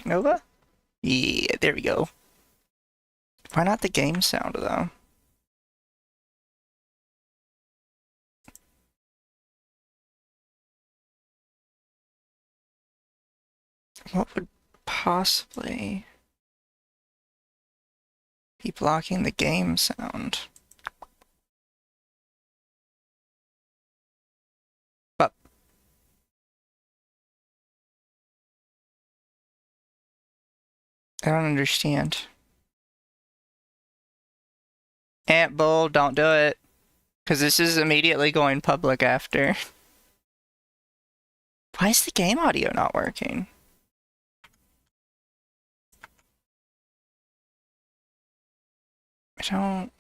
Nova? Yeah, there we go. Why not the game sound, though? What would possibly be blocking the game sound? But I don't understand. Ant Bull, don't do it. Because this is immediately going public after. Why is the game audio not working? I don't...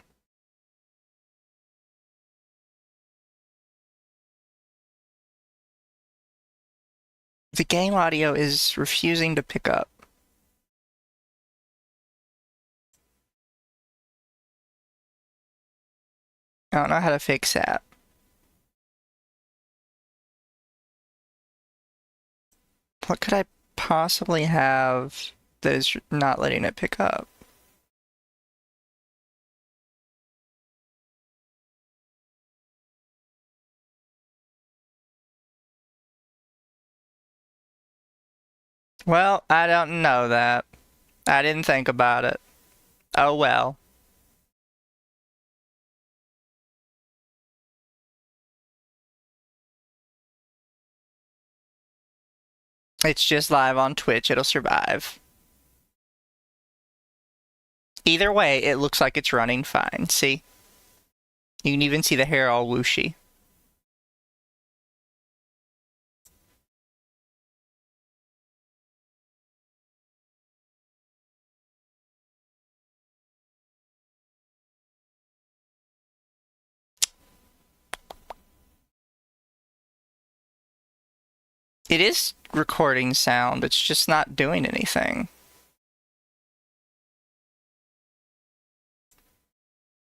The game audio is refusing to pick up. I don't know how to fix that. What could I possibly have that is not letting it pick up? Well, I don't know that. I didn't think about it. Oh well. It's just live on Twitch. It'll survive. Either way, it looks like it's running fine. See? You can even see the hair all whooshy. It is recording sound. It's just not doing anything.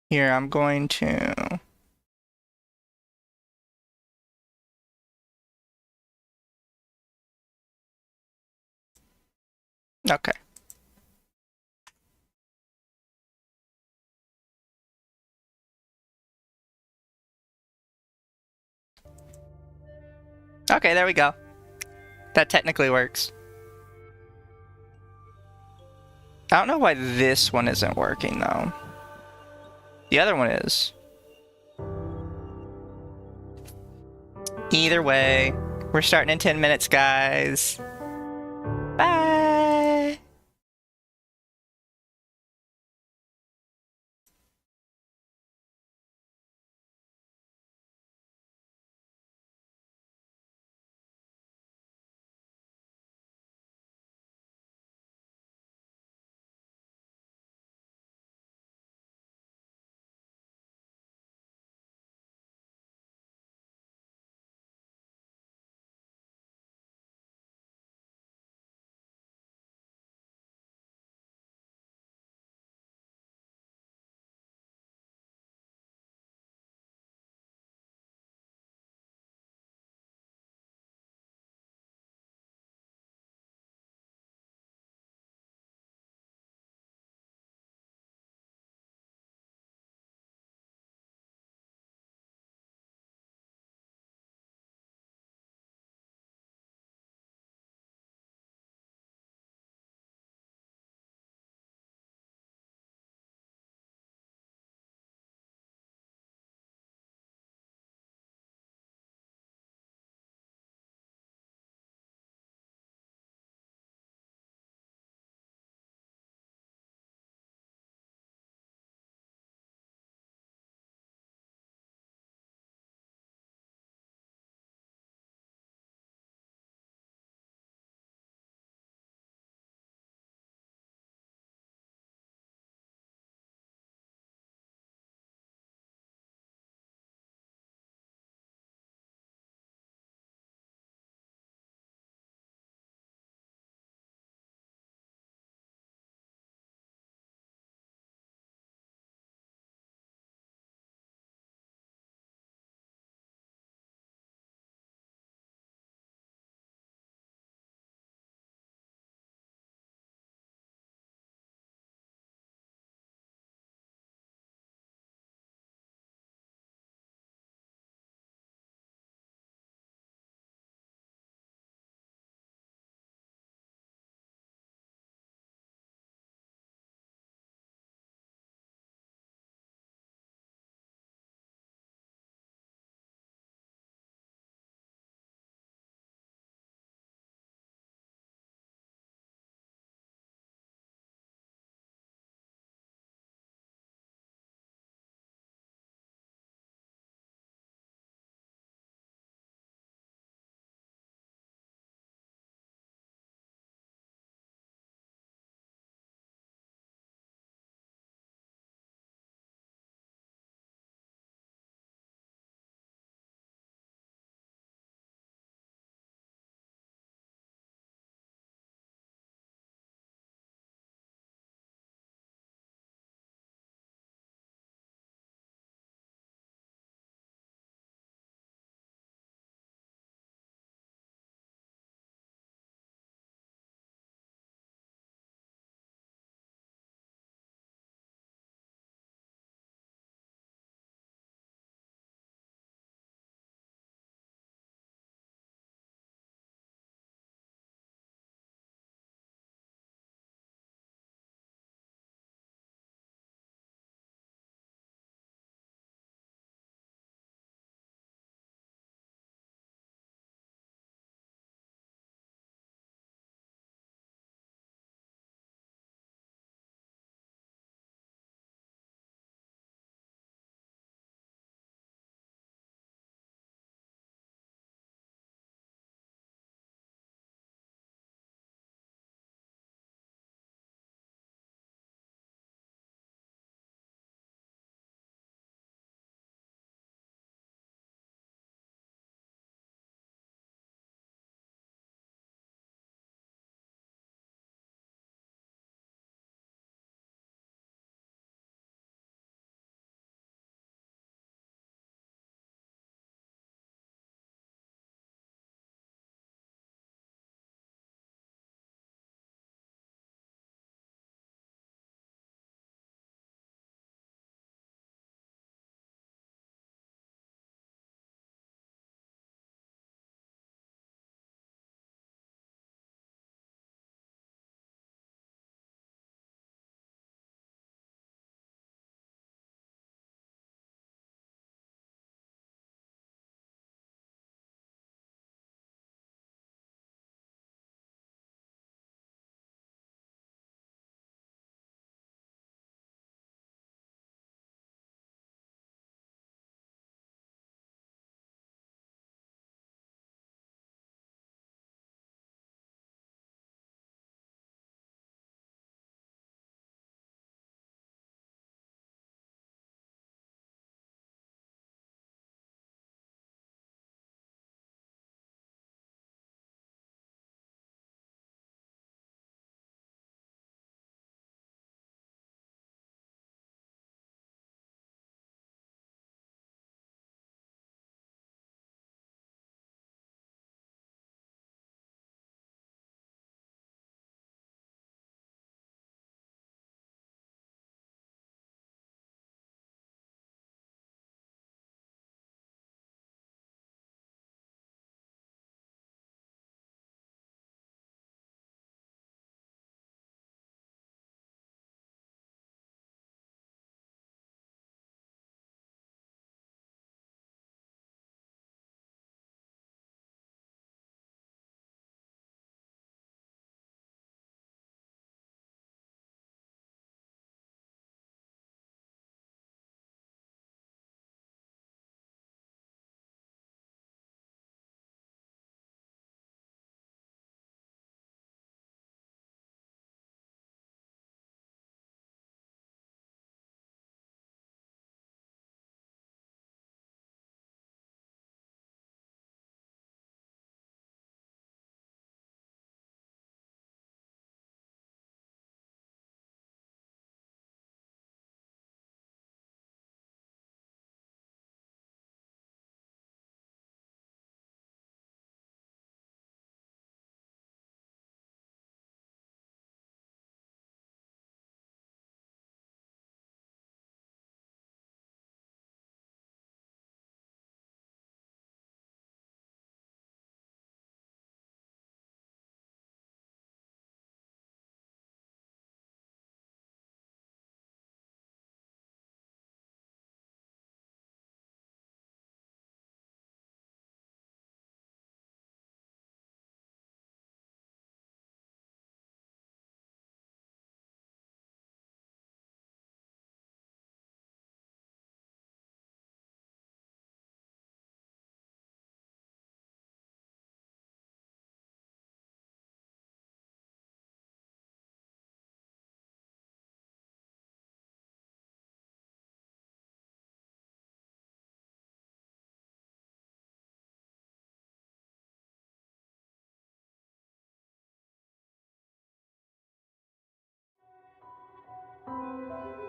Here, I'm going to... Okay. Okay, there we go. That technically works. I don't know why this one isn't working, though. The other one is. Either way, we're starting in 10 minutes, guys. Bye!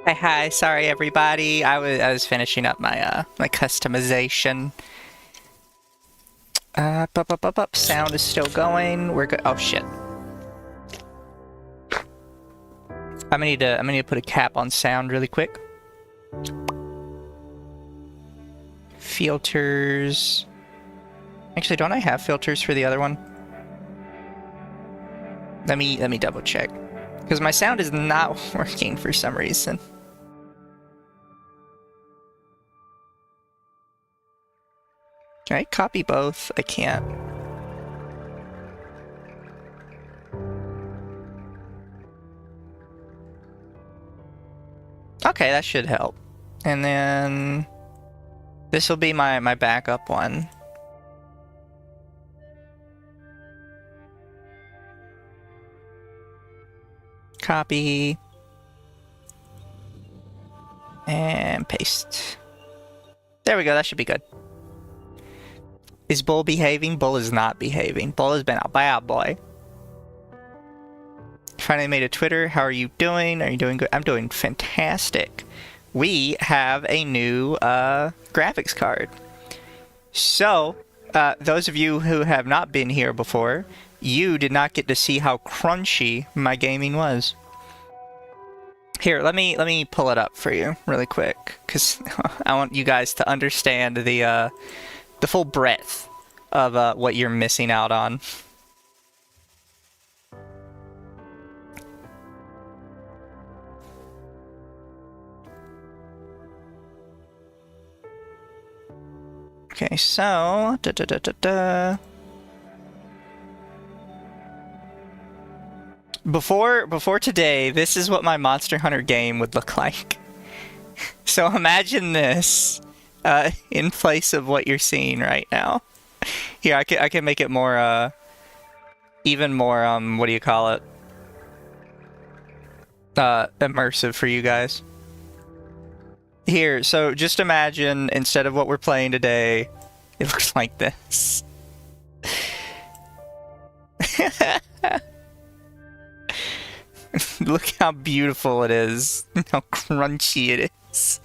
Hi, sorry everybody. I was finishing up my my customization. Sound is still going. We're good. Oh shit. I'm gonna need to put a cap on sound really quick. Filters. Actually, don't I have filters for the other one? Let me double check. Because my sound is not working for some reason. Can I copy both? I can't. Okay, that should help. And then this will be my backup one. Copy. And paste. There we go, that should be good. Is Bull behaving? Bull is not behaving. Bull has been a bad boy. Finally made a Twitter. How are you doing? Are you doing good? I'm doing fantastic. We have a new graphics card. So, those of you who have not been here before, you did not get to see how crunchy my gaming was. Here, let me pull it up for you really quick, because I want you guys to understand the full breadth of what you're missing out on. Okay, so Before today, this is what my Monster Hunter game would look like. So imagine this in place of what you're seeing right now. Here, I can make it more even more what do you call it? Immersive for you guys. Here, so just imagine instead of what we're playing today, it looks like this. Look how beautiful it is. How crunchy it is.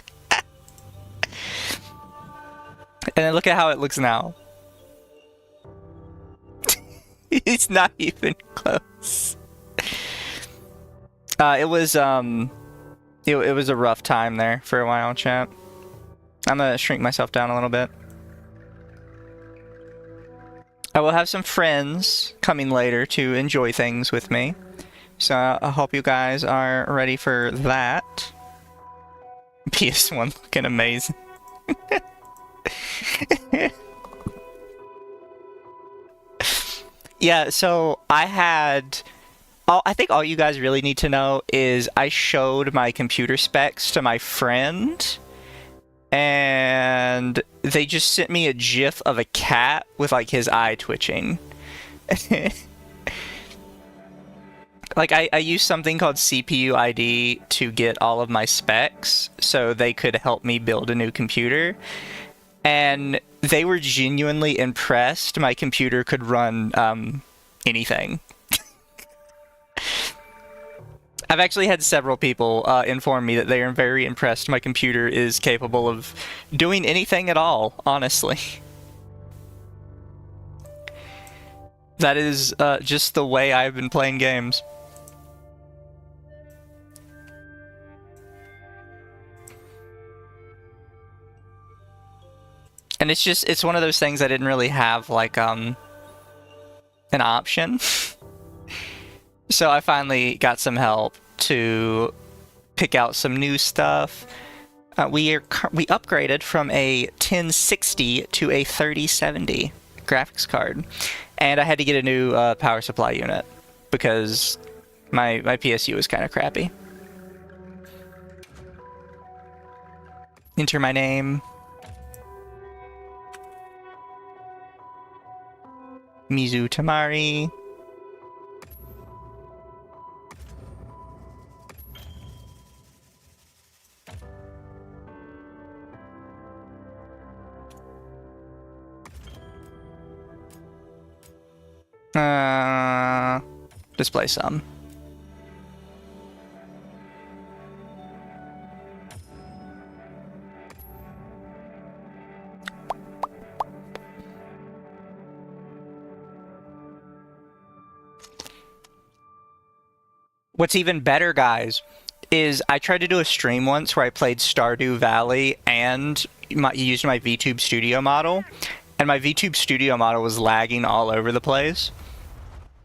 And then look at how it looks now. It's not even close. It was a rough time there for a while, chat. I'm gonna shrink myself down a little bit. I will have some friends coming later to enjoy things with me. So I hope you guys are ready for that. PS1 looking amazing. Yeah, so I think all you guys really need to know is I showed my computer specs to my friend, and they just sent me a GIF of a cat with like his eye twitching. Like, I used something called CPU ID to get all of my specs so they could help me build a new computer. And they were genuinely impressed my computer could run anything. I've actually had several people inform me that they are very impressed my computer is capable of doing anything at all, honestly. That is just the way I've been playing games. And it's one of those things I didn't really have, like, an option. So I finally got some help to pick out some new stuff. We upgraded from a 1060 to a 3070 graphics card. And I had to get a new power supply unit because my PSU was kind of crappy. Enter my name. Mizu Tamari. Display some. What's even better, guys, is I tried to do a stream once where I played Stardew Valley and used my VTube Studio model, and my VTube Studio model was lagging all over the place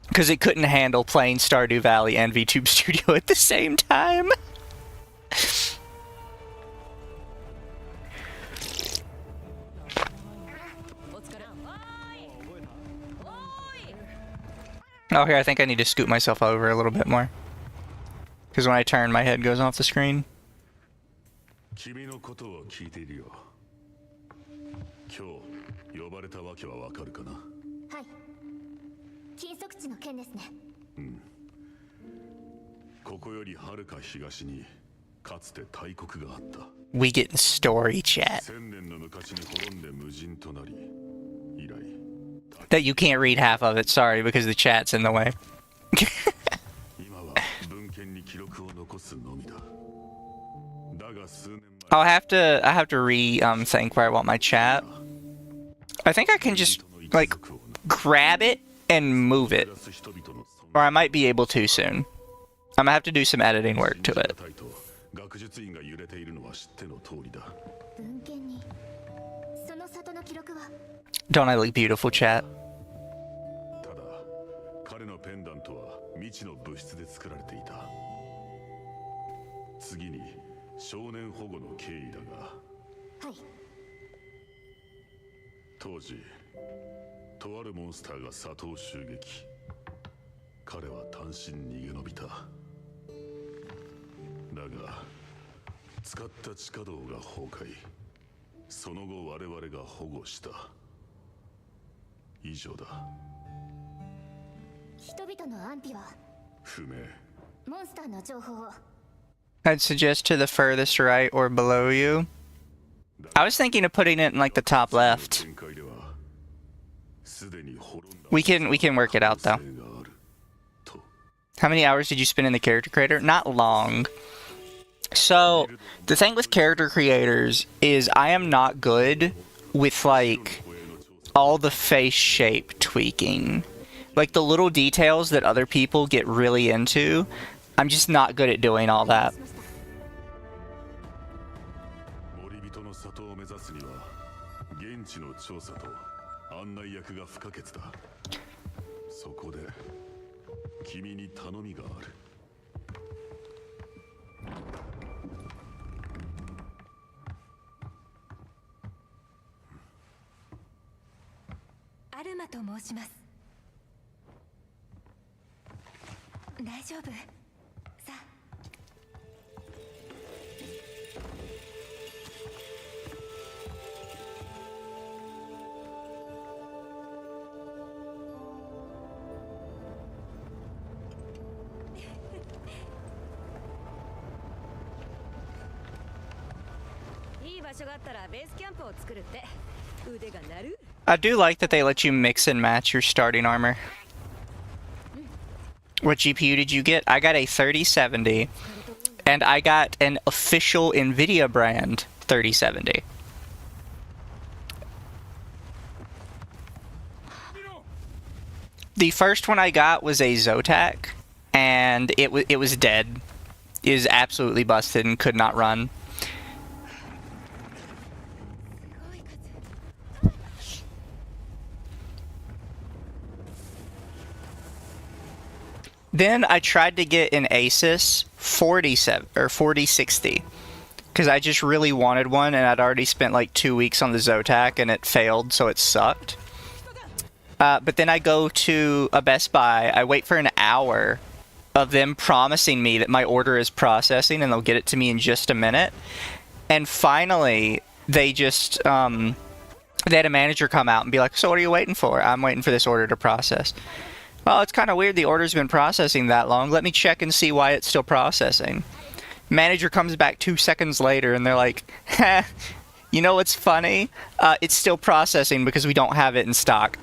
because it couldn't handle playing Stardew Valley and VTube Studio at the same time. Oh, here, I think I need to scoot myself over a little bit more. Because when I turn, my head goes off the screen. We get story chat. That you can't read half of it, sorry, because the chat's in the way. I have to think where I want my chat. I think I can just, like, grab it and move it. Or I might be able to soon. I'm gonna have to do some editing work to it. Don't I look beautiful, chat? I'd suggest to the furthest right or below you. I was thinking of putting it in like the top left. We can work it out though. How many hours did you spend in the character creator? Not long. So, the thing with character creators is I am not good with like all the face shape tweaking. Like the little details that other people get really into, I'm just not good at doing all that. I do like that they let you mix and match your starting armor. What GPU did you get? I got a 3070, and I got an official NVIDIA brand 3070. The first one I got was a Zotac, and it was dead. It was absolutely busted and could not run. Then I tried to get an Asus 4060 because I just really wanted one, and I'd already spent like 2 weeks on the Zotac and it failed, so it sucked. But then I go to a Best Buy, I wait for an hour of them promising me that my order is processing and they'll get it to me in just a minute. And finally, they just, they had a manager come out and be like, so what are you waiting for? I'm waiting for this order to process. Well, it's kind of weird the order's been processing that long. Let me check and see why it's still processing. Manager comes back 2 seconds later and they're like, heh, you know what's funny? It's still processing because we don't have it in stock.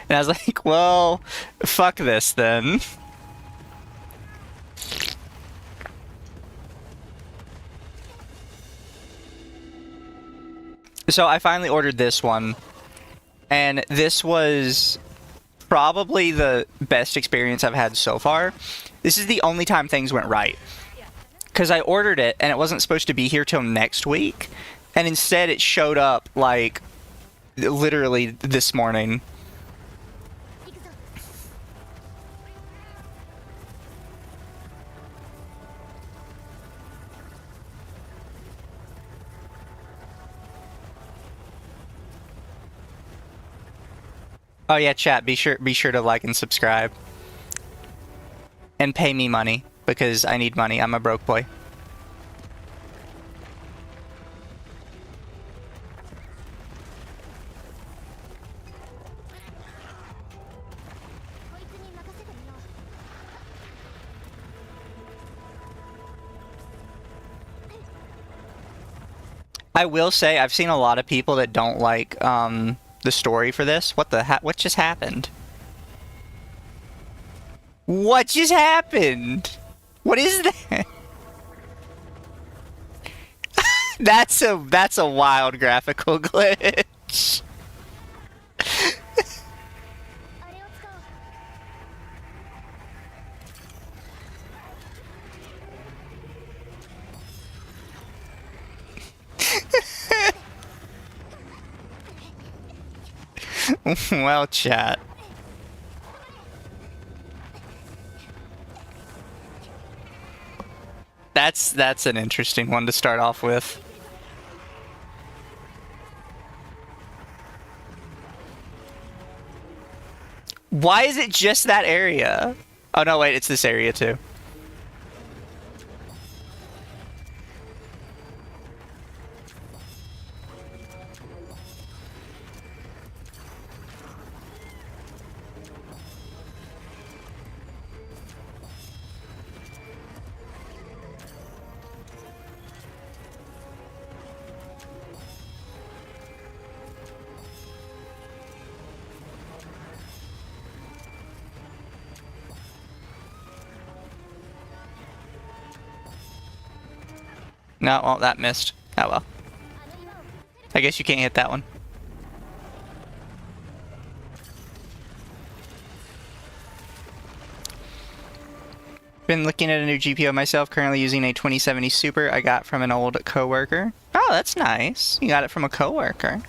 And I was like, well, fuck this then. So I finally ordered this one. And this was probably the best experience I've had so far. This is the only time things went right. Because I ordered it, and it wasn't supposed to be here till next week. And instead it showed up, like, literally this morning. Oh yeah, chat, be sure to like and subscribe. And pay me money, because I need money. I'm a broke boy. I will say, I've seen a lot of people that don't like, the story for this. What just happened? What just happened? What is that? That's a wild graphical glitch. Well, chat. That's an interesting one to start off with. Why is it just that area? Oh no, wait, it's this area too. No, well, that missed. Oh well. I guess you can't hit that one. Been looking at a new GPU myself, currently using a 2070 Super I got from an old coworker. Oh, that's nice. You got it from a coworker.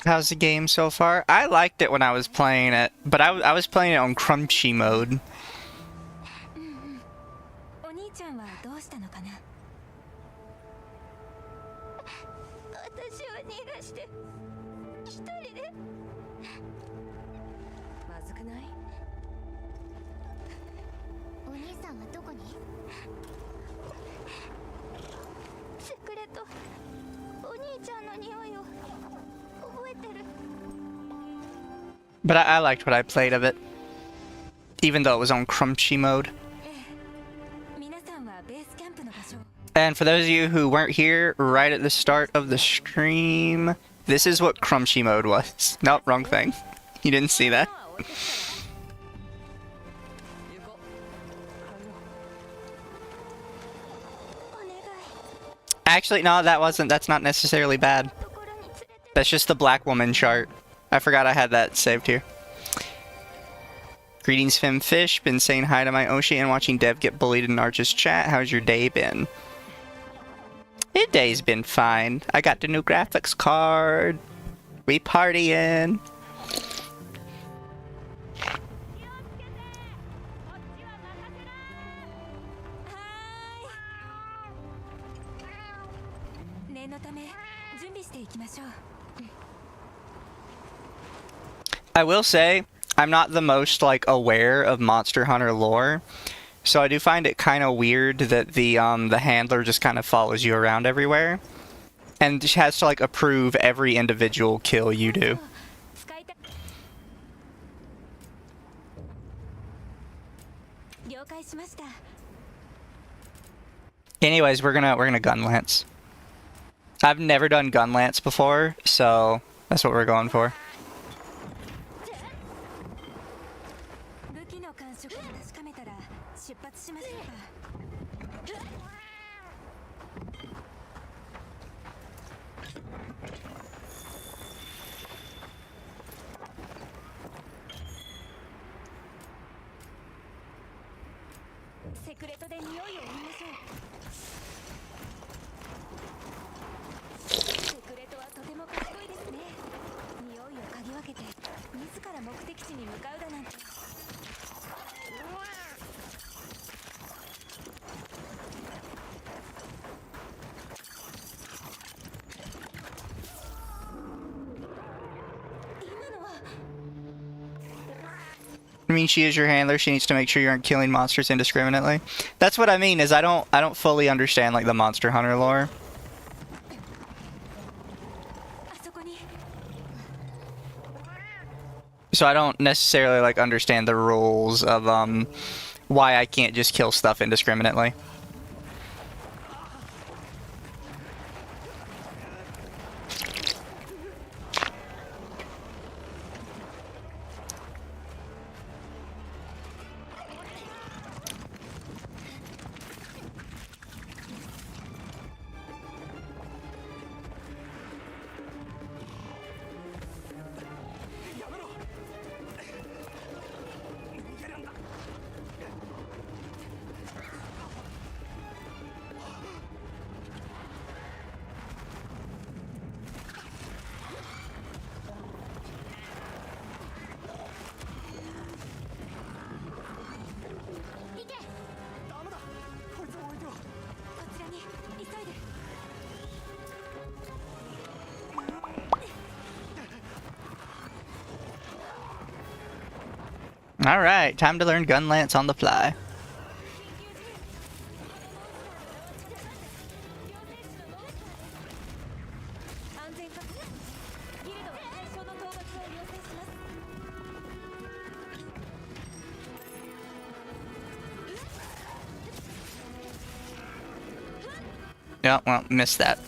How's the game so far? I liked it when I was playing it, but I was playing it on crunchy mode. But I liked what I played of it, even though it was on crunchy mode. And for those of you who weren't here right at the start of the stream, this is what crunchy mode was. Nope, wrong thing. You didn't see that. Actually, no, that's not necessarily bad. That's just the black woman chart. I forgot I had that saved here. Greetings, Femfish. Been saying hi to my Oshi and watching Dev get bullied in Arch's chat. How's your day been? Your day's been fine. I got the new graphics card. We partying. I will say, I'm not the most, like, aware of Monster Hunter lore, so I do find it kind of weird that the handler just kind of follows you around everywhere, and has to, like, approve every individual kill you do. Anyways, we're gonna gun lance. I've never done gun lance before, so that's what we're going for. I mean, she is your handler. She needs to make sure you aren't killing monsters indiscriminately. That's what I mean. Is I don't fully understand like the Monster Hunter lore. So I don't necessarily like understand the rules of why I can't just kill stuff indiscriminately. Alright, time to learn gun lance on the fly. Yeah, well, missed that.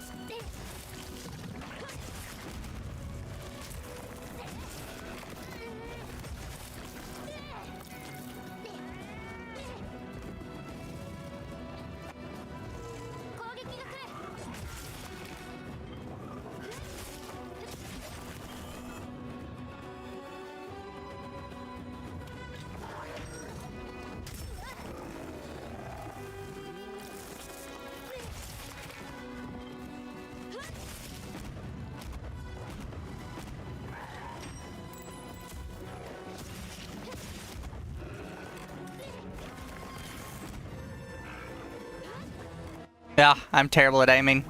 Yeah, I'm terrible at aiming.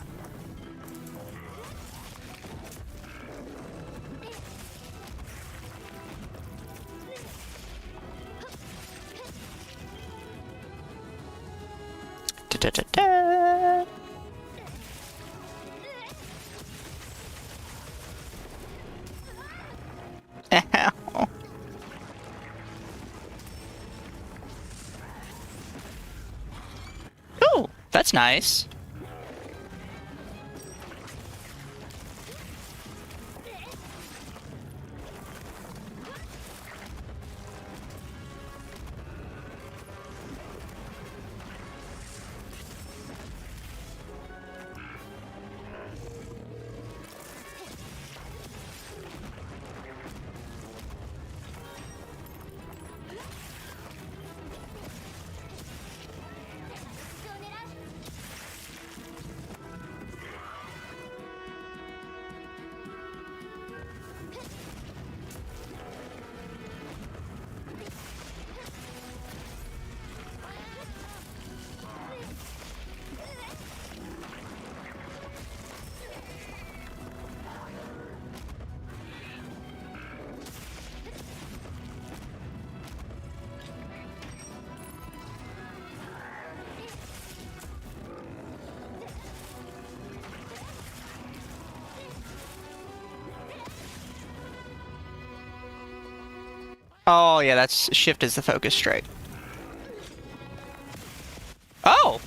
Da-da-da-da. Ow. Ooh, that's nice. Oh, yeah, that's shift is the focus strike. Oh!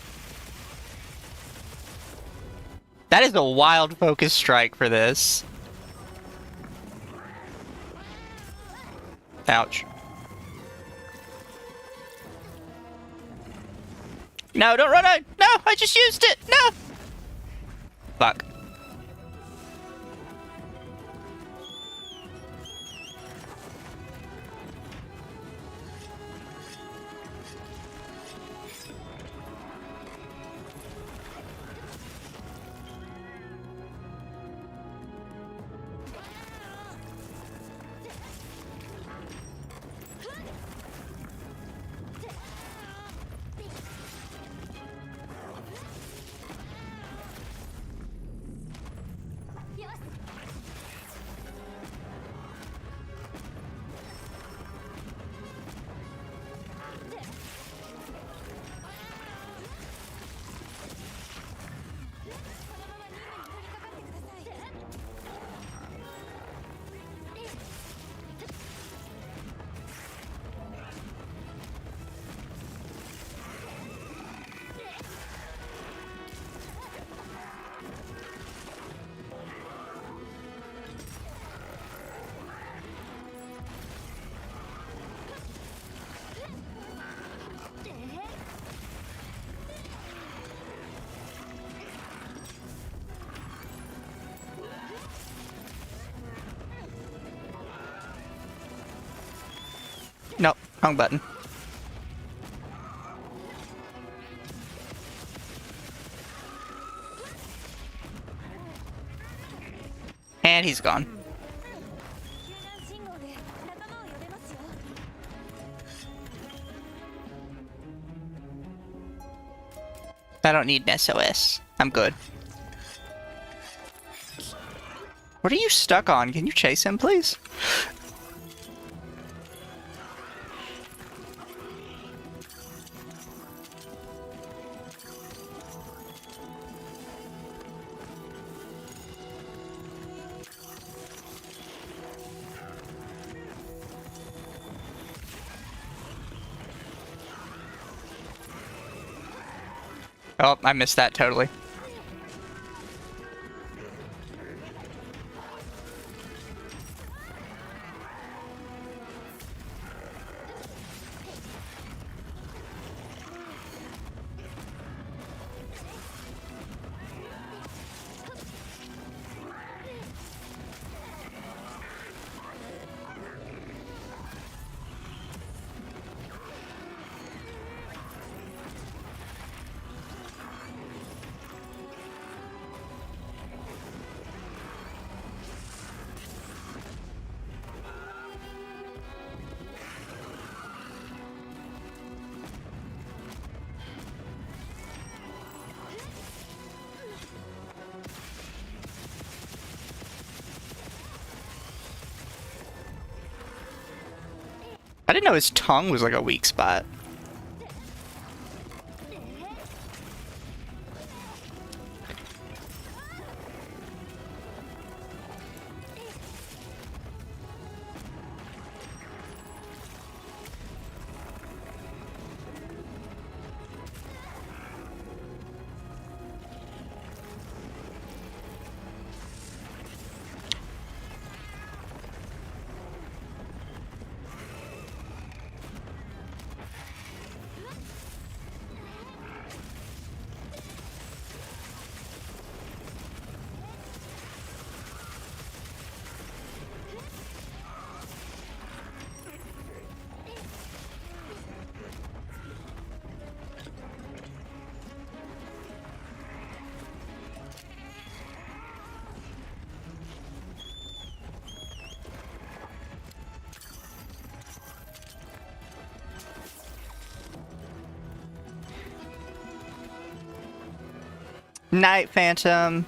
That is a wild focus strike for this. Ouch. No, don't run out! No, I just used it! No! Fuck. Nope, wrong button. And he's gone. I don't need an SOS. I'm good. What are you stuck on? Can you chase him, please? Oh, I missed that totally. I didn't know his tongue was like a weak spot. Night Phantom.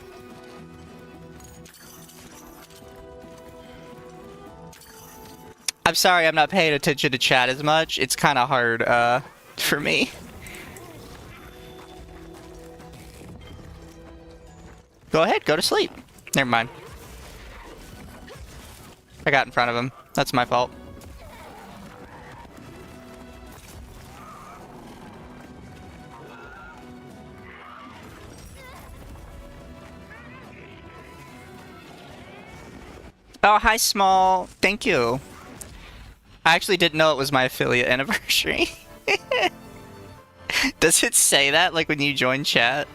I'm sorry I'm not paying attention to chat as much. It's kind of hard for me. Go ahead, go to sleep. Never mind. I got in front of him. That's my fault. Oh, hi, Small. Thank you. I actually didn't know it was my affiliate anniversary. Does it say that, like, when you join chat?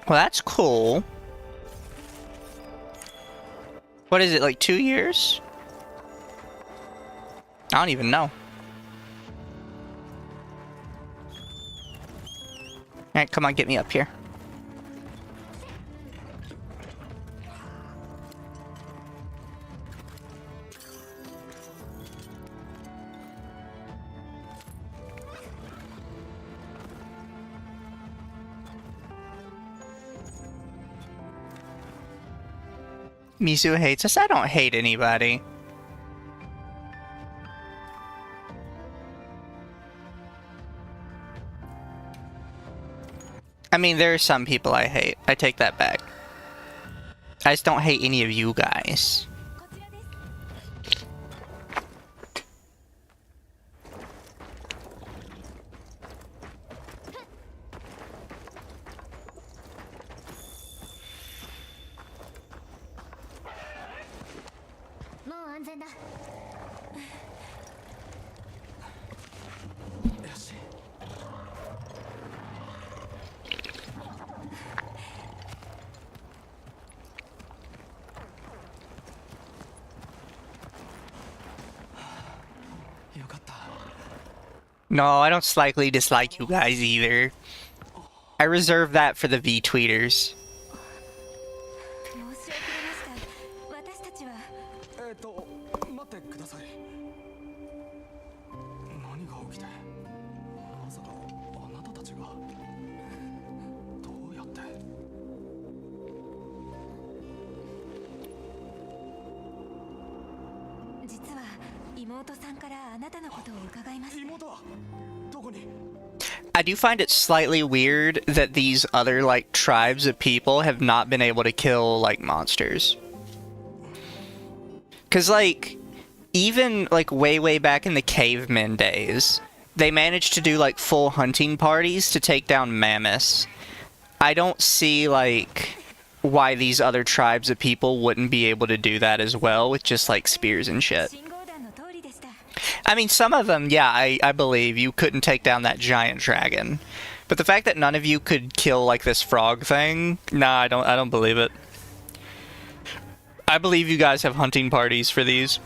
Well, that's cool. What is it, like 2 years? I don't even know. Alright, come on, get me up here. Mizu hates us. I don't hate anybody. I mean, there are some people I hate. I take that back. I just don't hate any of you guys. No, I don't slightly dislike you guys either. I reserve that for the V-tweeters. 妹さんからあなたのことを伺いました。妹はどこに? I do find it slightly weird that these other, like, tribes of people have not been able to kill, like, monsters. Cause, like, even, like, way back in the cavemen days, they managed to do, like, full hunting parties to take down mammoths. I don't see, like, why these other tribes of people wouldn't be able to do that as well with just, like, spears and shit. I mean, some of them, yeah, I believe you couldn't take down that giant dragon. But the fact that none of you could kill, like, this frog thing, nah, I don't believe it. I believe you guys have hunting parties for these.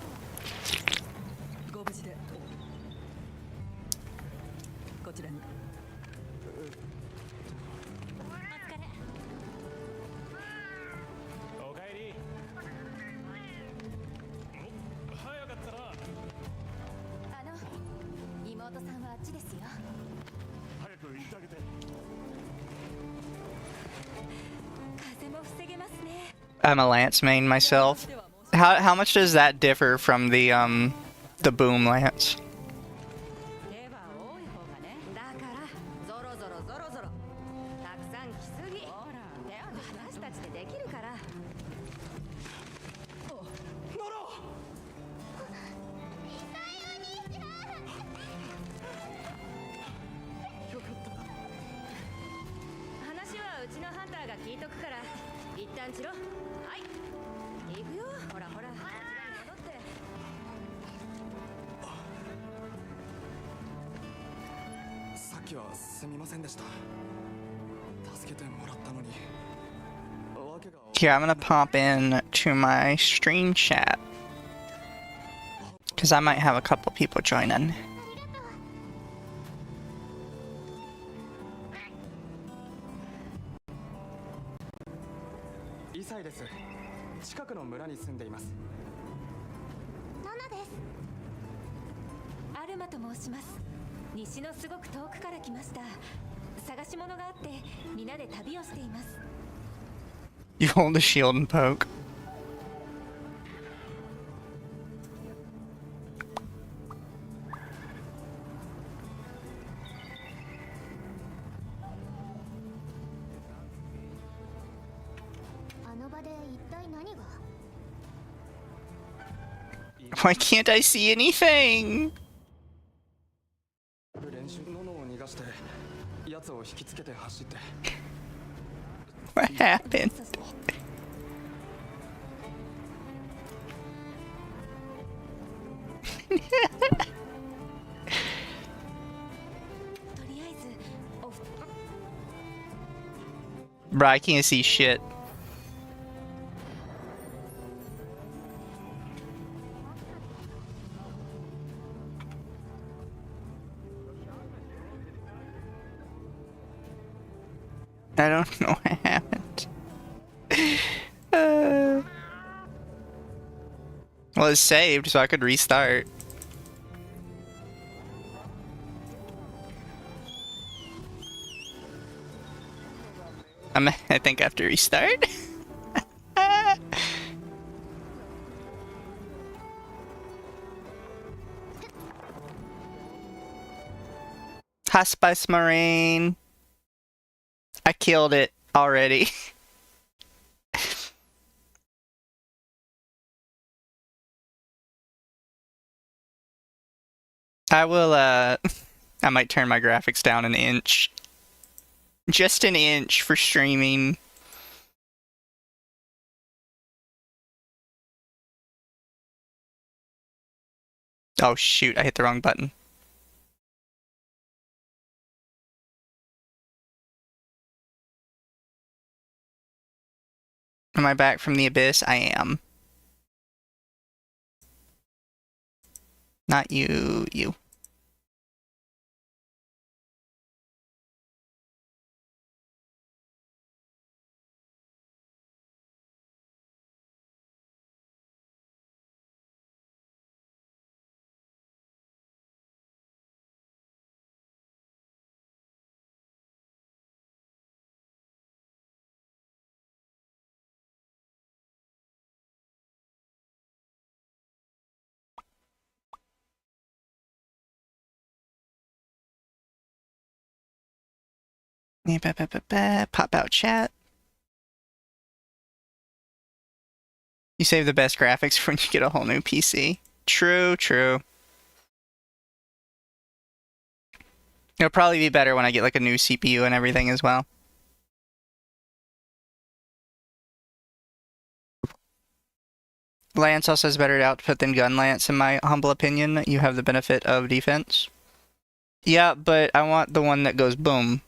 I'm a lance main myself. How much does that differ from the boom lance? Here, I'm gonna pop in to my stream chat. Because I might have a couple people join in. You hold the shield and poke. Why can't I see anything? What happened? とりあえずおふ Bro, I can't see shit. I don't know what happened. Well, it's saved, so I could restart. I think I have to restart. Hi, Spice Marine. I killed it already. I will, I might turn my graphics down an inch. Just an inch for streaming. Oh shoot, I hit the wrong button. Am I back from the abyss? I am. Not you, you. Pop out chat. You save the best graphics for when you get a whole new PC. True, true. It'll probably be better when I get like a new CPU and everything as well. Lance also has better output than Gun Lance, in my humble opinion. You have the benefit of defense. Yeah, but I want the one that goes boom.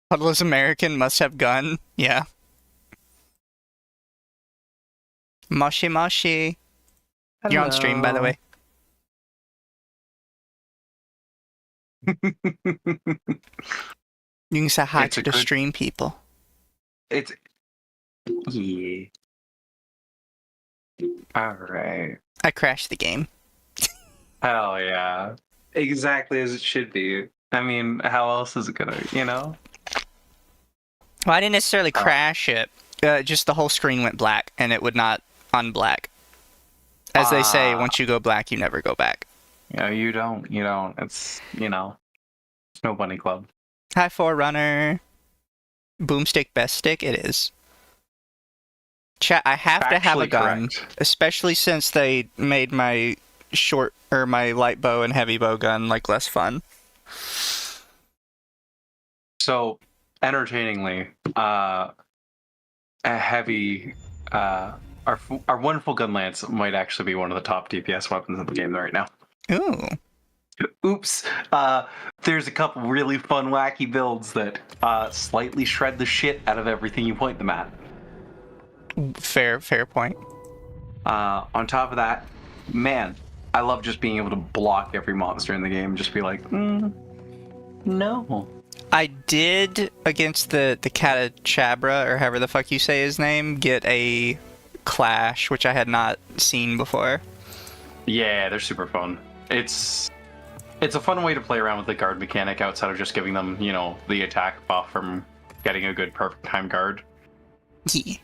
Puddle is American, must have gun. Yeah. Moshi Moshi. You're on stream, by the way. You can say hi to the stream people. It's yeah. All right. I crashed the game. Hell yeah. Exactly as it should be. I mean, how else is it gonna, you know? Well, I didn't necessarily crash it. Just the whole screen went black, and it would not unblack. As they say, once you go black, you never go back. You know, you don't. It's, you know, it's no bunny club. Hi, Forerunner. Boomstick best stick? It is. Chat, I have to have a gun. Correct. Especially since they made my short, or my light bow and heavy bow gun, like, less fun. So, entertainingly, a heavy, our wonderful gun lance might actually be one of the top DPS weapons in the game right now. Ooh. Oops. There's a couple really fun, wacky builds that slightly shred the shit out of everything you point them at. Fair point. On top of that, man, I love just being able to block every monster in the game and just be like, no. I did, against the Catachabra, or however the fuck you say his name, get a clash, which I had not seen before. Yeah, they're super fun. It's a fun way to play around with the guard mechanic outside of just giving them, you know, the attack buff from getting a good perfect time guard. Yeah.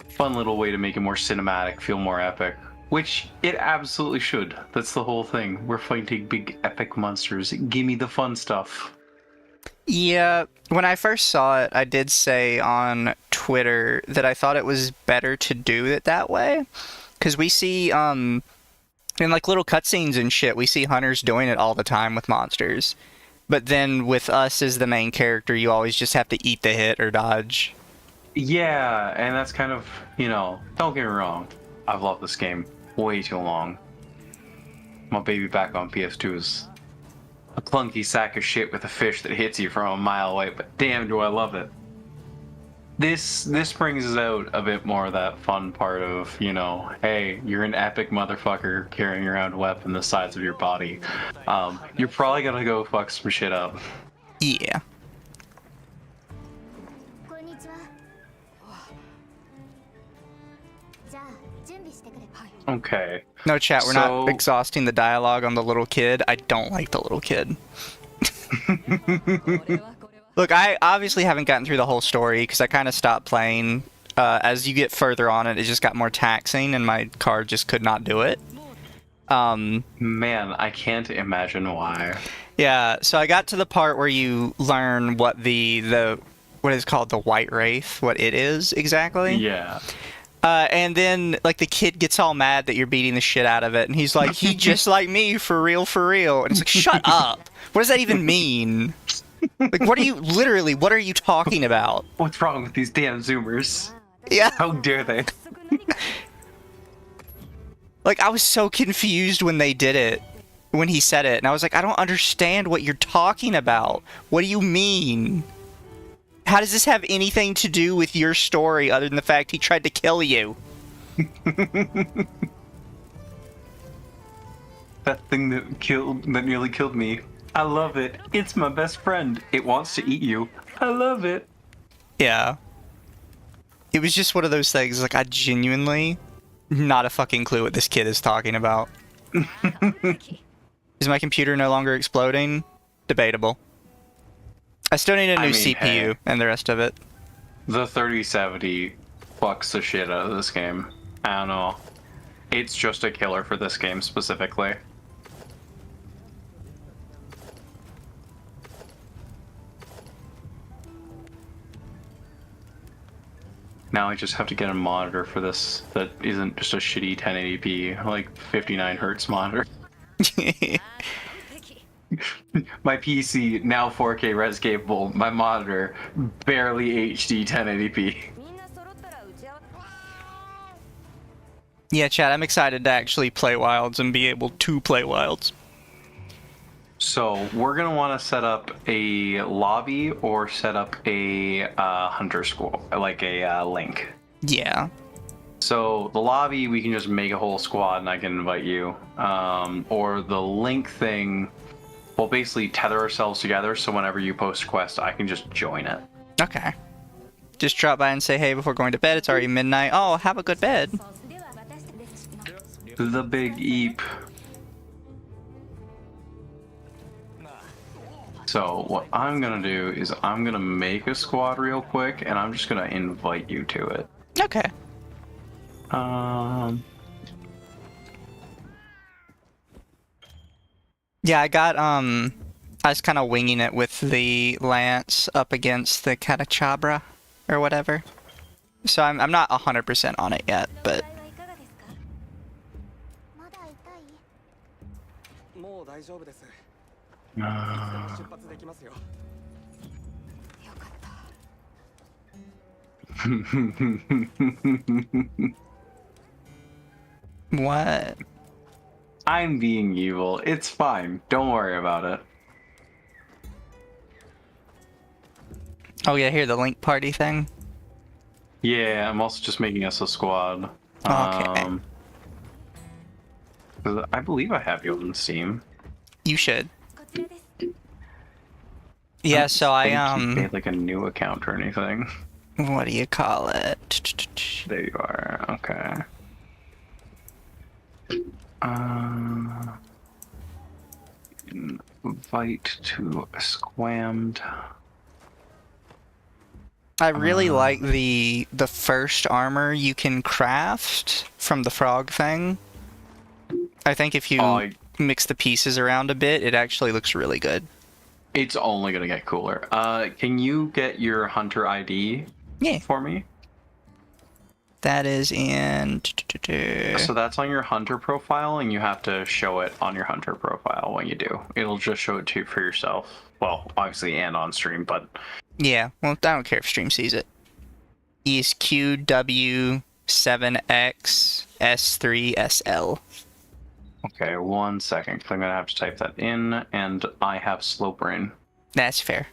Fun little way to make it more cinematic, feel more epic. Which it absolutely should. That's the whole thing. We're fighting big epic monsters. Give me the fun stuff. Yeah, when I first saw it, I did say on Twitter that I thought it was better to do it that way. Because we see, in like little cutscenes and shit, we see hunters doing it all the time with monsters. But then with us as the main character, you always just have to eat the hit or dodge. Yeah, and that's kind of, you know, don't get me wrong. I've loved this game way too long. My baby back on PS2 is a clunky sack of shit with a fish that hits you from a mile away, but damn do I love it. This brings us out a bit more of that fun part of, you know, hey, you're an epic motherfucker carrying around a weapon the size of your body. You're probably gonna go fuck some shit up. Yeah. こんにちは。じゃあ準備してくれ。はい。 Okay. No chat, we're So- not exhausting the dialogue on the little kid. I don't like the little kid. Look, I obviously haven't gotten through the whole story because I kind of stopped playing. As you get further on it just got more taxing and my card just could not do it. Man, I can't imagine why. Yeah, so I got to the part where you learn what the what is called the White Wraith, what it is exactly. Yeah. And then, like, the kid gets all mad that you're beating the shit out of it, and he's like, he just like me, for real, for real. And it's like, shut up. What does that even mean? Like, what are you talking about? What's wrong with these damn Zoomers? Yeah. How dare they? Like, I was so confused when they did it, when he said it, and I was like, I don't understand what you're talking about. What do you mean? How does this have anything to do with your story other than the fact he tried to kill you? That thing that nearly killed me. I love it. It's my best friend. It wants to eat you. I love it. Yeah. It was just one of those things, like, I genuinely not a fucking clue what this kid is talking about. Is my computer no longer exploding? Debatable. I still need a new CPU hey. and the rest of it. The 3070 fucks the shit out of this game. I don't know. It's just a killer for this game specifically. Now I just have to get a monitor for this that isn't just a shitty 1080p, like 59 hertz monitor. My PC, now 4K res capable, my monitor, barely HD 1080p. みんな揃ったら打ち合わせ。 Yeah, Chad, I'm excited to actually play Wilds and be able to play Wilds. So we're gonna want to set up a lobby or set up a hunter school, like a link. Yeah. So the lobby, we can just make a whole squad and I can invite you. Or the link thing, we'll basically tether ourselves together so whenever you post a quest, I can just join it. Okay. Just drop by and say, hey, before going to bed, it's already midnight. Oh, have a good bed. では私たちです。 The Big Eep. So what I'm gonna do is I'm gonna make a squad real quick and I'm just gonna invite you to it. Okay. Yeah, I was kind of winging it with the lance up against the Catachabra or whatever. So I'm not 100% on it yet, but 具合はいかがですか。まだ痛い。もう大丈夫です。 Uh, 出発できますよ。よかった。 what? I'm being evil. It's fine. Don't worry about it. Oh yeah, here, the link party thing. Yeah, I'm also just making us a squad. Okay. 'Cause I believe I have you on Steam. You should. こちらです。Yeah, so I think you made like a new account or anything. what do you call it? There you are. Okay. Invite to squammed. I really like the first armor you can craft from the frog thing. I think if you mix the pieces around a bit, it actually looks really good. It's only gonna get cooler. Can you get your hunter ID for me? That is in... So that's on your hunter profile, and you have to show it on your hunter profile when you do. It'll just show it to you for yourself. Well, obviously, and on stream, but... Yeah, well, I don't care if stream sees it. Is QW7XS3SL. Okay, 1 second, because I'm gonna have to type that in, and I have slow brain. That's fair.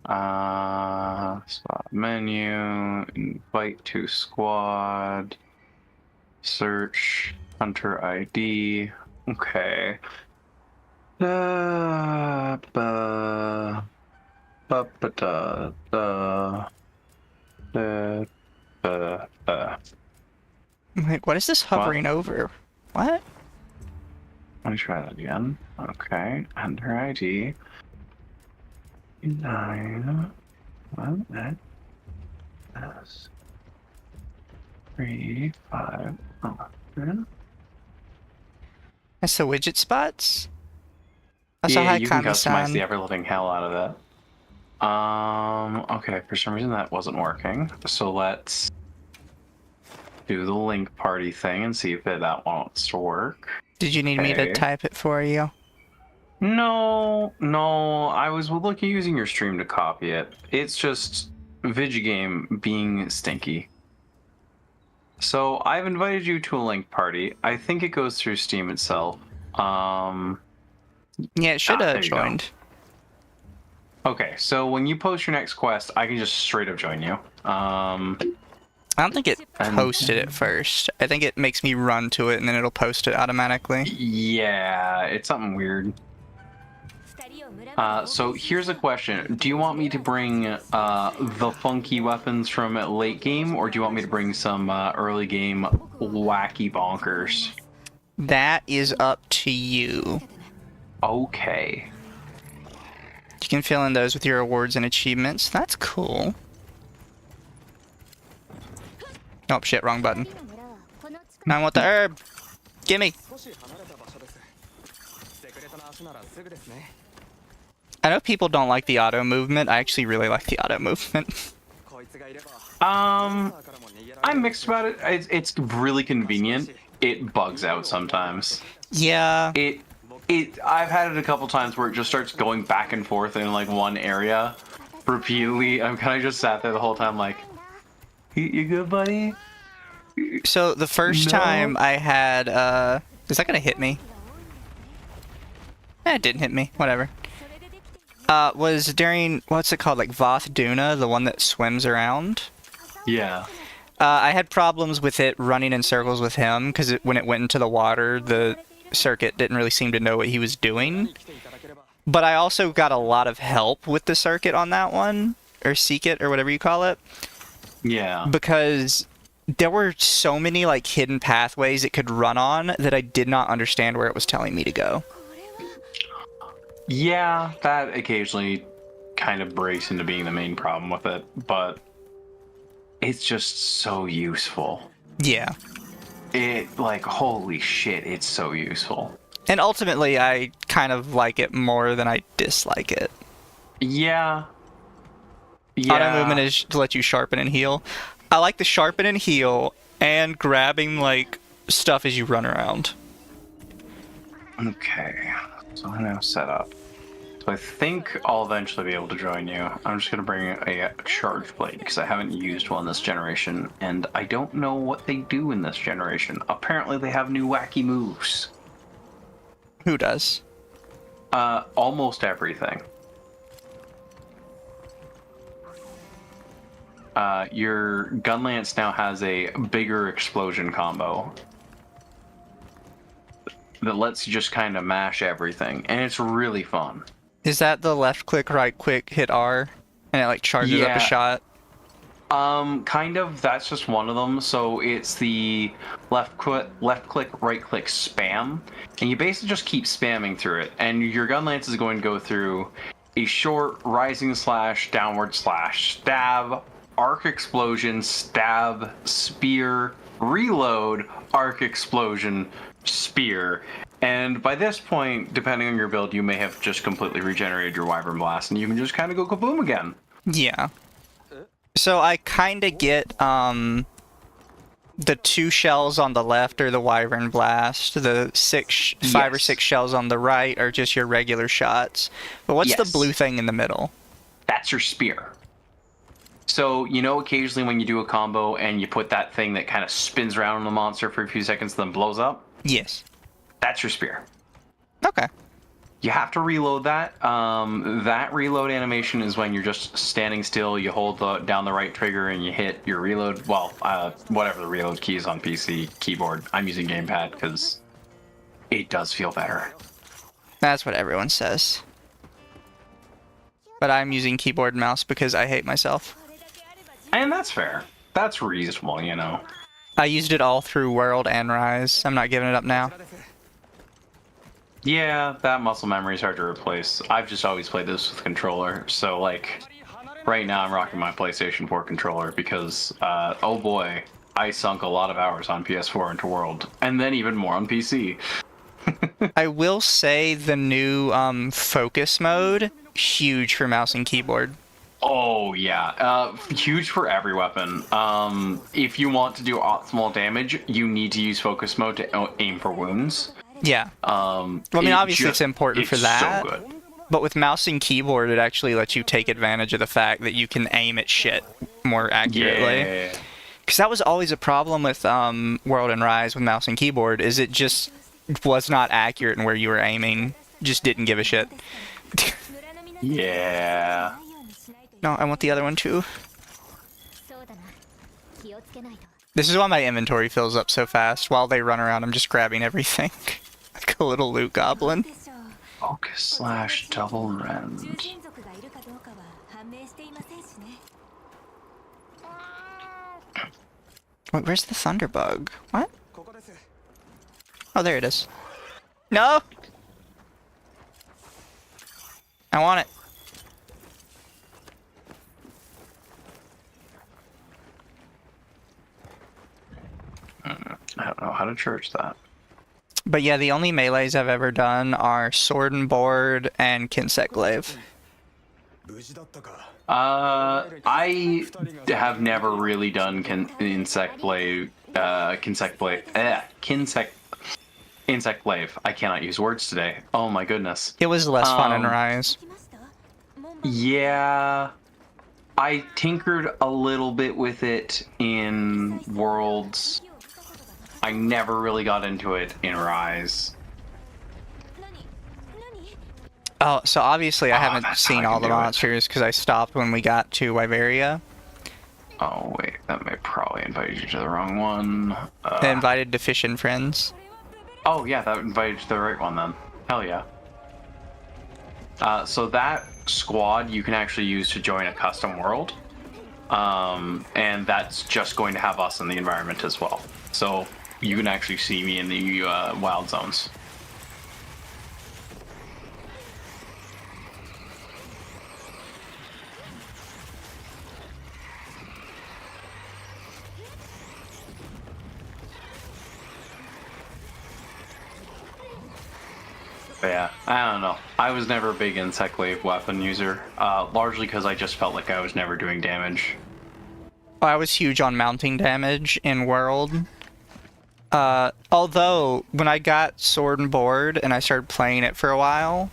Spot menu, invite to squad, search, hunter ID. Okay. Wait, what is this hovering over? What? Let me try that again. Okay, hunter ID. 9. Well, that's 3, 5. That's the widget spots? Yeah, you can customize the ever-living hell out of that. Okay, for some reason that wasn't working. So let's do the link party thing and see if that wants to work. Did you need me to type it for you? No, I was looking using your stream to copy it. It's just Vigigame being stinky. So I've invited you to a link party. I think it goes through Steam itself. Yeah, it should have joined. Okay, so when you post your next quest, I can just straight up join you. I don't think it posted it first. I think it makes me run to it and then it'll post it automatically. Yeah, it's something weird. So here's a question. Do you want me to bring the funky weapons from late game, or do you want me to bring some early game wacky bonkers? That is up to you. Okay. You can fill in those with your awards and achievements. That's cool. Oh shit, wrong button. Now I want the herb. Gimme. I know people don't like the auto movement. I actually really like the auto movement. I'm mixed about it. It's really convenient. It bugs out sometimes. Yeah. I've had it a couple times where it just starts going back and forth in like one area repeatedly. I'm kind of just sat there the whole time like, you good, buddy? So the first time I had, is that gonna hit me? It didn't hit me. Whatever. Was during, what's it called, like Voth Duna, the one that swims around? Yeah. I had problems with it running in circles with him, because when it went into the water, the circuit didn't really seem to know what he was doing. But I also got a lot of help with the circuit on that one, or seek it, or whatever you call it. Yeah. Because there were so many like hidden pathways it could run on that I did not understand where it was telling me to go. Yeah, that occasionally kind of breaks into being the main problem with it, but it's just so useful. Yeah. Like, holy shit, it's so useful. And ultimately, I kind of like it more than I dislike it. Yeah. Auto movement is to let you sharpen and heal. I like the sharpen and heal and grabbing, like, stuff as you run around. Okay. So I'm now set up. So I think I'll eventually be able to join you. I'm just going to bring a charge blade because I haven't used one this generation, and I don't know what they do in this generation. Apparently they have new wacky moves. Who does? Almost everything. Your gun lance now has a bigger explosion combo that lets you just kind of mash everything, and it's really fun. Is that the left click, right click, hit R, and it like charges up a Yeah. shot? Kind of. That's just one of them. So it's the left click, right click, spam, and you basically just keep spamming through it. And your gun lance is going to go through a short rising slash, downward slash, stab, arc explosion, stab, spear, reload, arc explosion, spear. And by this point, depending on your build, you may have just completely regenerated your Wyvern Blast, and you can just kind of go kaboom again. Yeah. So I kind of get the 2 shells on the left are the Wyvern Blast. The 5 or 6 shells on the right are just your regular shots. But what's the Yes. blue thing in the middle? That's your spear. So, you know, occasionally when you do a combo and you put that thing that kind of spins around on the monster for a few seconds, then blows up? Yes. That's your spear. Okay. You have to reload that. That reload animation is when you're just standing still, you hold down the right trigger and you hit your reload. Well, whatever the reload key is on PC keyboard. I'm using gamepad because it does feel better. That's what everyone says. But I'm using keyboard and mouse because I hate myself. And that's fair. That's reasonable, you know. I used it all through World and Rise. I'm not giving it up now. Yeah, that muscle memory is hard to replace. I've just always played this with controller, so like, right now I'm rocking my PlayStation 4 controller because, oh boy, I sunk a lot of hours on PS4 into World, and then even more on PC. I will say the new focus mode, huge for mouse and keyboard. Oh yeah, huge for every weapon. If you want to do optimal damage, you need to use focus mode to aim for wounds. Yeah. Well, I mean, obviously it's important for that. So good. But with mouse and keyboard, it actually lets you take advantage of the fact that you can aim at shit more accurately. Yeah. Because that was always a problem with World and Rise with mouse and keyboard, is it just was not accurate in where you were aiming. Just didn't give a shit. Yeah. No, I want the other one too. This is why my inventory fills up so fast. While they run around, I'm just grabbing everything. Like a little loot goblin. Focus slash double rend. 人族がいるかどうかは判明していませんしね。 Wait, where's the thunderbug? What? ここです。 Oh, there it is. No! I want it. I don't know how to church that. But yeah, the only melees I've ever done are Sword and Board and Kinsect Glaive. 無事だったか。 I have never really done insect blade, insect blade. I cannot use words today. Oh my goodness. It was less fun in Rise. 来ました？ Yeah, I tinkered a little bit with it in Worlds. I never really got into it in Rise. Oh, so obviously I haven't that's how seen I all can the do it. monsters because I stopped when we got to Wyveria. Oh wait, that may probably invite you to the wrong one. They invited to Fish and Friends. Oh yeah, that invited you to the right one then. Hell yeah. So that squad you can actually use to join a custom world. And that's just going to have us in the environment as well. So you can actually see me in the wild zones. But yeah, I don't know. I was never a big insect wave weapon user, largely because I just felt like I was never doing damage. I was huge on mounting damage in World. Although, when I got Sword and Board and I started playing it for a while,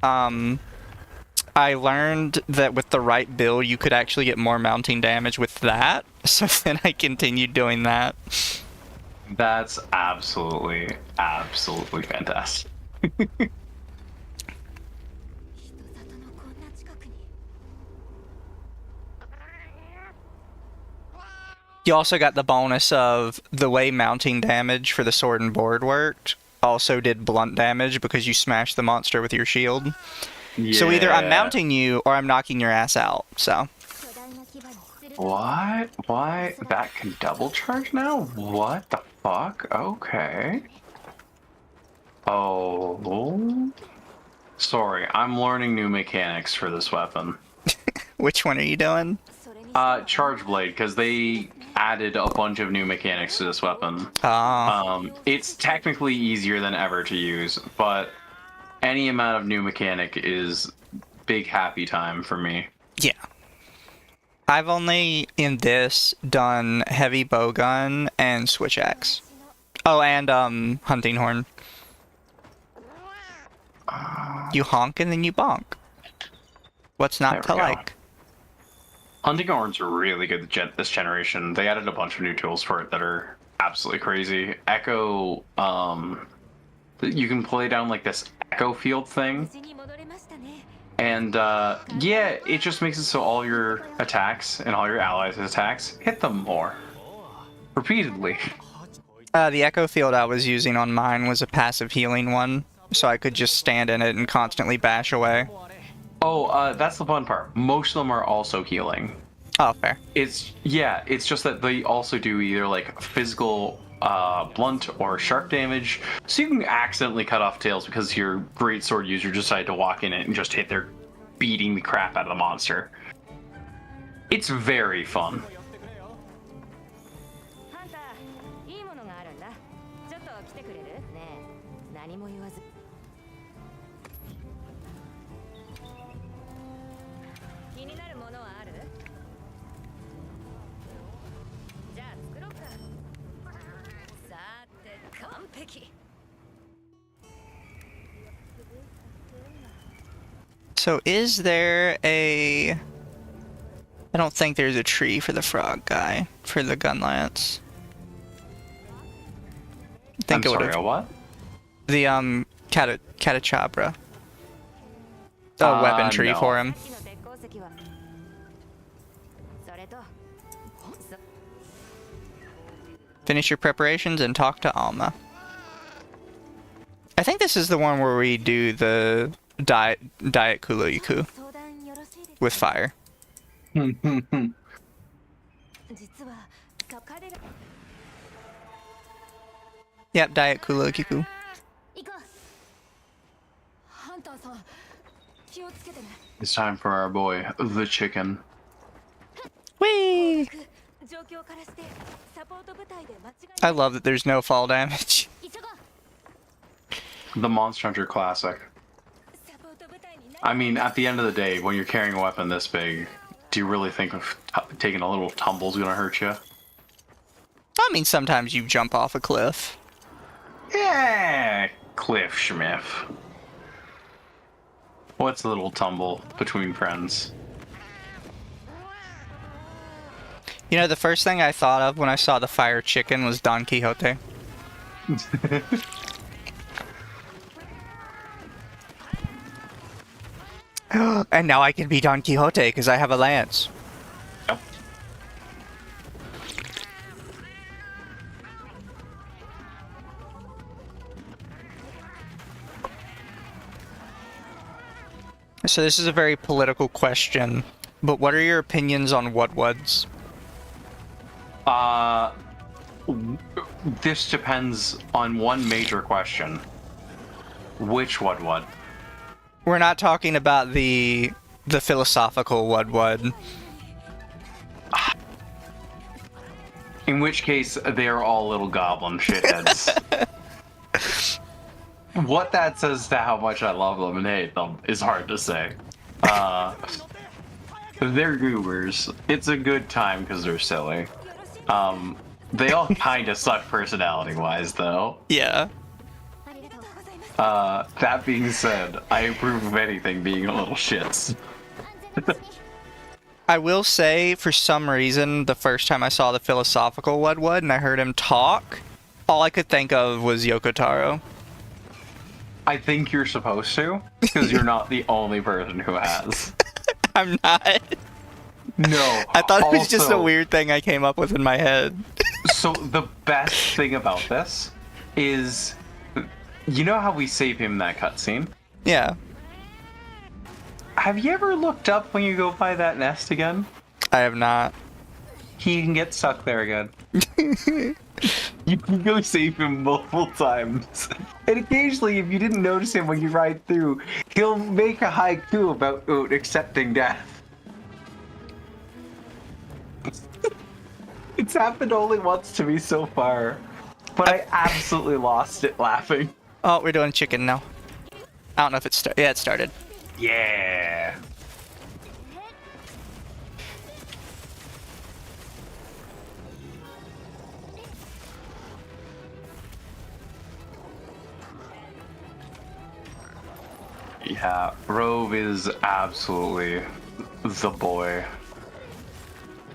I learned that with the right build, you could actually get more mounting damage with that. So then I continued doing that. That's absolutely, absolutely fantastic. 人里のこんな近くに。 You also got the bonus of the way mounting damage for the Sword and Board worked. Also did blunt damage because you smashed the monster with your shield. So either I'm Yeah. mounting you or I'm knocking your ass out. So 巨大な牙に鋭い What? Why? That can double charge now? What the fuck? Okay. Oh. Sorry, I'm learning new mechanics for this weapon. which one are you doing? それにしては Charge Blade, because they added a bunch of new mechanics to this weapon. Oh, It's technically easier than ever to use, but any amount of new mechanic is big happy time for me. yeah. I've only in this done heavy bowgun and switch axe. Oh, and hunting horn. You honk and then you bonk. What's not to There we go. like? Hunting Horn's really good this generation. They added a bunch of new tools for it that are absolutely crazy. Echo, you can play down like this echo field thing, 無事に戻れましたね and yeah, it just makes it so all your attacks and all your allies' attacks hit them more repeatedly. The echo field I was using on mine was a passive healing one, so I could just stand in it and constantly bash away. Oh, that's the fun part. Most of them are also healing. Oh, fair. It's just that they also do either like physical blunt or sharp damage, so you can accidentally cut off tails because your great sword user decided to walk in it and just hit their beating the crap out of the monster. It's very fun. ハンターいいものがあるんだちょっと来てくれるねえ何も言わず気になるものはあるじゃあ作ろうかさて完璧 So is there a... I don't think there's a tree for the frog guy, for the gun lance. I think I'm it would sorry, a have... what? The, Catachabra. A weapon tree no. for him. さっきの鉄鉱石はそれとそ Finish your preparations and talk to Alma. I think this is the one where we do the diet Kuloiku 相談よろしいですか with fire. 実は彼ら Yep, diet Kuloiku. 行こうハンターさん気をつけてね It's time for our boy, the chicken. Whee! 状況からしてサポート部隊で間違い I love that there's no fall damage. 急ごう The Monster Hunter Classic. サポート部隊に I mean, at the end of the day, when you're carrying a weapon this big, do you really think of taking a little tumble is gonna hurt you? I mean, sometimes you jump off a cliff. Yeah, Cliff Schmiff. What's a little tumble between friends? You know, the first thing I thought of when I saw the fire chicken was Don Quixote. And now I can be Don Quixote because I have a lance. Yep. So this is a very political question, but what are your opinions on Wudwuds? This depends on one major question. Which what? We're not talking about the philosophical Wudwud. In which case, they are all little goblin shitheads. What that says to how much I love them and hate them is hard to say. They're goobers. It's a good time because they're silly. They all kind of suck personality-wise, though. Yeah. ありがとうございます That being said, I approve of anything being a little shits. 安全な場所に I will say, for some reason, the first time I saw the philosophical Wudwud and I heard him talk, all I could think of was Yokotaro. I think you're supposed to, because you're not the only person who has. I'm not. No. I thought it was just a also- weird thing I came up with in my head. So the best thing about this is, you know how we save him in that cutscene? Yeah. Have you ever looked up when you go by that nest again? I have not. He can get stuck there again. You can go save him multiple times. And occasionally, if you didn't notice him when you ride through, he'll make a haiku about accepting death. It's happened only once to me so far. But I absolutely lost it laughing. Oh, we're doing chicken now. I don't know if it started. Yeah, it started. Yeah. Yeah, Rove is absolutely the boy.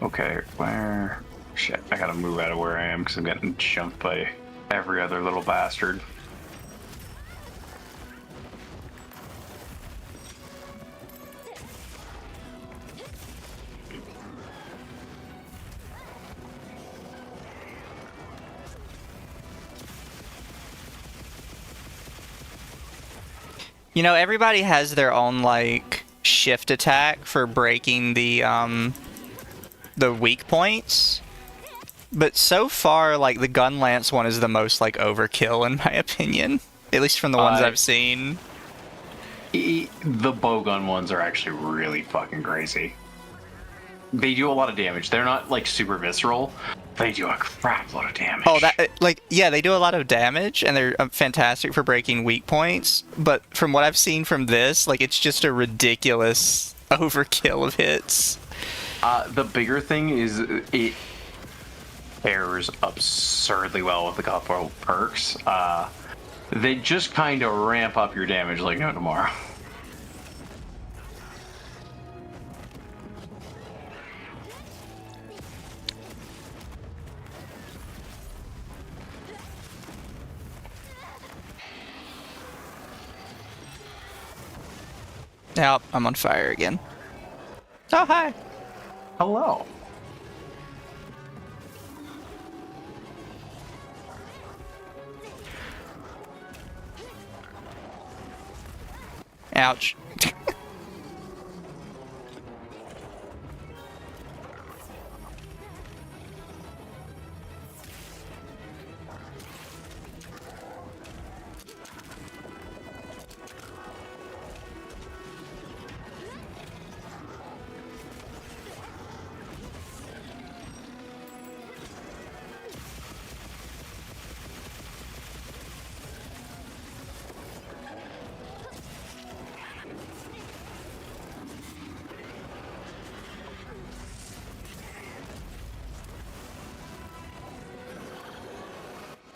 Okay, where... Shit, I gotta move out of where I am because I'm getting jumped by every other little bastard. You know, everybody has their own like shift attack for breaking the weak points. But so far, like the gun lance one is the most like overkill in my opinion. At least from the ones I've seen. The bowgun ones are actually really fucking crazy. They do a lot of damage. They're not like super visceral. They do a crap load of damage. Oh, that like yeah, they do a lot of damage and they're fantastic for breaking weak points. But from what I've seen from this, like it's just a ridiculous overkill of hits. The bigger thing is it pairs absurdly well with the couple perks. They just kind of ramp up your damage like no tomorrow. Yep, I'm on fire again. Oh, hi. Hello. Ouch.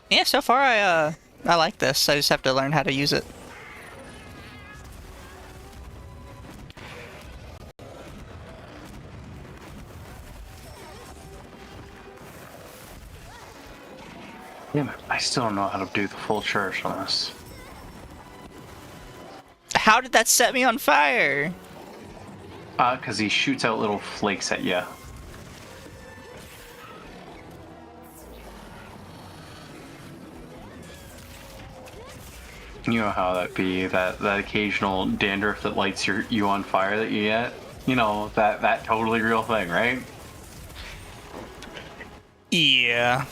Yeah, so far I like this. I just have to learn how to use it. Damn it, I still don't know how to do the full charge on this. How did that set me on fire? Because he shoots out little flakes at you. You know how that be, that occasional dandruff that lights you on fire that you get? You know, that totally real thing, right? Yeah.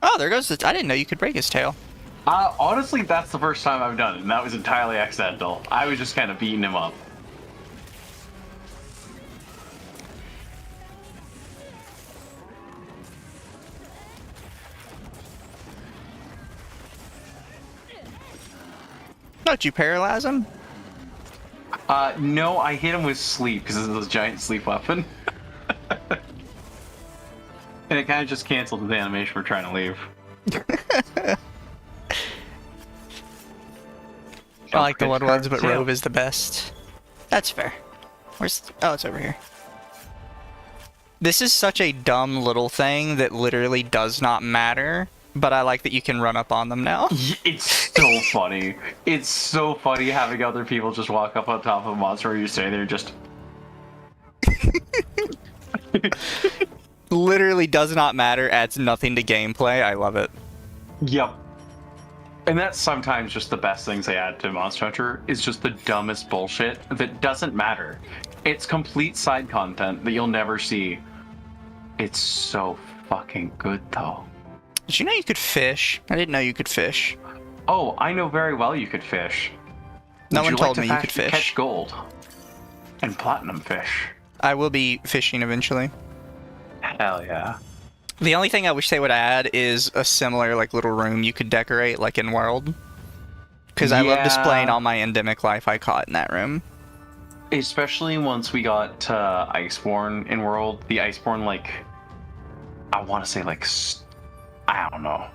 Oh, there goes the... I didn't know you could break his tail. Honestly, that's the first time I've done it, and that was entirely accidental. I was just kind of beating him up. Don't you paralyze him? No, I hit him with sleep, because it's a giant sleep weapon. And it kind of just canceled the animation for trying to leave. I like the one ones, but Rove is the best. That's fair. Where's... Oh, it's over here. This is such a dumb little thing that literally does not matter, but I like that you can run up on them now. It's so funny. It's so funny having other people just walk up on top of a monster and you stay there just... Literally does not matter, adds nothing to gameplay. I love it. Yep. And that's sometimes just the best things they add to Monster Hunter, is just the dumbest bullshit that doesn't matter. It's complete side content that you'll never see. It's so fucking good, though. Did you know you could fish? I didn't know you could fish. Oh, I know very well you could fish. No Would one you told like me to you could fish. catch gold and platinum fish? I will be fishing eventually. Hell yeah. The only thing I wish they would add is a similar like little room you could decorate like in World. Because I love displaying all my endemic life I caught in that room. Especially once we got to Iceborne in World. The Iceborne, like, I want to say, like, I don't know.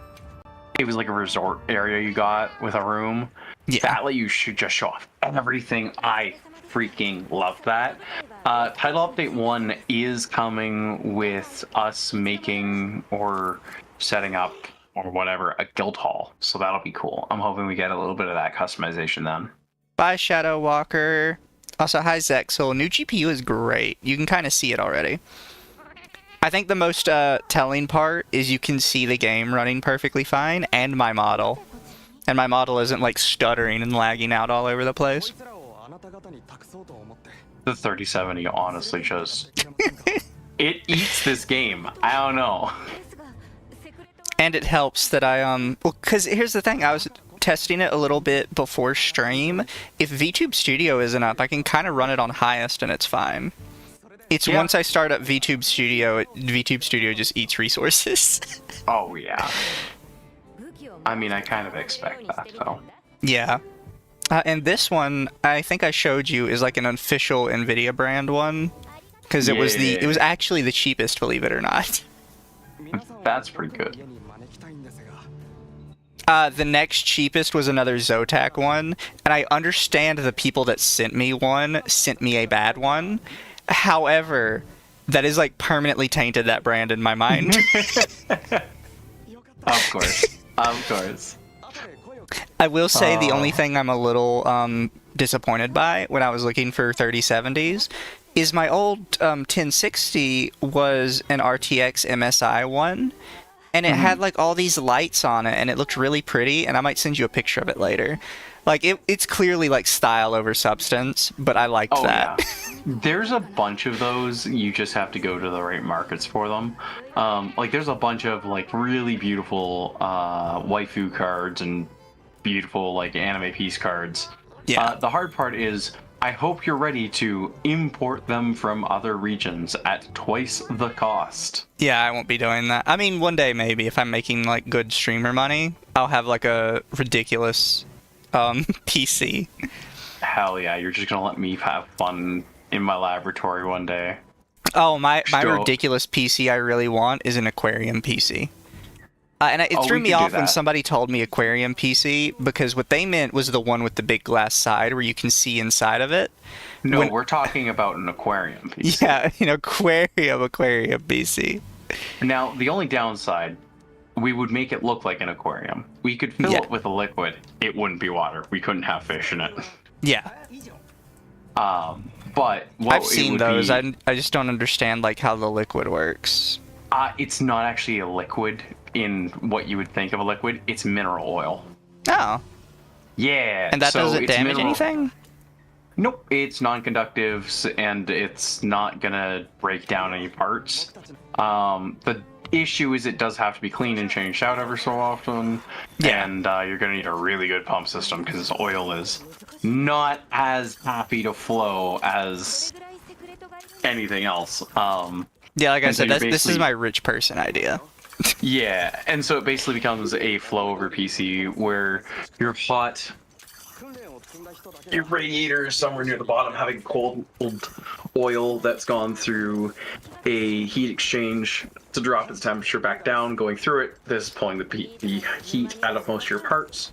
It was like a resort area you got with a room. Yeah. That let you should just show off everything. I freaking love that. Title Update 1 is coming with us making or setting up or whatever a guild hall. So that'll be cool. I'm hoping we get a little bit of that customization then. Bye, Shadow Walker. Also, hi, Zexel. New GPU is great. You can kind of see it already. I think the most telling part is you can see the game running perfectly fine and my model. And my model isn't like stuttering and lagging out all over the place. The 3070 honestly just... it eats this game. I don't know. And it helps that I, well, because here's the thing, I was testing it a little bit before stream. If VTube Studio isn't up, I can kind of run it on highest and it's fine. It's once I start up VTube Studio, VTube Studio just eats resources. Oh, yeah. I mean, I kind of expect that, though. Yeah. And this one, I think I showed you, is like an official NVIDIA brand one. Because it was actually the cheapest, believe it or not. That's pretty good. The next cheapest was another Zotac one, and I understand the people that sent me one sent me a bad one. However, that is like permanently tainted that brand in my mind. Of course. Of course. I will say the only thing I'm a little disappointed by when I was looking for 3070s is my old 1060 was an RTX MSI one, and it had like all these lights on it, and it looked really pretty, and I might send you a picture of it later. Like, it's clearly like style over substance, but I liked that. Yeah. There's a bunch of those, you just have to go to the right markets for them. Like, there's a bunch of like really beautiful waifu cards and beautiful like anime piece cards. Yeah. The hard part is, I hope you're ready to import them from other regions at twice the cost. Yeah, I won't be doing that. I mean, one day maybe, if I'm making like good streamer money, I'll have like a ridiculous PC. Hell yeah, you're just gonna let me have fun in my laboratory one day. Oh, my ridiculous PC I really want is an aquarium PC. And it threw me off when somebody told me aquarium PC, because what they meant was the one with the big glass side where you can see inside of it. No, we're talking about an aquarium PC. Yeah, aquarium PC. Now, the only downside, we would make it look like an aquarium. We could fill it with a liquid. It wouldn't be water. We couldn't have fish in it. Yeah. But I've seen those. I just don't understand like how the liquid works. It's not actually a liquid in what you would think of a liquid. It's mineral oil. Oh. Yeah. And that doesn't damage anything? Nope. It's non-conductive, and it's not gonna break down any parts. The issue is it does have to be cleaned and changed out every so often. Yeah. And you're gonna need a really good pump system because oil is not as happy to flow as anything else. Yeah, like I said, this is my rich person idea. Yeah, and so it basically becomes a flow over PC where your radiator is somewhere near the bottom having cold oil that's gone through a heat exchange to drop its temperature back down, going through it. This is pulling the heat out of most of your parts.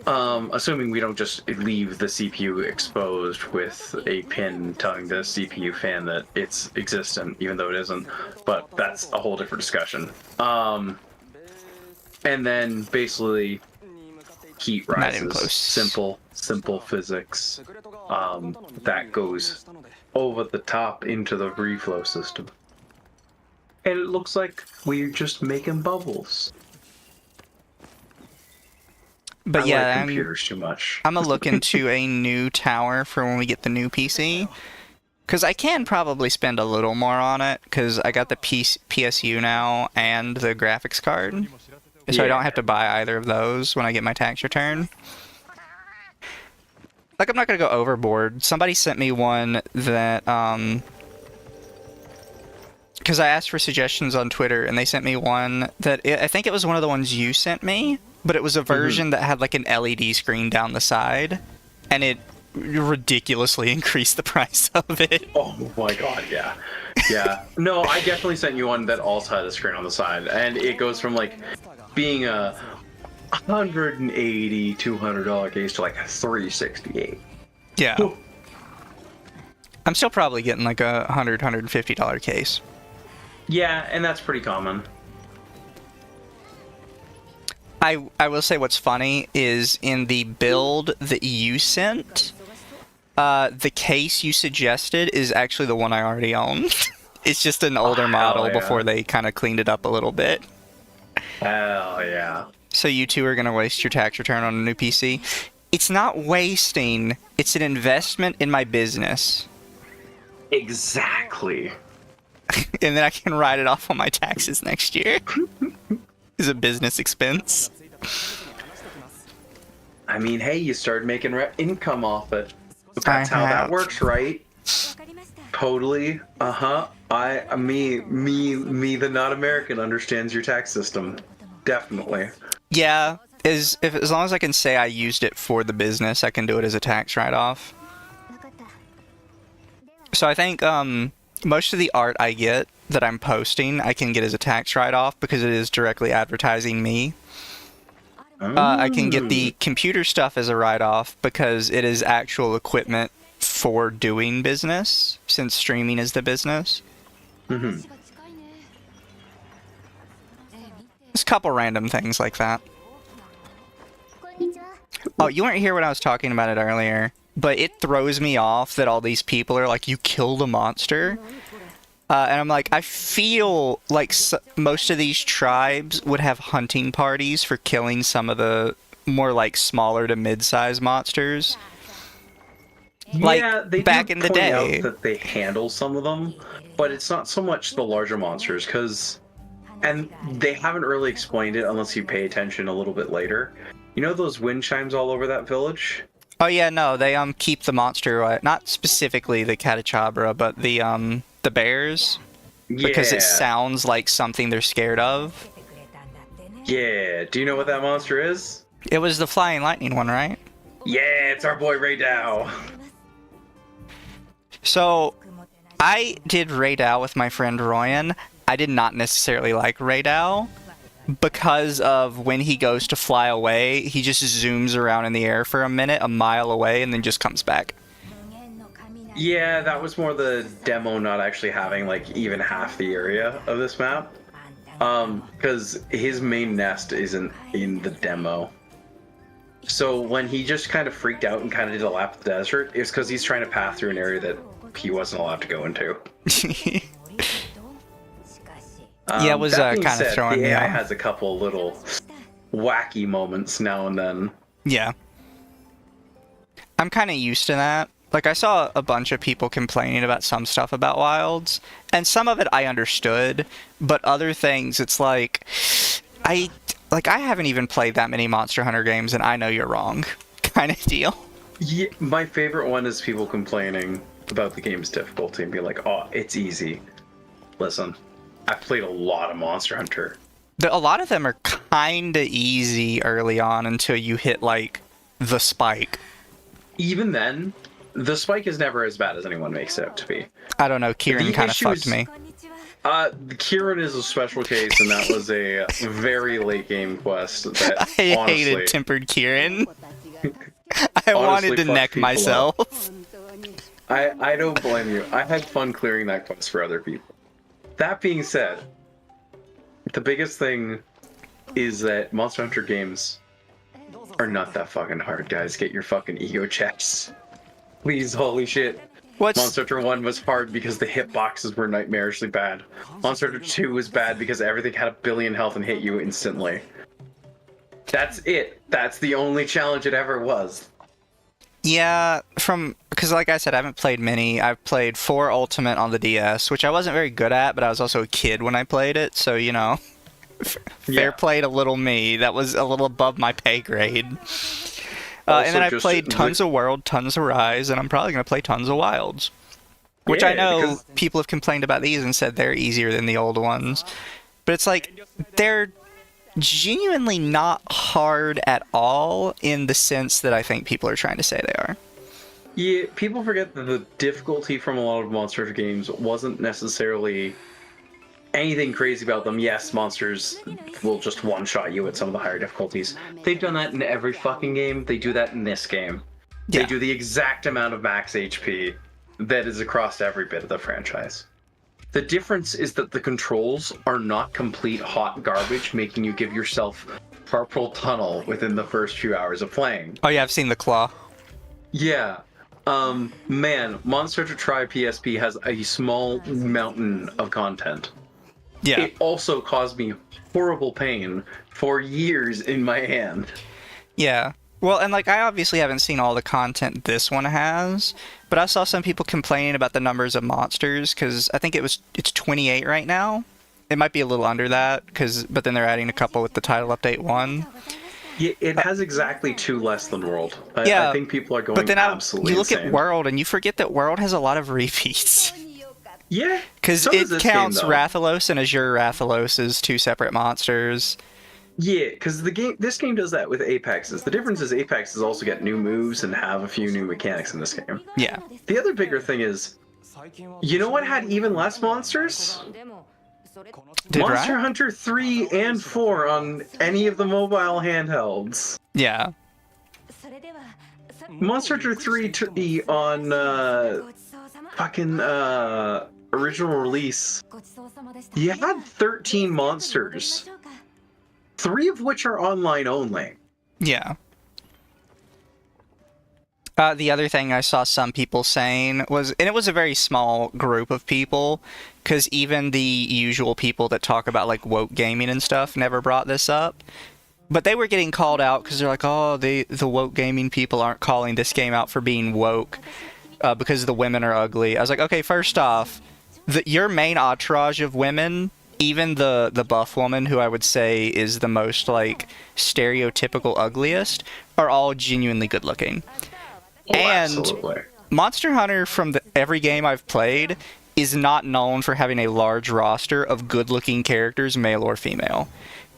Assuming we don't just leave the CPU exposed with a pin telling the CPU fan that it's existent, even though it isn't. But that's a whole different discussion. And then basically heat Not even rises. close. Simple physics. That goes over the top into the reflow system. And it looks like we're just making bubbles. But I yeah, like computers too much. I'm gonna look into a new tower for when we get the new PC. Because I can probably spend a little more on it, because I got the PSU now and the graphics card. So I don't have to buy either of those when I get my tax return. Like, I'm not gonna go overboard. Somebody sent me one that, because I asked for suggestions on Twitter, and they sent me one that, I think it was one of the ones you sent me, but it was a version that had, like, an LED screen down the side, and it ridiculously increased the price of it. Oh my god, yeah. Yeah. No, I definitely sent you one that also had a screen on the side, and it goes from, like, being a $180, $200 case to, like, a $368. Yeah. Whew. I'm still probably getting, like, a $150 case. Yeah, and that's pretty common. I will say what's funny is in the build that you sent, the case you suggested is actually the one I already own. It's just an older model yeah. before they kind of cleaned it up a little bit. Hell yeah. So you two are going to waste your tax return on a new PC? It's not wasting, it's an investment in my business. Exactly. And then I can write it off on my taxes next year. It's a business expense. I mean, hey, you started making income off it. That's how that works, right? Totally. Me, the not American, understands your tax system. Definitely. Yeah, as long as I can say I used it for the business, I can do it as a tax write-off. So I think most of the art I get that I'm posting, I can get as a tax write-off because it is directly advertising me. I can get the computer stuff as a write-off because it is actual equipment for doing business, since streaming is the business. Mm-hmm. Just a couple random things like that. Oh, you weren't here when I was talking about it earlier, but it throws me off that all these people are like, you killed a monster. And I'm like, I feel like most of these tribes would have hunting parties for killing some of the more like smaller to mid-sized monsters. Like, yeah, they back do in the point day. out that they handle some of them, but it's not so much the larger monsters, and they haven't really explained it unless you pay attention a little bit later. You know those wind chimes all over that village? Oh yeah, no, they keep the monster, not specifically the Catachabra, but the bears, because it sounds like something they're scared of. Yeah, do you know what that monster is? It was the flying lightning one, right? Yeah, it's our boy Ray Dow. So, I did Raydao with my friend Royan. I did not necessarily like Raydao because of when he goes to fly away, he just zooms around in the air for a minute, a mile away, and then just comes back. Yeah, that was more the demo not actually having like even half the area of this map. Because his main nest isn't in the demo. So when he just kind of freaked out and kind of did a lap of the desert, it's because he's trying to pass through an area that he wasn't allowed to go into. Yeah, it was kind of throwing the me AI off. has a couple little wacky moments now and then. Yeah. I'm kind of used to that. Like, I saw a bunch of people complaining about some stuff about Wilds, and some of it I understood, but other things, it's like, I haven't even played that many Monster Hunter games, and I know you're wrong, kind of deal. Yeah, my favorite one is people complaining about the game's difficulty and be like, oh, it's easy. Listen, I've played a lot of Monster Hunter. A lot of them are kind of easy early on until you hit, like, the spike. Even then, the spike is never as bad as anyone makes it out to be. I don't know, Kieran kind of fucked me. Kieran is a special case, and that was a very late game quest that I honestly, hated Tempered Kieran. I wanted to fucked neck people myself. I don't blame you. I had fun clearing that quest for other people. That being said, the biggest thing is that Monster Hunter games are not that fucking hard, guys. Get your fucking ego checks. Please, holy shit. Monster Hunter 1 was hard because the hitboxes were nightmarishly bad. Monster Hunter 2 was bad because everything had a billion health and hit you instantly. That's it. That's the only challenge it ever was. Yeah, because like I said, I haven't played many. I've played 4 Ultimate on the DS, which I wasn't very good at, but I was also a kid when I played it, so, you know, fair play to little me. That was a little above my pay grade. And then I played tons of World, tons of Rise, and I'm probably going to play tons of Wilds. Which I know people have complained about these and said they're easier than the old ones. But it's like, they're genuinely not hard at all in the sense that I think people are trying to say they are. Yeah, people forget that the difficulty from a lot of Monster Hunter games wasn't necessarily anything crazy about them. Yes, monsters will just one-shot you at some of the higher difficulties. They've done that in every fucking game. They do that in this game. Yeah. They do the exact amount of max HP that is across every bit of the franchise. The difference is that the controls are not complete hot garbage, making you give yourself carpal tunnel within the first few hours of playing. Oh yeah, I've seen the claw. Yeah. Man, Monster Hunter Tri PSP has a small mountain of content. Yeah. It also caused me horrible pain for years in my hand. Yeah. Well, and like, I obviously haven't seen all the content this one has, but I saw some people complaining about the numbers of monsters, because I think it's 28 right now. It might be a little under that, but then they're adding a couple with the title update 1. Yeah, it has exactly 2 less than World. I think people are going but then absolutely you look insane. at World, and you forget that World has a lot of repeats. Yeah. Because so it counts game, Rathalos and Azure Rathalos as 2 separate monsters. Yeah, because this game does that with Apexes. The difference is Apexes also get new moves and have a few new mechanics in this game. Yeah. The other bigger thing is, you know what had even less monsters? Monster Hunter 3 and 4 on any of the mobile handhelds. Yeah. Monster Hunter 3 on fucking original release. You had 13 monsters. 3 of which are online only. Yeah. The other thing I saw some people saying was, and it was a very small group of people, because even the usual people that talk about like woke gaming and stuff never brought this up, but they were getting called out because they're like, oh, the woke gaming people aren't calling this game out for being woke because the women are ugly. I was like, okay, first off, your main entourage of women, even the buff woman, who I would say is the most like stereotypical ugliest, are all genuinely good looking. Oh, and absolutely. Monster Hunter, from every game I've played, is not known for having a large roster of good-looking characters, male or female.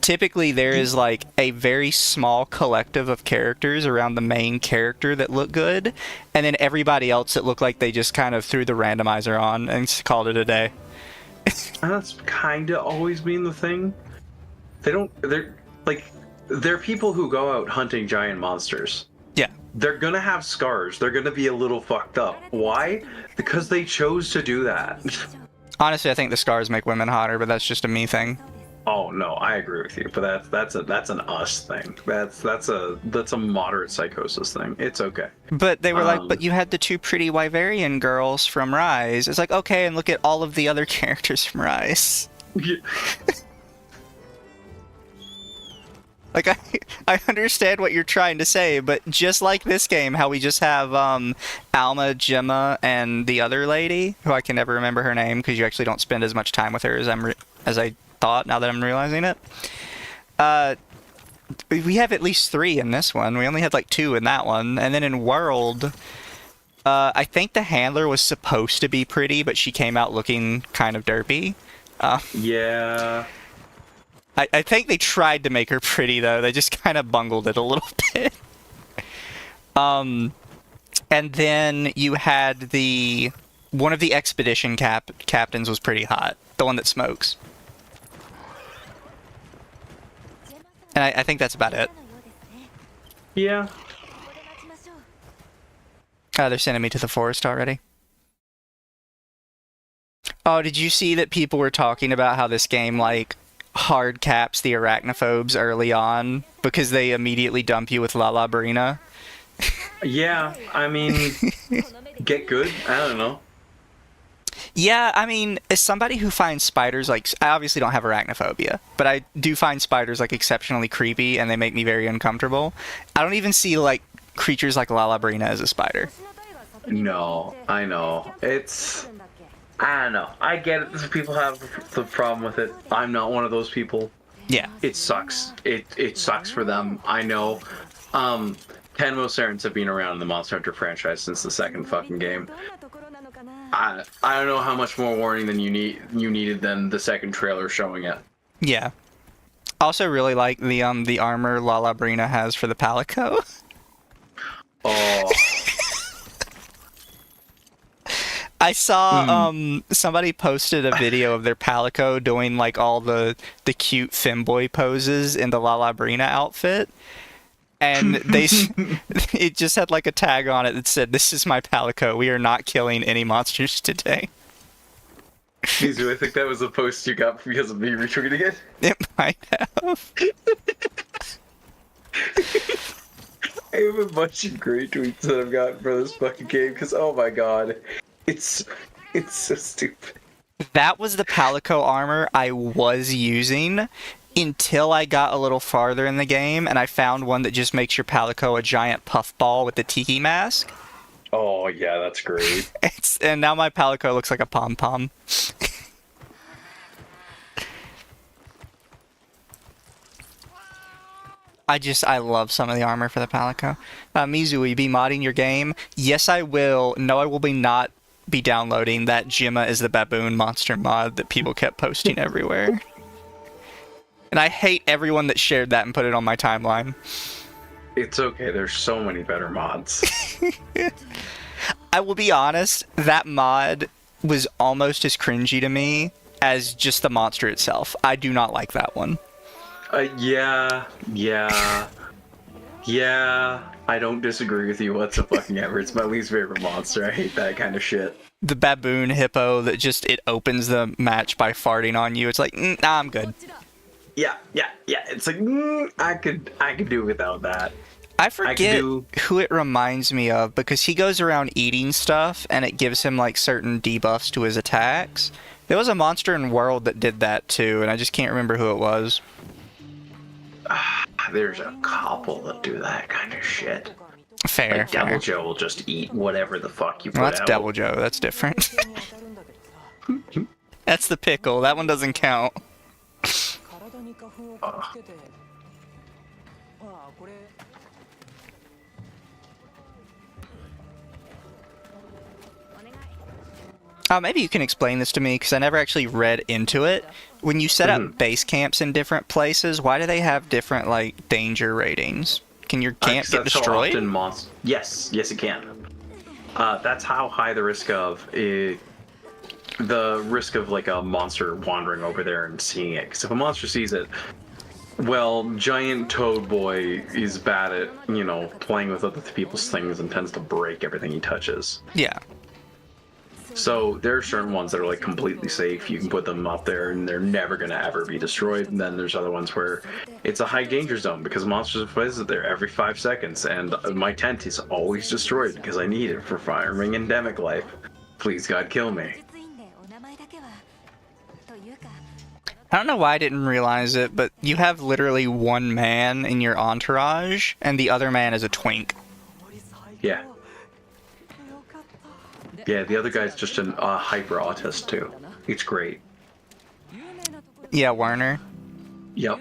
Typically, there is like a very small collective of characters around the main character that look good, and then everybody else that look like they just kind of threw the randomizer on and called it a day. That's kind of always been the thing. They're people who go out hunting giant monsters. Yeah. They're gonna have scars. They're gonna be a little fucked up. Why? Because they chose to do that. Honestly, I think the scars make women hotter, but that's just a me thing. Oh no, I agree with you. But that's an us thing. That's a moderate psychosis thing. It's okay. But they were like, but you had the 2 pretty Wyverian girls from Rise. It's like, okay, and look at all of the other characters from Rise. Yeah. Like, I understand what you're trying to say, but just like this game, how we just have Alma, Gemma, and the other lady, who I can never remember her name because you actually don't spend as much time with her as I thought, now that I'm realizing it. We have at least 3 in this one. We only had like 2 in that one. And then in World, I think the handler was supposed to be pretty, but she came out looking kind of derpy. Yeah. I think they tried to make her pretty, though. They just kind of bungled it a little bit. And then you had one of the expedition captains was pretty hot. The one that smokes. And I think that's about it. Yeah. They're sending me to the forest already. Oh, did you see that people were talking about how this game, like, hard caps the arachnophobes early on because they immediately dump you with La Brina. Yeah, I mean, get good. I don't know. Yeah, I mean, as somebody who finds spiders, like, I obviously don't have arachnophobia, but I do find spiders, like, exceptionally creepy, and they make me very uncomfortable. I don't even see, like, creatures like La Brina as a spider. No, I know. I don't know. I get it. People have the problem with it. I'm not one of those people. Yeah. It sucks. It sucks for them. I know. Tenmo Serents have been around in the Monster Hunter franchise since the second fucking game. I don't know how much more warning than you needed than the second trailer showing it. Yeah. Also really like the armor La Brina has for the Palico. Oh. I saw somebody posted a video of their Palico doing like all the cute femboy poses in the La Brina outfit. And it just had like a tag on it that said, "This is my Palico. We are not killing any monsters today." Mizu, I think that was a post you got because of me retweeting it. It might have. I have a bunch of great tweets that I've gotten for this fucking game because, oh my god, it's so stupid. That was the Palico armor I was using until I got a little farther in the game and I found one that just makes your Palico a giant puffball with the tiki mask. Oh yeah, that's great. And now my Palico looks like a pom-pom. I love some of the armor for the Palico. Mizu, will you be modding your game? Yes, I will. No, I will not be downloading that Gemma is the baboon monster mod that people kept posting everywhere. And I hate everyone that shared that and put it on my timeline. It's okay, there's so many better mods. I will be honest, that mod was almost as cringy to me as just the monster itself. I do not like that one. Yeah. I don't disagree with you whatsoever. It's my least favorite monster. I hate that kind of shit. The baboon hippo that just, it opens the match by farting on you. It's like, nah, I'm good. Yeah. It's like, I could do without that. I forget who it reminds me of because he goes around eating stuff and it gives him like certain debuffs to his attacks. There was a monster in World that did that too, and I just can't remember who it was. There's a couple that do that kind of shit. Fair. Like Devil Joe will just eat whatever the fuck you put Well, that's out. Devil Joe. That's different. That's the pickle. That one doesn't count. Maybe you can explain this to me, because I never actually read into it. When you set up base camps in different places, why do they have different, like, danger ratings? Can your camp get destroyed? Yes, it can. That's how high the risk of like a monster wandering over there and seeing it. Because if a monster sees it, well, Giant Toad Boy is bad at, playing with other people's things and tends to break everything he touches. Yeah. So there are certain ones that are like completely safe. You can put them up there and they're never going to ever be destroyed. And then there's other ones where it's a high danger zone because monsters visit there every 5 seconds. And my tent is always destroyed because I need it for farming endemic life. Please God, kill me. I don't know why I didn't realize it, but you have literally one man in your entourage, and the other man is a twink. Yeah. Yeah, the other guy's just a hyper autist too. It's great. Yeah, Werner. Yep.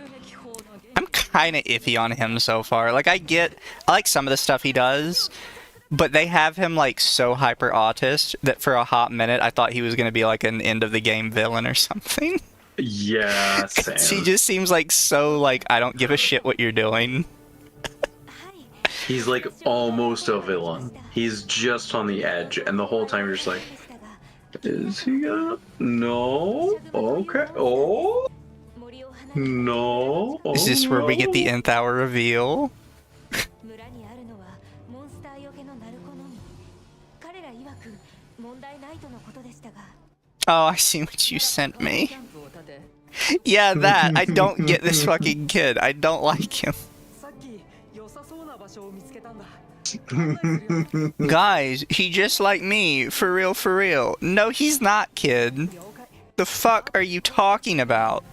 I'm kind of iffy on him so far. Like, I like some of the stuff he does, but they have him, like, so hyper autist that for a hot minute I thought he was going to be, like, an end-of-the-game villain or something. Yeah, same. He just seems like so, like, I don't give a shit what you're doing. He's like almost a villain. He's just on the edge, and the whole time you're just like, is he gonna? No? Okay. Oh? No? Oh, Is this where we get the nth hour reveal? Oh, I see what you sent me. Yeah, that. I don't get this fucking kid. I don't like him. さっき良さそうな場所を見つけたんだ。 Guys, he just like me. For real, for real. No, he's not, kid. The fuck are you talking about?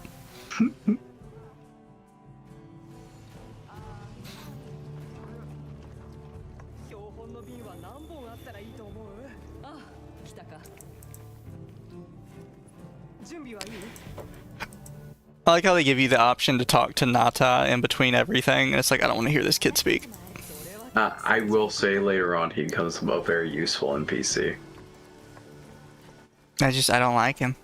I like how they give you the option to talk to Nata in between everything, and it's like, I don't want to hear this kid speak. I will say later on he becomes a very useful NPC. I don't like him.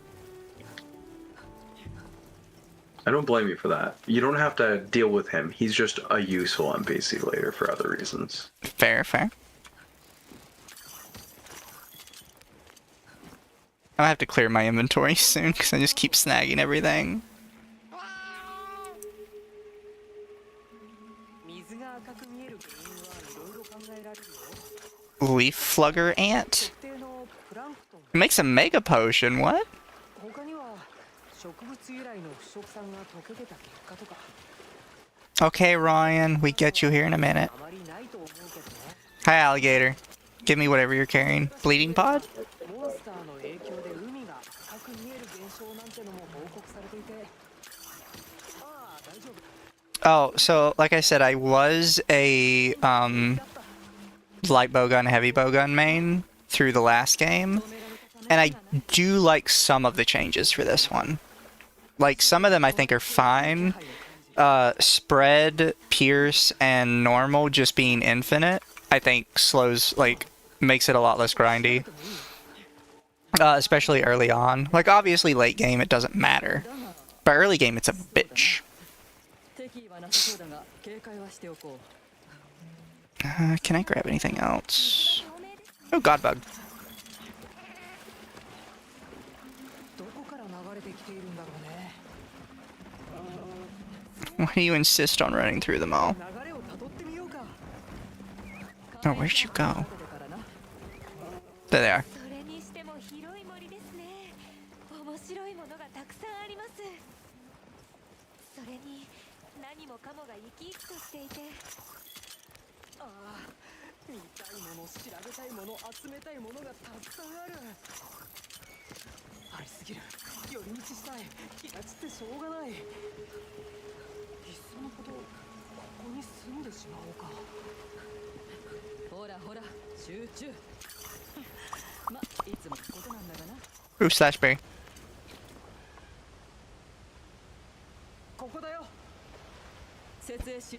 I don't blame you for that. You don't have to deal with him. He's just a useful NPC later for other reasons. Fair, fair. I'll have to clear my inventory soon, because I just keep snagging everything. Leaf Flugger Ant? It makes a mega potion, what? Okay, Ryan, we get you here in a minute. Hi, alligator. Give me whatever you're carrying. Bleeding pod? Oh, so like I said, I was a light bowgun, heavy bowgun main through the last game, and I do like some of the changes for this one. Like, some of them I think are fine. Spread, pierce, and normal just being infinite, I think slows, like, makes it a lot less grindy. Especially early on. Like, obviously late game it doesn't matter, but early game it's a bitch. Can I grab anything else? Oh, Godbug. Why do you insist on running through them all? Oh, where'd you go? There they are. それにしても広い森ですね。面白いものがたくさんあります。それに何もかもが生き生きとしていて。ああ、見たいもの、調べたいもの、集めたいものがたくさんある。ありすぎる。寄り道したい。気が散ってしょうがない。いっそのことここに住んでしまおうか。ほらほら、集中。ま、いつもことなんだがな。Ooh, Slashberry. ここだよ。設営し。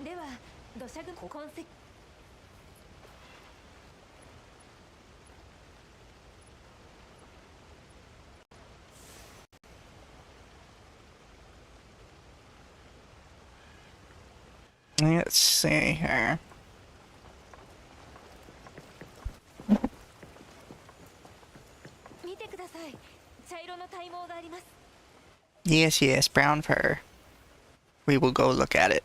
では土砂雲痕跡 Let's see here. 見てください。茶色の体毛があります。 Yes, yes, brown fur. We will go look at it.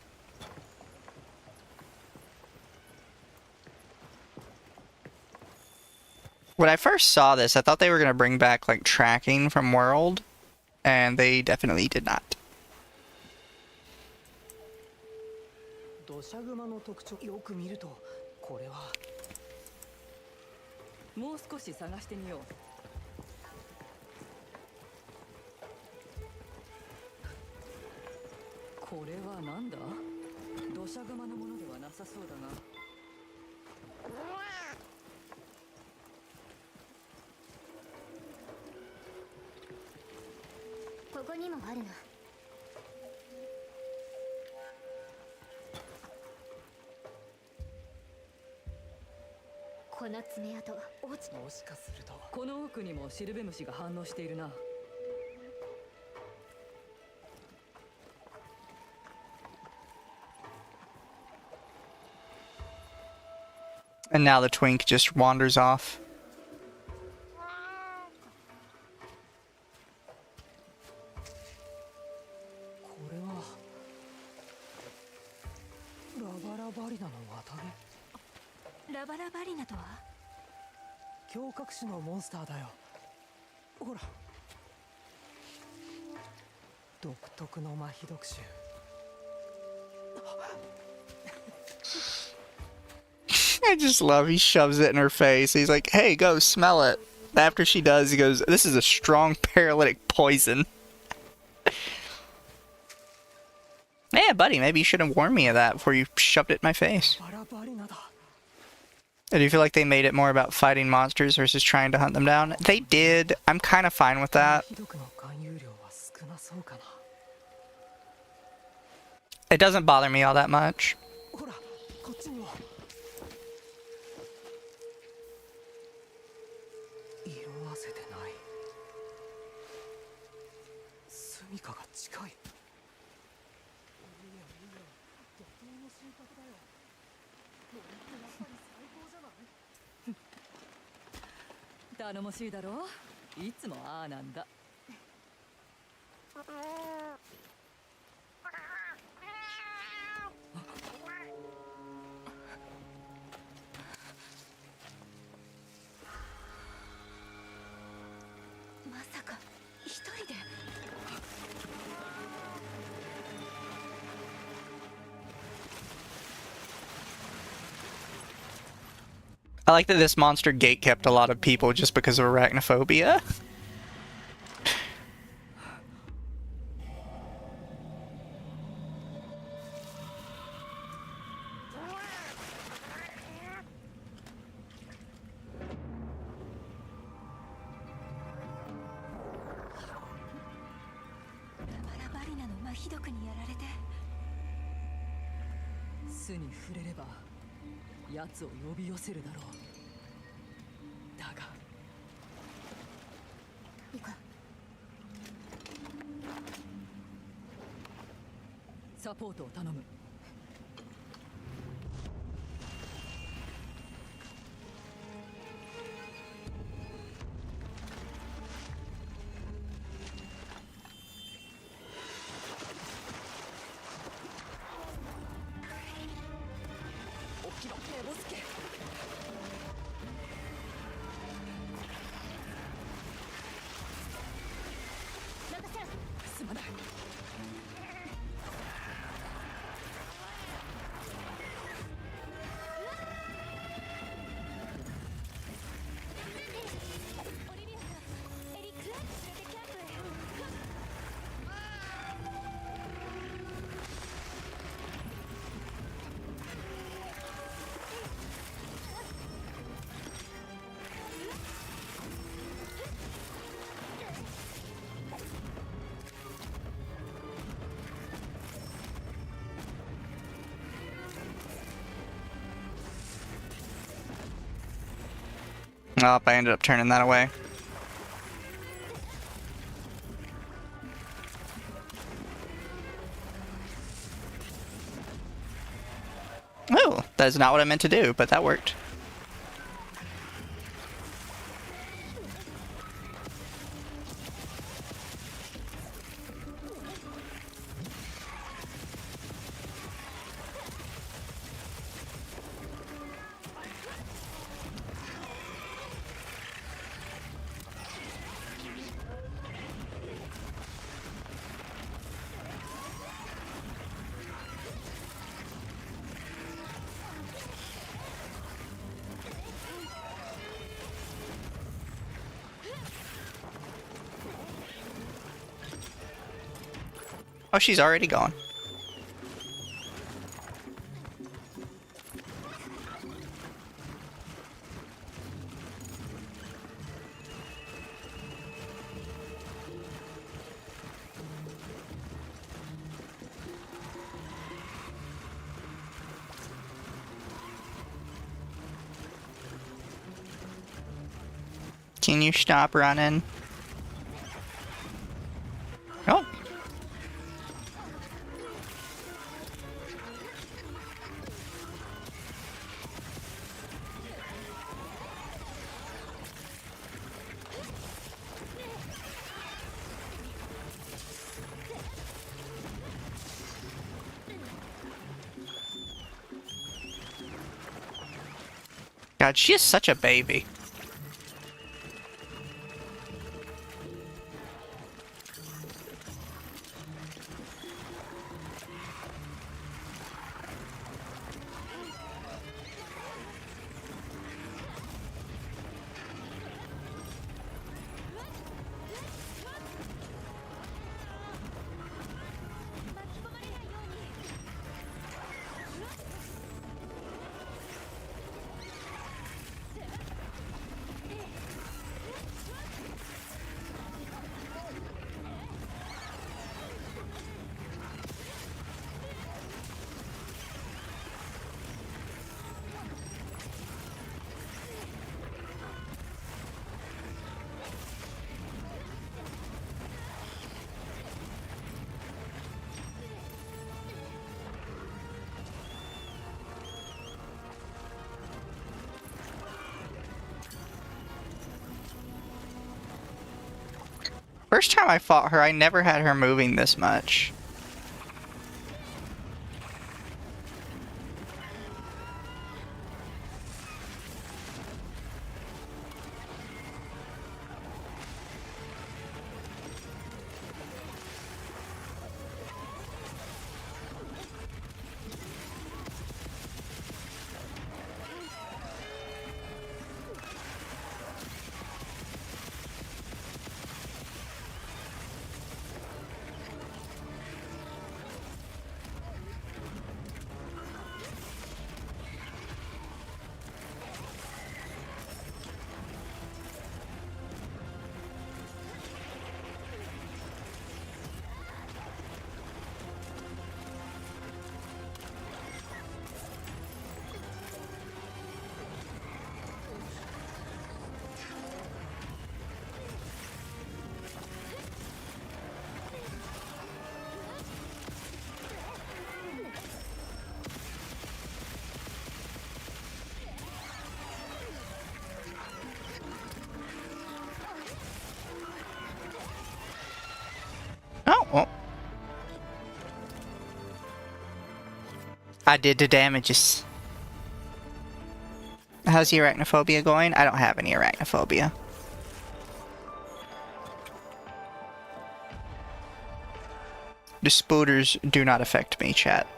When I first saw this, I thought they were going to bring back, like, tracking from World, and they definitely did not. 土砂熊の特徴よく見るとこれはもう少し探してみよう。これはなんだ？土砂熊のものではなさそうだが。ここにもあるな。ここの爪痕落ちもしかするとこの奥にもシルベムシが反応しているな。 And now the twink just wanders off. これはラバラバリナの綿毛。ラバラバリナとは強角種のモンスターだよ。ほら、独特の麻痺毒種。 I just love he shoves it in her face. He's like, hey, go smell it. After she does, he goes, this is a strong paralytic poison. Yeah, buddy, maybe you should have warned me of that before you shoved it in my face. バラバリナだ。 Do you feel like they made it more about fighting monsters versus trying to hunt them down? They did. I'm kind of fine with that. 麻痺毒の含有量は少なそうかな。 It doesn't bother me all that much. ほら、こっちにも。 色あせてない。住処が近い。いいやいいや、怒涛の収穫だよ。これってやっぱり最高じゃない。頼もしいだろう。いつもああなんだ。 まさか一人で I like that this monster gatekept a lot of people just because of arachnophobia.にやられて。巣に触れれば奴を呼び寄せるだろう。だがいかサポートを頼む。起きろ、寝ぼすけ。すまない。オリビアさん、エリック連れてキャンプへ。Oh, I ended up turning that away. Oh, that's not what I meant to do, but that worked. Oh, she's already gone. Can you stop running? Oh. God, she is such a baby. First time I fought her, I never had her moving this much. Oh, well. I did the damages. How's the arachnophobia going? I don't have any arachnophobia. The spooters do not affect me, chat.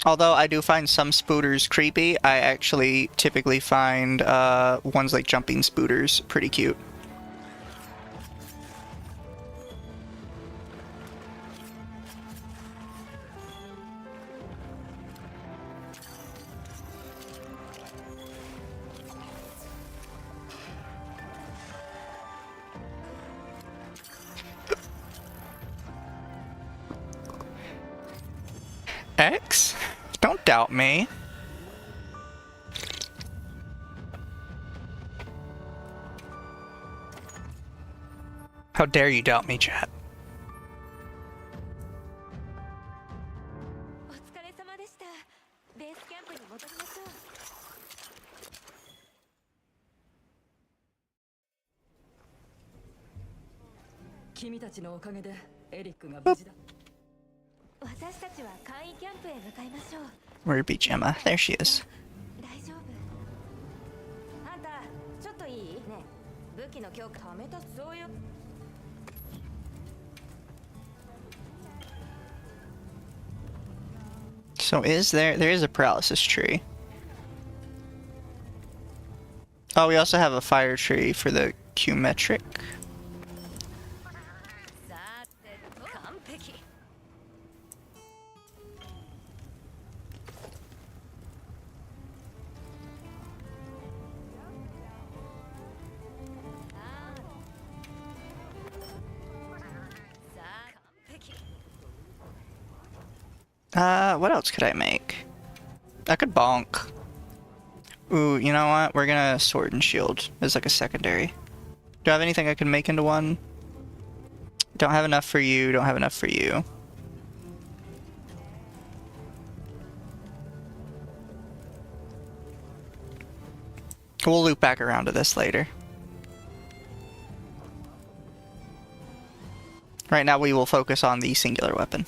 Although I do find some spooters creepy, I actually typically find ones like jumping spooters pretty cute. X? Don't doubt me. How dare you doubt me, chat? お疲れ様でした。ベースキャンプに戻りましょう。君たちのおかげでエリックが無事だ。私たちは簡易キャンプへ向かいましょう。 Where be Gemma? There she is. 大丈夫。あんた、ちょっといい？ねえ、武器の強化ためたそういう。 So there is a paralysis tree. Oh, we also have a fire tree for the Q-metric. さて、完璧。 ああ、What else could I make? I could bonk. Ooh, you know what? We're gonna sword and shield as like a secondary. Do I have anything I can make into one? Don't have enough for you, don't have enough for you. We'll loop back around to this later. Right now we will focus on the singular weapon.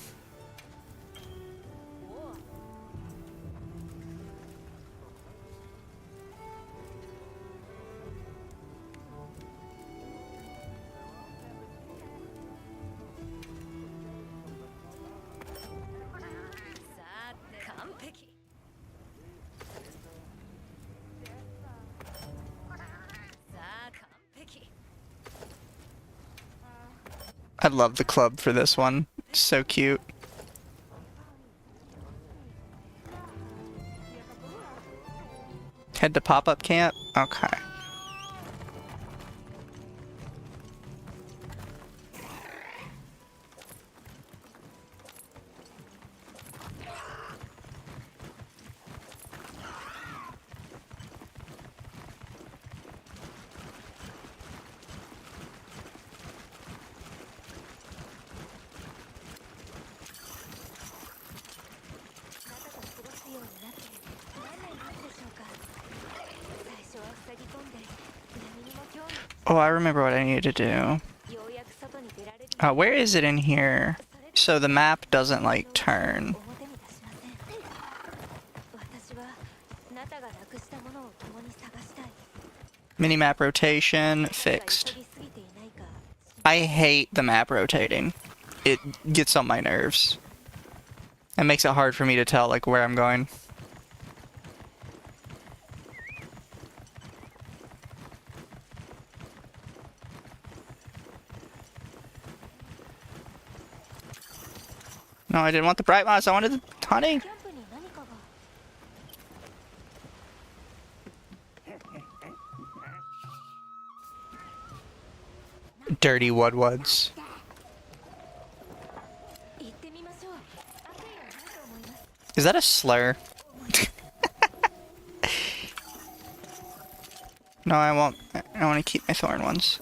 I love the club for this one. So cute. Head to pop-up camp? Okay. Oh, I remember what I need to do. Where is it in here? So the map doesn't, like, turn. Minimap rotation, fixed. I hate the map rotating. It gets on my nerves. It makes it hard for me to tell, like, where I'm going. No, I didn't want the bright moss, I wanted the honey. Dirty Woodwoods. Is that a slur? No, I won't. I want to keep my thorn ones.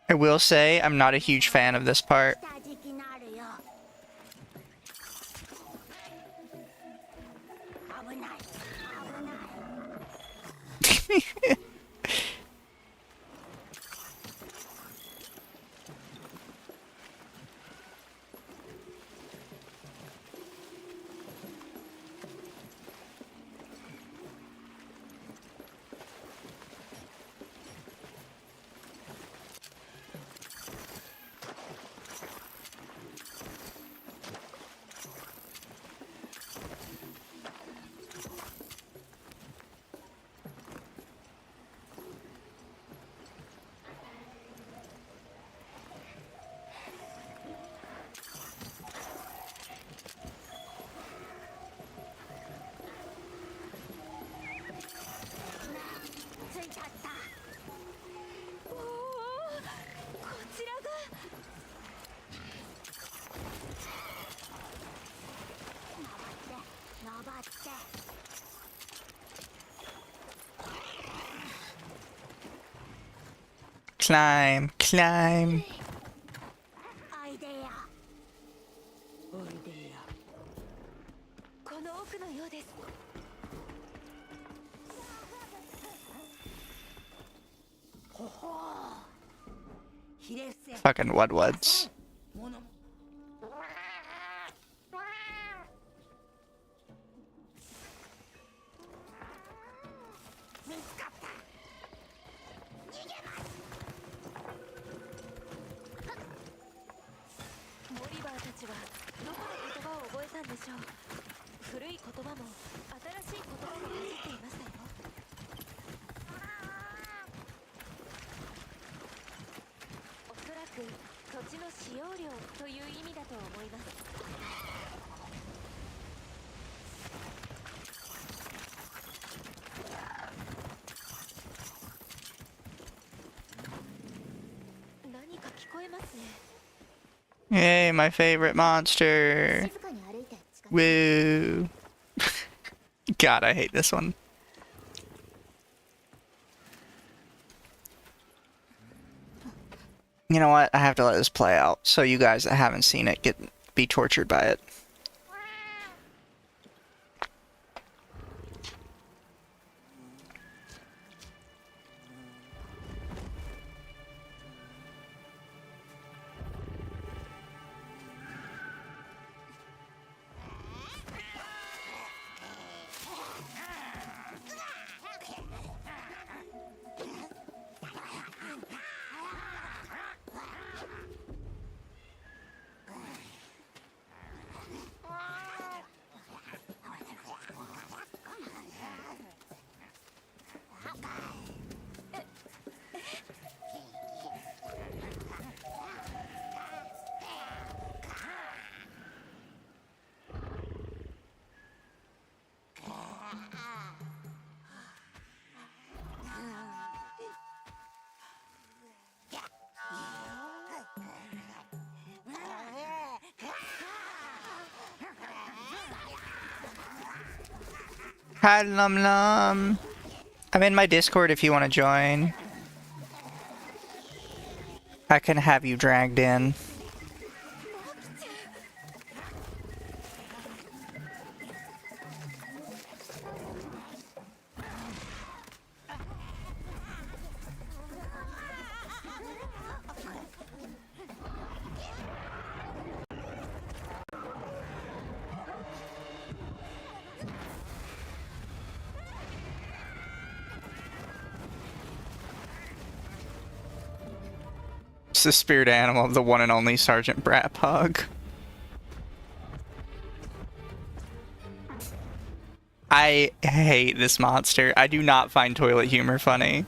I will say, I'm not a huge fan of this part. Climb, climb. アイデアおいでやこの奥のようです。ほほひれ伏せ Fucking Wudwuds. もの見つかった逃げますモリバーたちはどこで言葉を覚えたんでしょう。古い言葉も新しい言葉も混じっていましたよ。おそらく土地の使用量という意味だと思います。何か聞こえますね。 Yay, my favorite monster. 静かに歩いて近づく。 Woo. God, I hate this one. You know what? I have to let this play out so you guys that haven't seen it be tortured by it. Hi, Lum Lum. I'm in my Discord if you want to join. I can have you dragged in. It's the spirit animal of the one and only Sergeant Brat Pug. I hate this monster. I do not find toilet humor funny.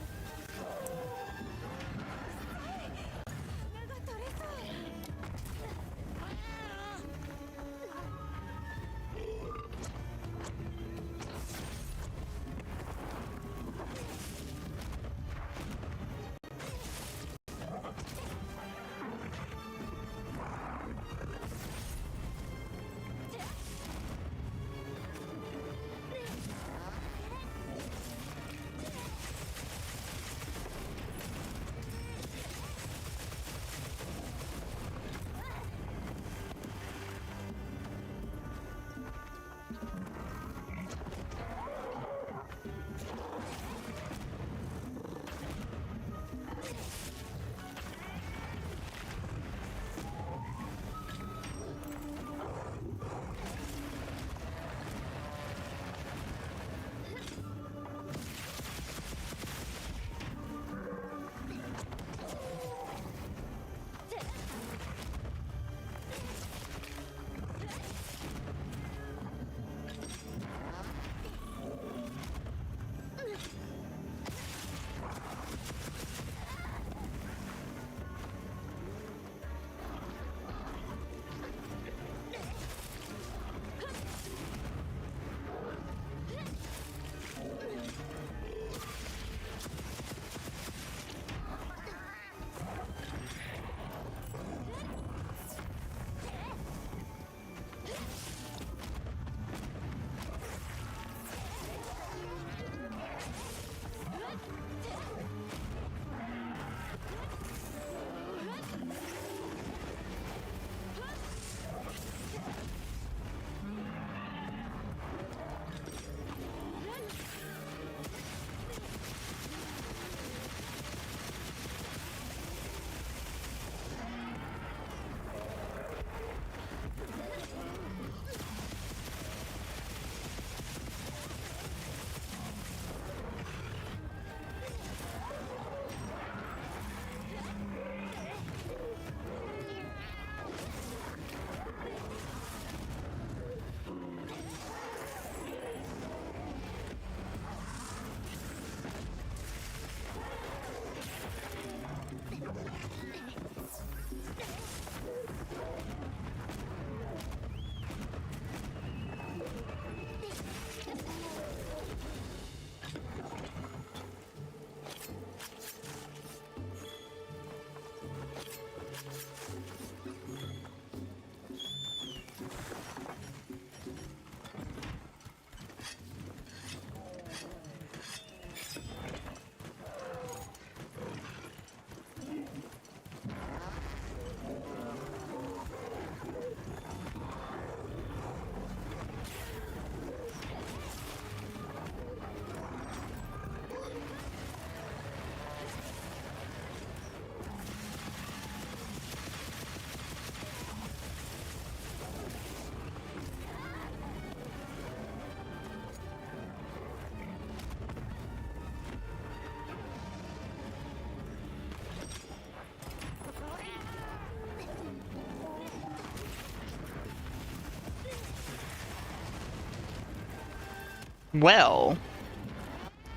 Well,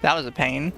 that was a pain.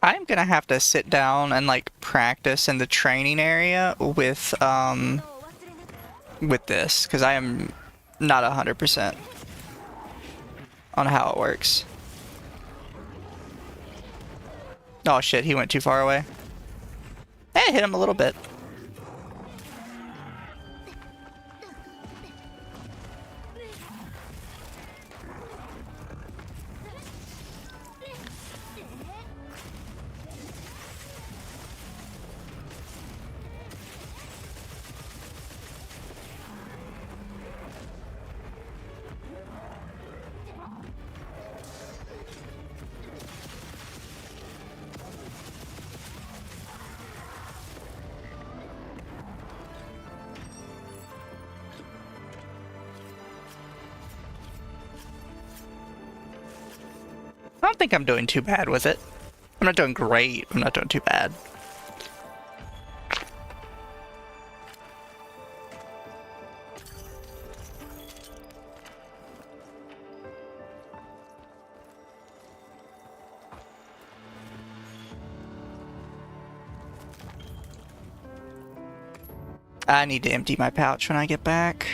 I'm gonna have to sit down and like practice in the training area with this, because I am not 100% on how it works. Oh shit, he went too far away. Hey, hit him a little bit. I don't think I'm doing too bad with it. I'm not doing great. I'm not doing too bad. I need to empty my pouch when I get back.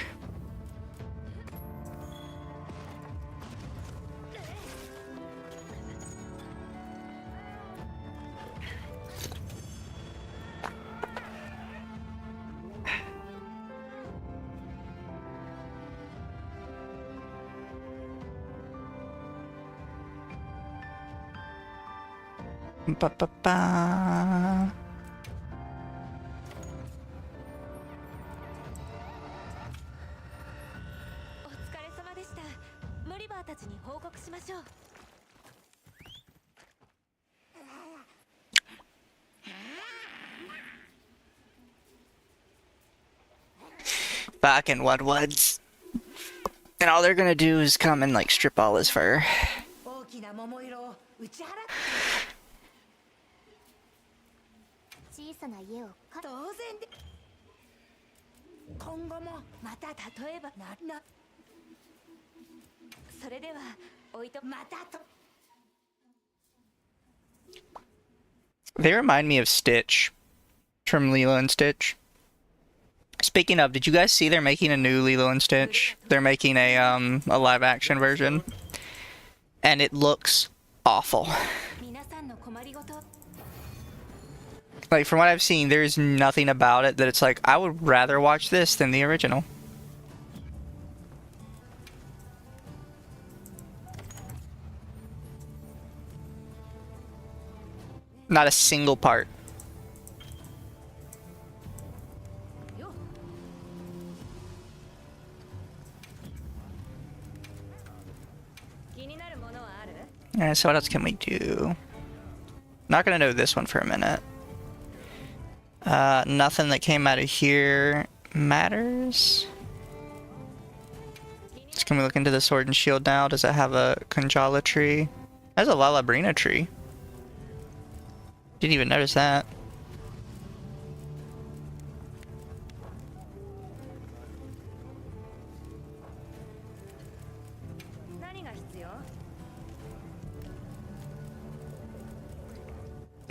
Ba-ba-ba. お疲れ様でした。モリバーたちに報告しましょう。 Fucking Woodwoods. And all they're gonna do is come and like strip all his fur. 大きな桃色を打ち払って小さな家を当然で。今後もまた例えばな。それではおいとまたと。 They remind me of Stitch from Lilo and Stitch. Speaking of, did you guys see they're making a new Lilo and Stitch? They're making a live action version. And it looks awful. 皆さんの困りごと。 Like, from what I've seen, there's nothing about it that it's like, I would rather watch this than the original. Not a single part. 気になるものはある？ Alright, so what else can we do? Not gonna know this one for a minute. Nothing that came out of here matters. So can we look into the sword and shield now? Does it have a Conjala tree? It has a Lalabrina tree. Didn't even notice that.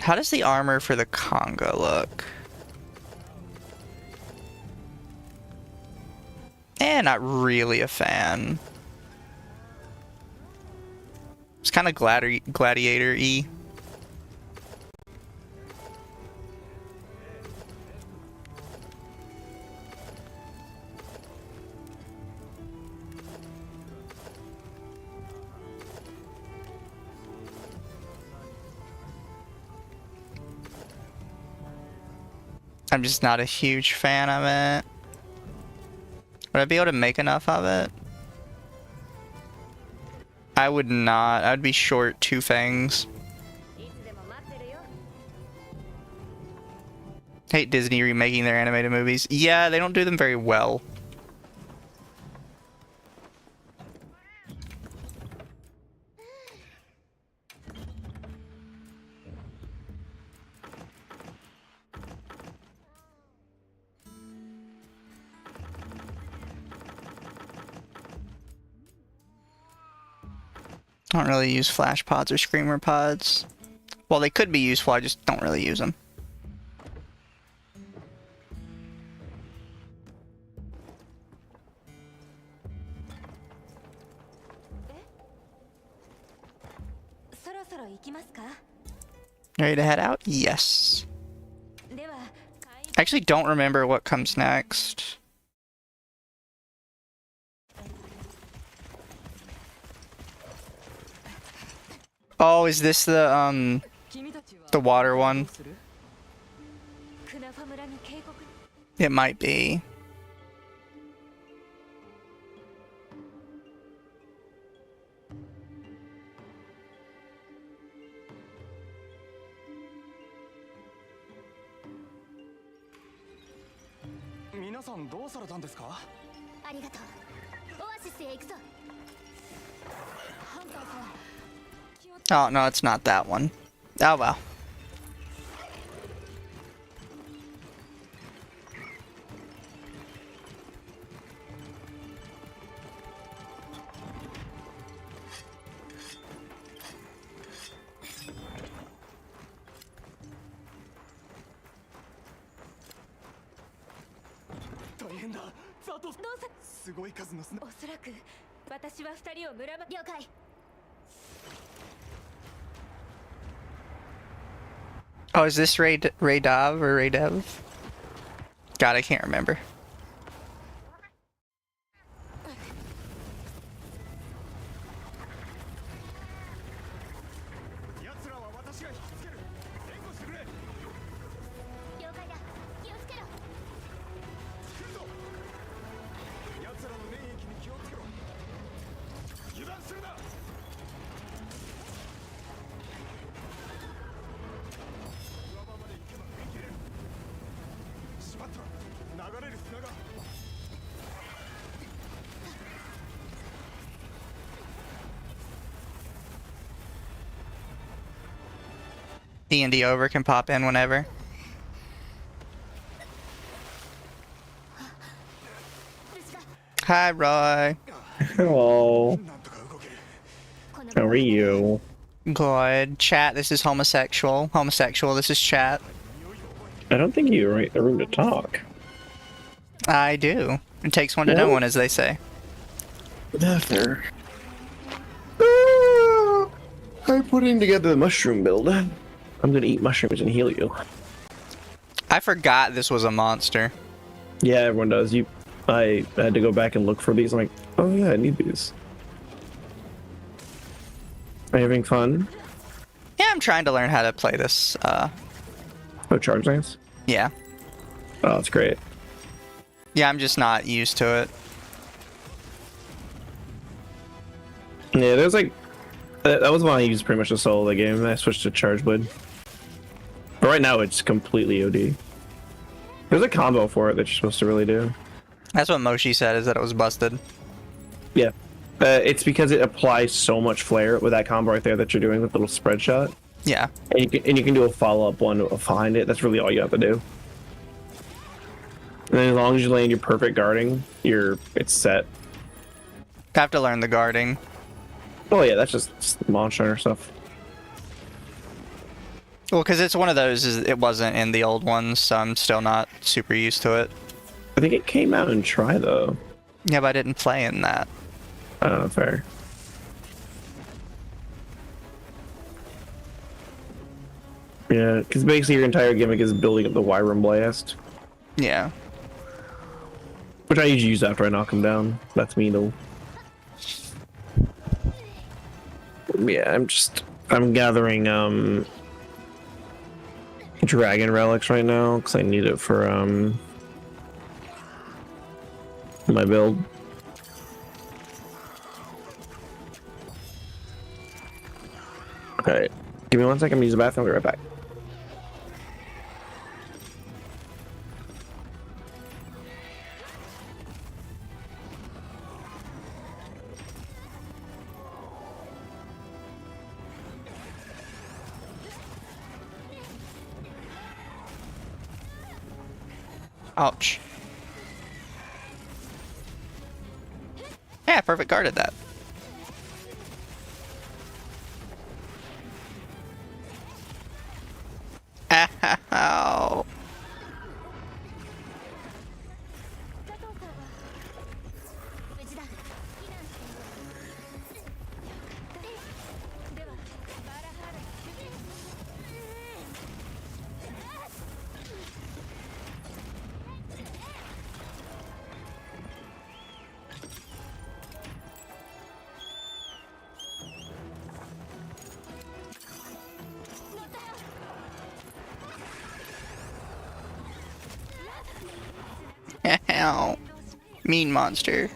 How does the armor for the Conga look? Yeah, not really a fan. It's kind of gladiator-y. I'm just not a huge fan of it. Would I be able to make enough of it? I would not. I'd be short 2 things. いつでも待ってるよ。 Hate Disney remaking their animated movies. Yeah, they don't do them very well. I don't really use flash pods or screamer pods. Well, they could be useful, I just don't really use them. そろそろ行きますか。 Ready to head out? Yes. では、 I actually don't remember what comes next. Oh, is this the 君たちは the water one? どうする？クナファ村に警告。 It might be. 皆さんどうされたんですか？ありがとう。オアシスへ行くぞ。ハンターさん。 Oh, no, it's not that one. Oh, well. Osuraka, 私は二人を村ま。了解。 Oh, is this Raydav or Raydev? God, I can't remember. 奴らは私が引きつける。援護してくれ。了解だ。気をつけろ。来るぞ。奴らの粘液に気をつけろ。油断するな。岩場まで行けば食い切れる。しまった。流れる砂が。 D&D over can pop in whenever. Hi, Roy. Hello. なんとか動ける。 How are you? Good. Chat, this is homosexual. Homosexual, this is chat. I don't think you're in the room to talk. I do. It takes one to know Well- one, as they say. Yeah, fair. I'm putting together the mushroom build. I'm gonna eat mushrooms and heal you. I forgot this was a monster. Yeah, everyone does. I had to go back and look for these. I'm like, oh yeah, I need these. Are you having fun? Yeah, I'm trying to learn how to play this. Oh, charge dance? Yeah. Oh, that's great. Yeah, I'm just not used to it. Yeah, there's like that was one I used pretty much to solo the game. And I switched to charge blade. But right now it's completely OD. There's a combo for it that you're supposed to really do. That's what Moshi said, is that it was busted. Yeah. It's because it applies so much flare with that combo right there that you're doing with the little spread shot. Yeah. And you can do a follow-up one behind it. That's really all you have to do. And then as long as you land your perfect guarding, it's set. I have to learn the guarding. Oh yeah, that's just monster stuff. Well, because it's one of those, it wasn't in the old ones, so I'm still not super used to it. I think it came out in Try though. Yeah, but I didn't play in that. Fair. Yeah, because basically your entire gimmick is building up the Wyvern Blast, Yeah. which I usually use after I knock him down. That's me though. Yeah, I'm gathering dragon relics right now because I need it for my build. Okay, give me 1 second. I'm gonna use the bathroom. I'll be right back. Ouch. Yeah, perfect guarded that. Ow. 佐藤さんは無事だ。避難している。よかった。ではバーラハードに救援。乗ったよ。 Ow. Mean monster.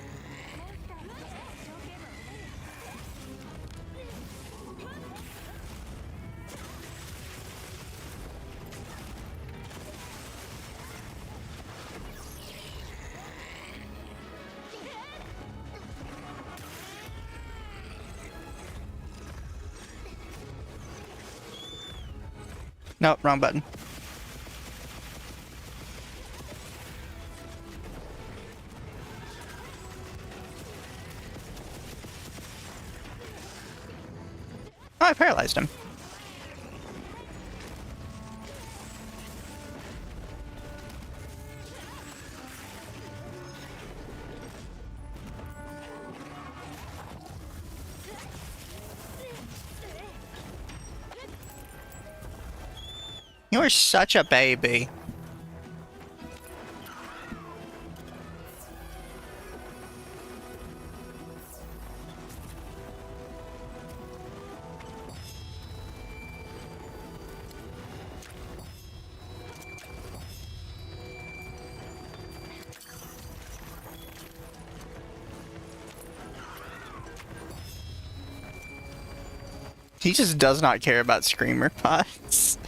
Nope, wrong button. Oh, I paralyzed him. You are such a baby. He just does not care about screamer pots.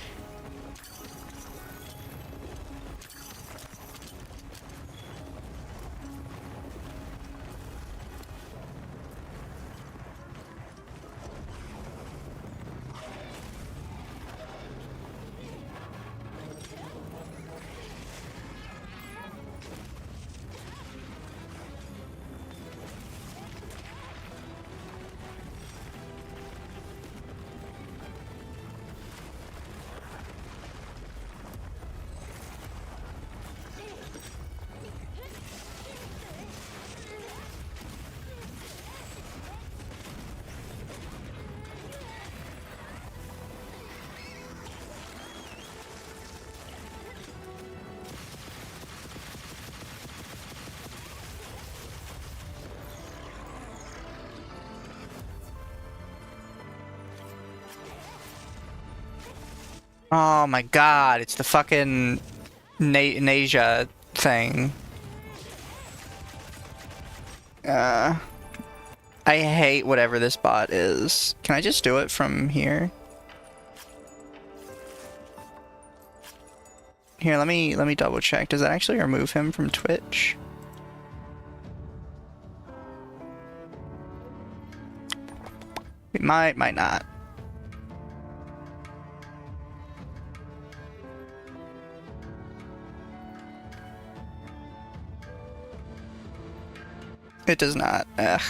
Oh my god, it's the fucking Nasia thing. I hate whatever this bot is. Can I just do it from here? Here, let me double check. Does that actually remove him from Twitch? It might not. It does not. Ugh.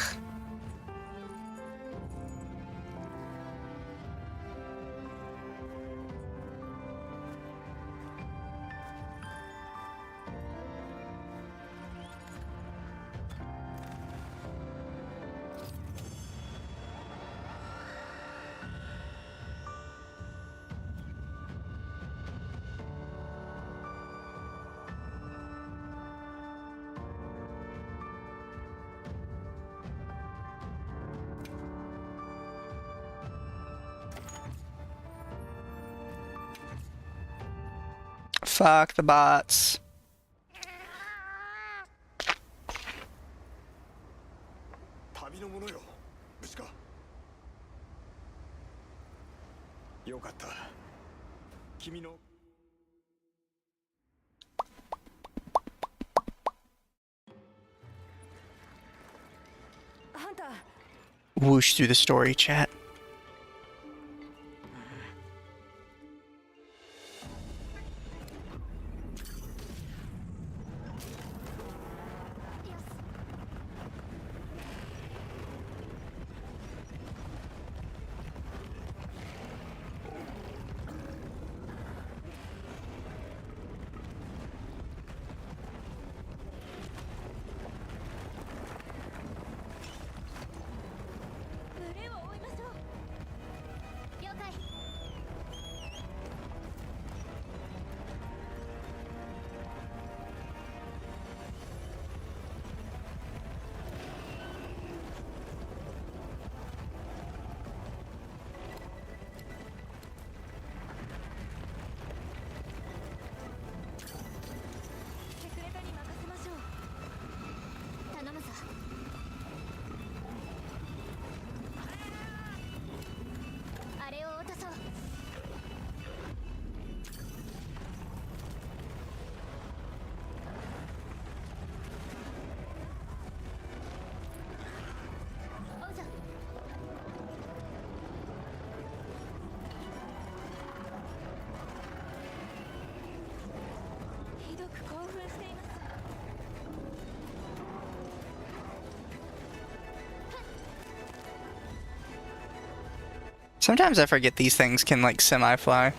Fuck the bots. 旅の者よ、無事か。よかった。君の ハンター Whoosh through the story, chat. Sometimes I forget these things can, like, semi-fly.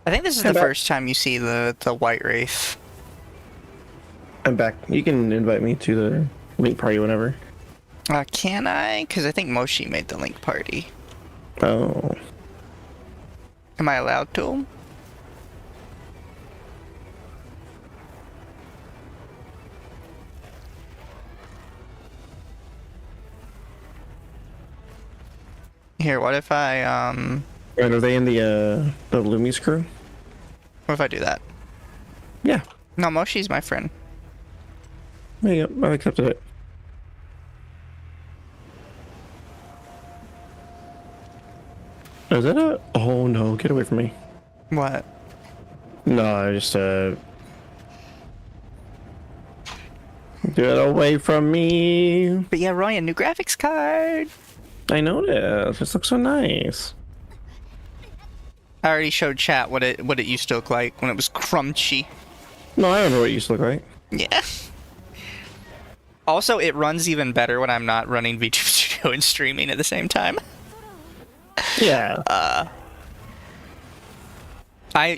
I think this is the first time you see the White Wraith. I'm back. You can invite me to the link party whenever. Can I? Because I think Moshi made the link party. Oh. Am I allowed to? Here, what if I, Right, are they in the Lumi's crew? what if I do that? Yeah. No, Moshi's my friend. There you go. I accepted it. Is that a... Oh no, get away from me. What? No, I just, get away from me. But yeah, Ryan, new graphics card! I noticed. This looks so nice. I already showed chat what it used to look like when it was crunchy. No, I don't know what it used to look like. Yeah. Also, it runs even better when I'm not running VTube Studio and streaming at the same time. Yeah.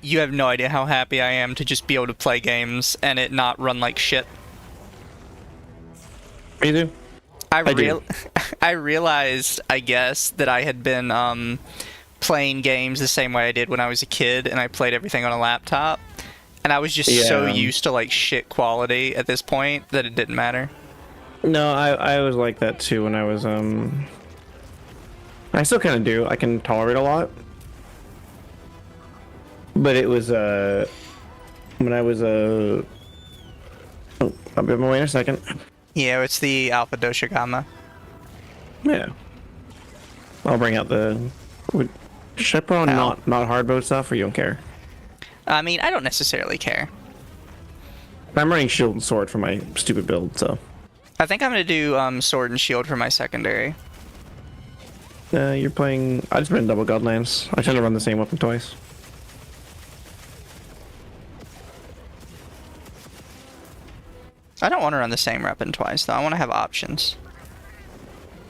You have no idea how happy I am to just be able to play games and it not run like shit. Me too. I realized, I guess, that I had been playing games the same way I did when I was a kid, and I played everything on a laptop. And I was just so used to, like, shit quality at this point that it didn't matter. No, I was like that too when I was, I still kind of do. I can tolerate a lot. But it was, when I was, oh, I'll be on my way in a second. Yeah, it's the Alpha Dosha Gamma. Yeah. I'll bring out the. Should I put on Ow. not hard mode stuff, or you don't care? I mean, I don't necessarily care. I'm running shield and sword for my stupid build, so. I think I'm gonna do sword and shield for my secondary. You're playing. I just been double Godlands. I tend to run the same weapon twice. I don't want to run the same weapon twice, though. I want to have options.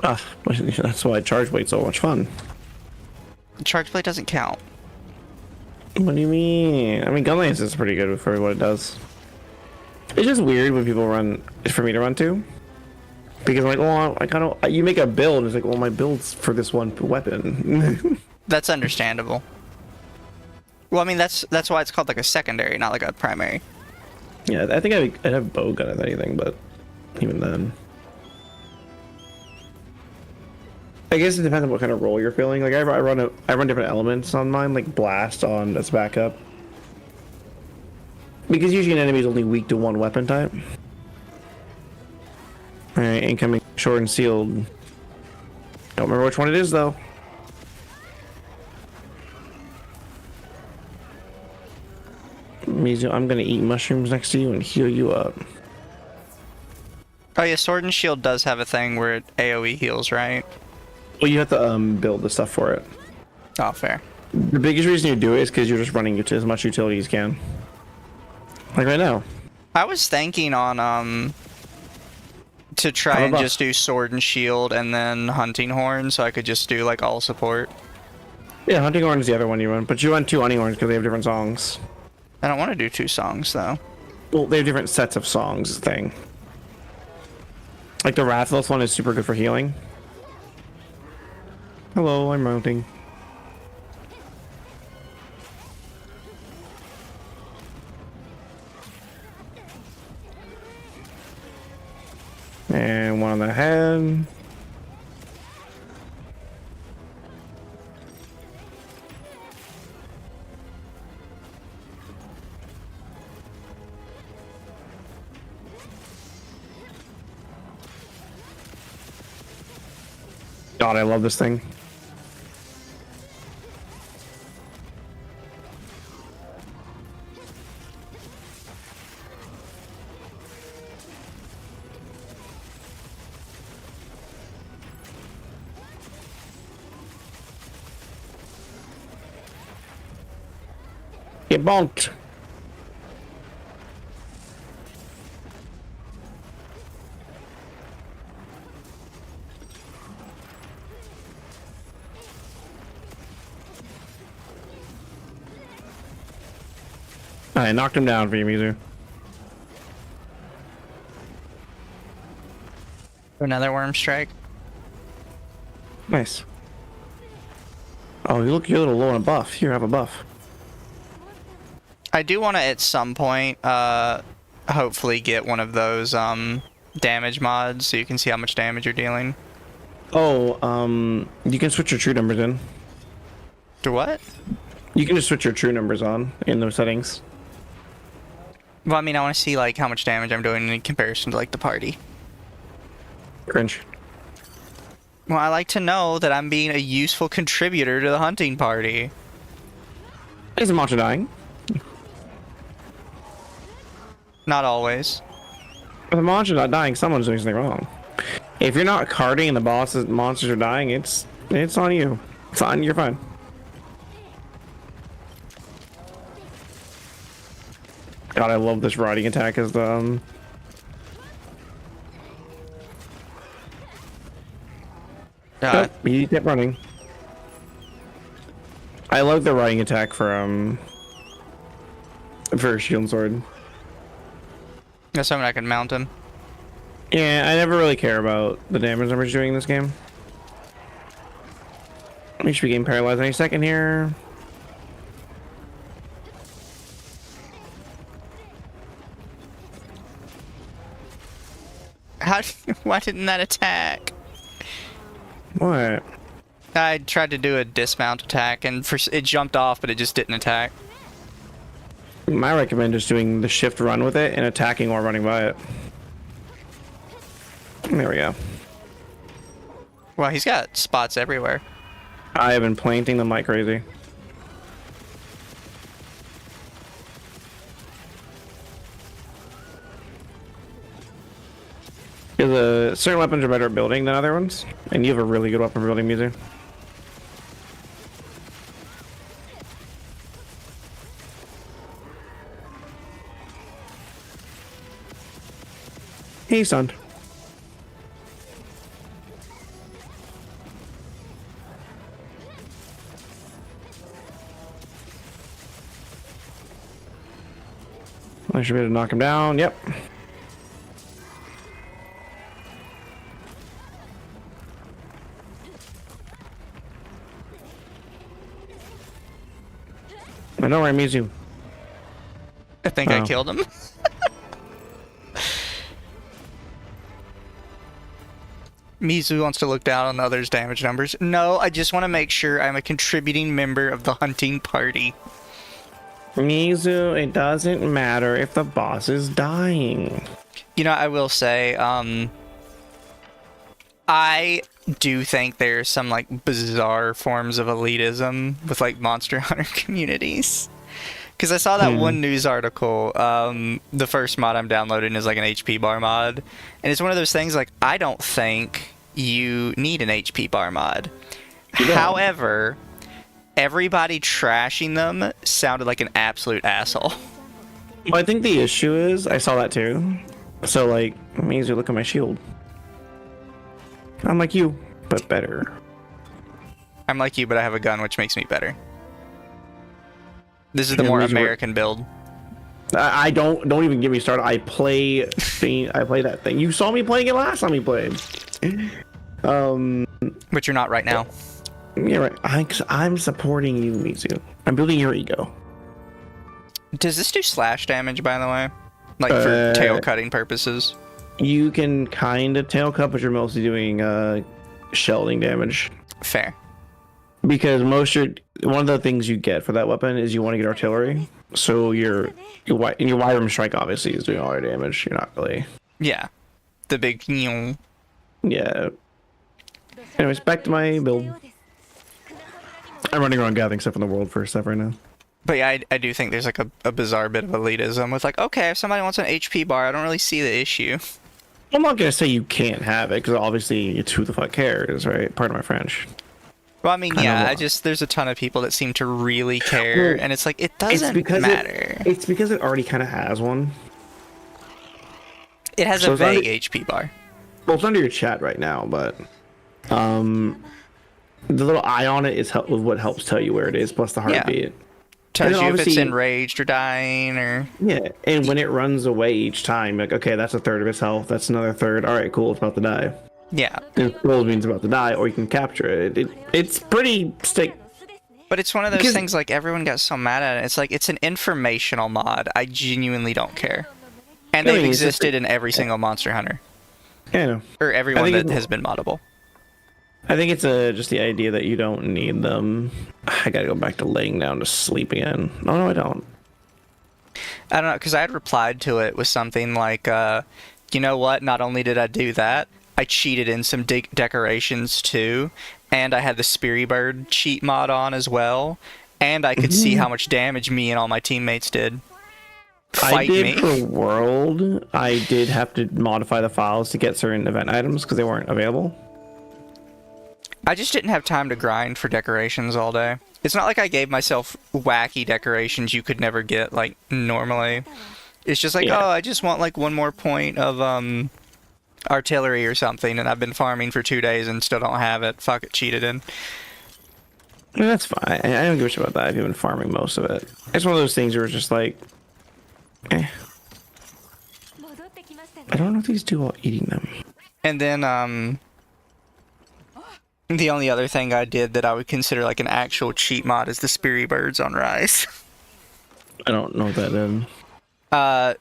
Ah, that's why Charge Blade's so much fun. The charge blade doesn't count. What do you mean? I mean, Gunlance is pretty good for what it does. It's just weird when people run, for me to run too. Because I'm like, well, I kind of, you make a build, and it's like, well, my build's for this one weapon. That's understandable. Well, I mean, that's why it's called like a secondary, not like a primary. Yeah, I think I'd have bow gun if anything, but even then. I guess it depends on what kind of role you're feeling. Like I run different elements on mine, like blast on as backup. Because usually an enemy is only weak to one weapon type. Alright, incoming short and sealed. Don't remember which one it is though. Mizu, I'm gonna eat mushrooms next to you and heal you up. Oh yeah, sword and shield does have a thing where it AoE heals, right? Well, you have to build the stuff for it. Oh, fair. The biggest reason you do it is because you're just running as much utility as you can. Like right now. I was thinking on to try and buff. just do sword and shield and then hunting horn, so I could just do like all support. Yeah, hunting horn is the other one you run, but you run two hunting horns because they have different songs. I don't want to do 2 songs though. Well, they have different sets of songs. Is the thing. Like the Rathalos one is super good for healing. Hello, I'm mounting. And one on the head. God, I love this thing. Get bonked. I knocked him down for you, Mizu. Another worm strike. Nice. Oh, you're a little low on a buff. Here, have a buff. I do want to at some point hopefully get one of those damage mods so you can see how much damage you're dealing. Oh, you can switch your true numbers in. Do what? You can just switch your true numbers on in those settings. Well, I mean, I want to see like how much damage I'm doing in comparison to like the party. Cringe. Well, I like to know that I'm being a useful contributor to the hunting party. Is the monster dying? Not always. If the monster's not dying, someone's doing something wrong. If you're not carding and the monsters are dying, it's on you. It's on. You're fine. God, I love this riding attack as the God. Nope, he kept running. I love the riding attack for shield and sword. That's something I can mount him. Yeah, I never really care about the damage numbers doing in this game. We should be getting paralyzed any second here. How? Why didn't that attack? What? I tried to do a dismount attack and it jumped off, but it just didn't attack. I recommend just doing the shift run with it and attacking while running by it. There we go. Well, he's got spots everywhere. I have been planting them like crazy. Because certain weapons are better at building than other ones, and you have a really good weapon for building, Mizu. Hey, son. I should be able to knock him down. Yep. I know where Mizu. I think I Oh. killed him. Mizu wants to look down on the others' damage numbers. No, I just want to make sure I'm a contributing member of the hunting party. Mizu, it doesn't matter if the boss is dying. You know, I will say, I do think there's some, like, bizarre forms of elitism with, like, Monster Hunter communities. Because I saw that one news article, the first mod I'm downloading is, like, an HP bar mod. And it's one of those things, like, I don't think you need an HP bar mod. However, everybody trashing them sounded like an absolute asshole. Well, I think the issue is, I saw that too. So, like, Mizu, look at my shield. I'm like you, but better. I'm like you, but I have a gun, which makes me better. This is the Yeah, more Mizu, American build. I don't even get me started. I play that thing. You saw me playing it last time we played. But you're not right now. Yeah, right. I'm supporting you, Mizu. I'm building your ego. Does this do slash damage, by the way? Like, for tail cutting purposes? You can kind of tail cut, but you're mostly doing shelding damage. Fair. Because one of the things you get for that weapon is you want to get artillery. So your Wyvern strike obviously is doing all your damage. You're not really. Yeah. The big... Yeah. Anyways, back to my build. I'm running around gathering stuff in the world for stuff right now. But yeah, I do think there's like a bizarre bit of elitism with like, okay, if somebody wants an HP bar, I don't really see the issue. I'm not gonna say you can't have it because obviously it's who the fuck cares, right? Pardon my French. Well, I mean, yeah, there's a ton of people that seem to really care, Well, and it's like, it doesn't matter. It's because it already kind of has one. It has So a it's under- vague HP bar. Well, it's under your chat right now, but the little eye on it is what helps tell you where it is, plus the heartbeat. Tells then you if it's obviously- enraged or dying, or... Yeah, and when it runs away each time, like, okay, that's a third of its health, that's another third. All right, cool, it's about to die. Yeah. And it means it's about to die, or you can capture it. It's pretty stick. But it's one of those Because- things, like, everyone got so mad at it. It's like, it's an informational mod. I genuinely don't care. And I they've mean, it's just- existed in every single Monster Hunter. Yeah, I know. Or everyone think that it's- has been moddable. I think it's just the idea that you don't need them. I gotta go back to laying down to sleep again. No, I don't. I don't know, because I had replied to it with something like, you know what, not only did I do that, I cheated in some decorations too, and I had the Speary Bird cheat mod on as well, and I could see how much damage me and all my teammates did. I Fight did me. for World. I did have to modify the files to get certain event items because they weren't available. I just didn't have time to grind for decorations all day. It's not like I gave myself wacky decorations you could never get, like, normally. It's just like, Yeah. oh, I just want, like, one more point of, artillery or something, and I've been farming for 2 days and still don't have it. Fuck it, cheated in. I mean, that's fine. I don't give a shit about that if you've been farming most of it. It's one of those things where it's just like, I don't know if these do while eating them. And then, the only other thing I did that I would consider, like, an actual cheat mod is the Speary Birds on Rise. I don't know what that is.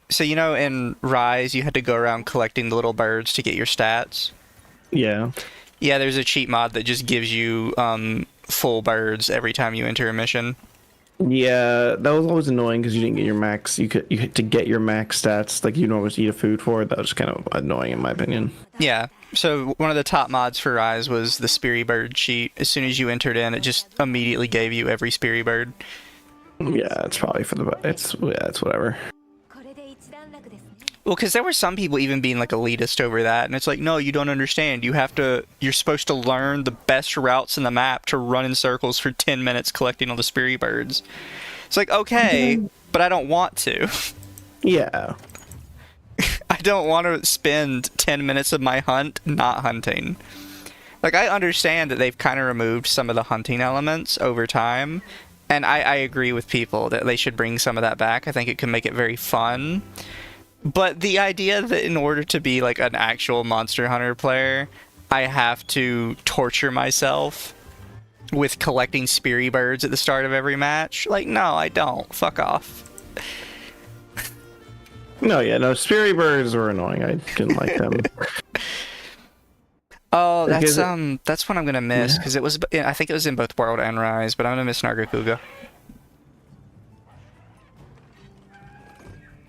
So, you know, in Rise, you had to go around collecting the little birds to get your stats? Yeah. Yeah, there's a cheat mod that just gives you, full birds every time you enter a mission. Yeah, that was always annoying because you didn't get your max. You had to get your max stats like you normally eat a food for. That was kind of annoying in my opinion. Yeah. So one of the top mods for Rise was the Speary Bird sheet. As soon as you entered in, it just immediately gave you every Speary Bird. Yeah, it's probably for the it's whatever. これで一段落ですね。 Well, because there were some people even being like elitist over that, and it's like, no, you don't understand. You're supposed to learn the best routes in the map to run in circles for 10 minutes collecting all the Speary Birds. It's like, okay, but I don't want to. Yeah. I don't want to spend 10 minutes of my hunt not hunting. Like, I understand that they've kind of removed some of the hunting elements over time, and I agree with people that they should bring some of that back. I think it could make it very fun. But the idea that in order to be like an actual Monster Hunter player, I have to torture myself with collecting Speary Birds at the start of every match, like, no, I don't. Fuck off. No, yeah, no. Speary birds were annoying. I didn't like them. Oh, Because that's what I'm gonna miss, because it was, I think it was in both World and Rise, but I'm gonna miss Nargacuga.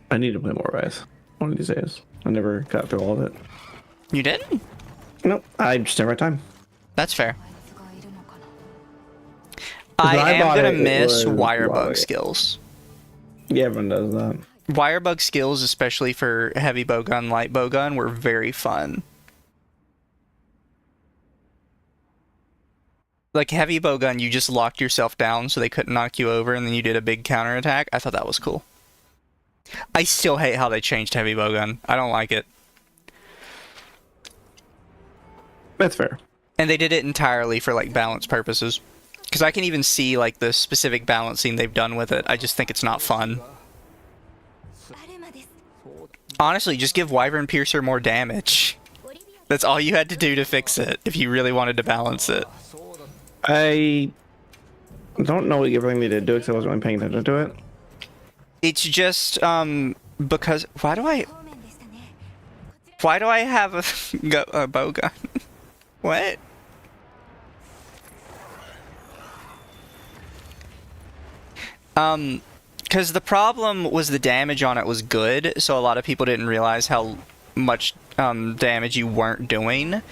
I need to play more Rise one of these days. I never got through all of it. You didn't? Nope, I just never had time. That's fair. あいつがいるのかな。 I I am bought gonna it, it miss was wire bug Wire. skills. Yeah, everyone does that. Wire bug skills, especially for heavy bowgun, light bowgun, were very fun. Like heavy bowgun, you just locked yourself down so they couldn't knock you over, and then you did a big counterattack. I thought that was cool. I still hate how they changed heavy bowgun. I don't like it. That's fair. And they did it entirely for like balance purposes. Because I can even see like the specific balancing they've done with it. I just think it's not fun. アルマです。 Honestly, just give Wyvern Piercer more damage. That's all you had to do to fix it, if you really wanted to balance it. I don't know everything they did do because I wasn't really paying attention to it. It's just, because, why do I 方面でしたね。 have a bowgun? What? Because the problem was the damage on it was good, so a lot of people didn't realize how much damage you weren't doing.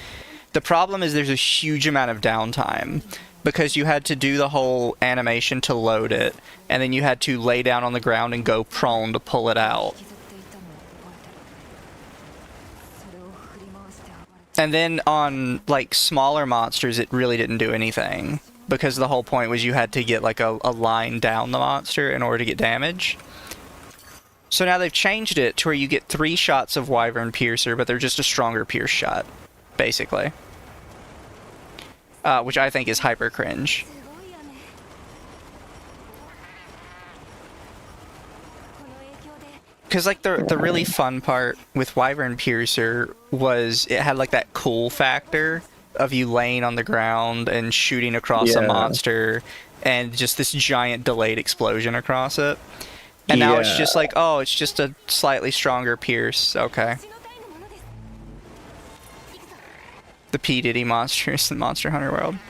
The problem is there's a huge amount of downtime, because you had to do the whole animation to load it, and then you had to lay down on the ground and go prone to pull it out. 削っていたのを覚えてる。それを振り回して暴れて。 And then on like smaller monsters, it really didn't do anything, because the whole point was you had to get like a line down the monster in order to get damage. So now they've changed it to where you get 3 shots of Wyvern Piercer, but they're just a stronger Pierce shot, basically. Which I think is hyper cringe. すごい雨。この影響で Because like the really fun part with Wyvern Piercer was it had like that cool factor of you laying on the ground and shooting across a Yeah. monster and just this giant delayed explosion across it. And now it's Yeah. just like, oh, it's just a slightly stronger Pierce. Okay. 血の体のものです。行くぞ。 The P. Diddy monsters in Monster Hunter World. あ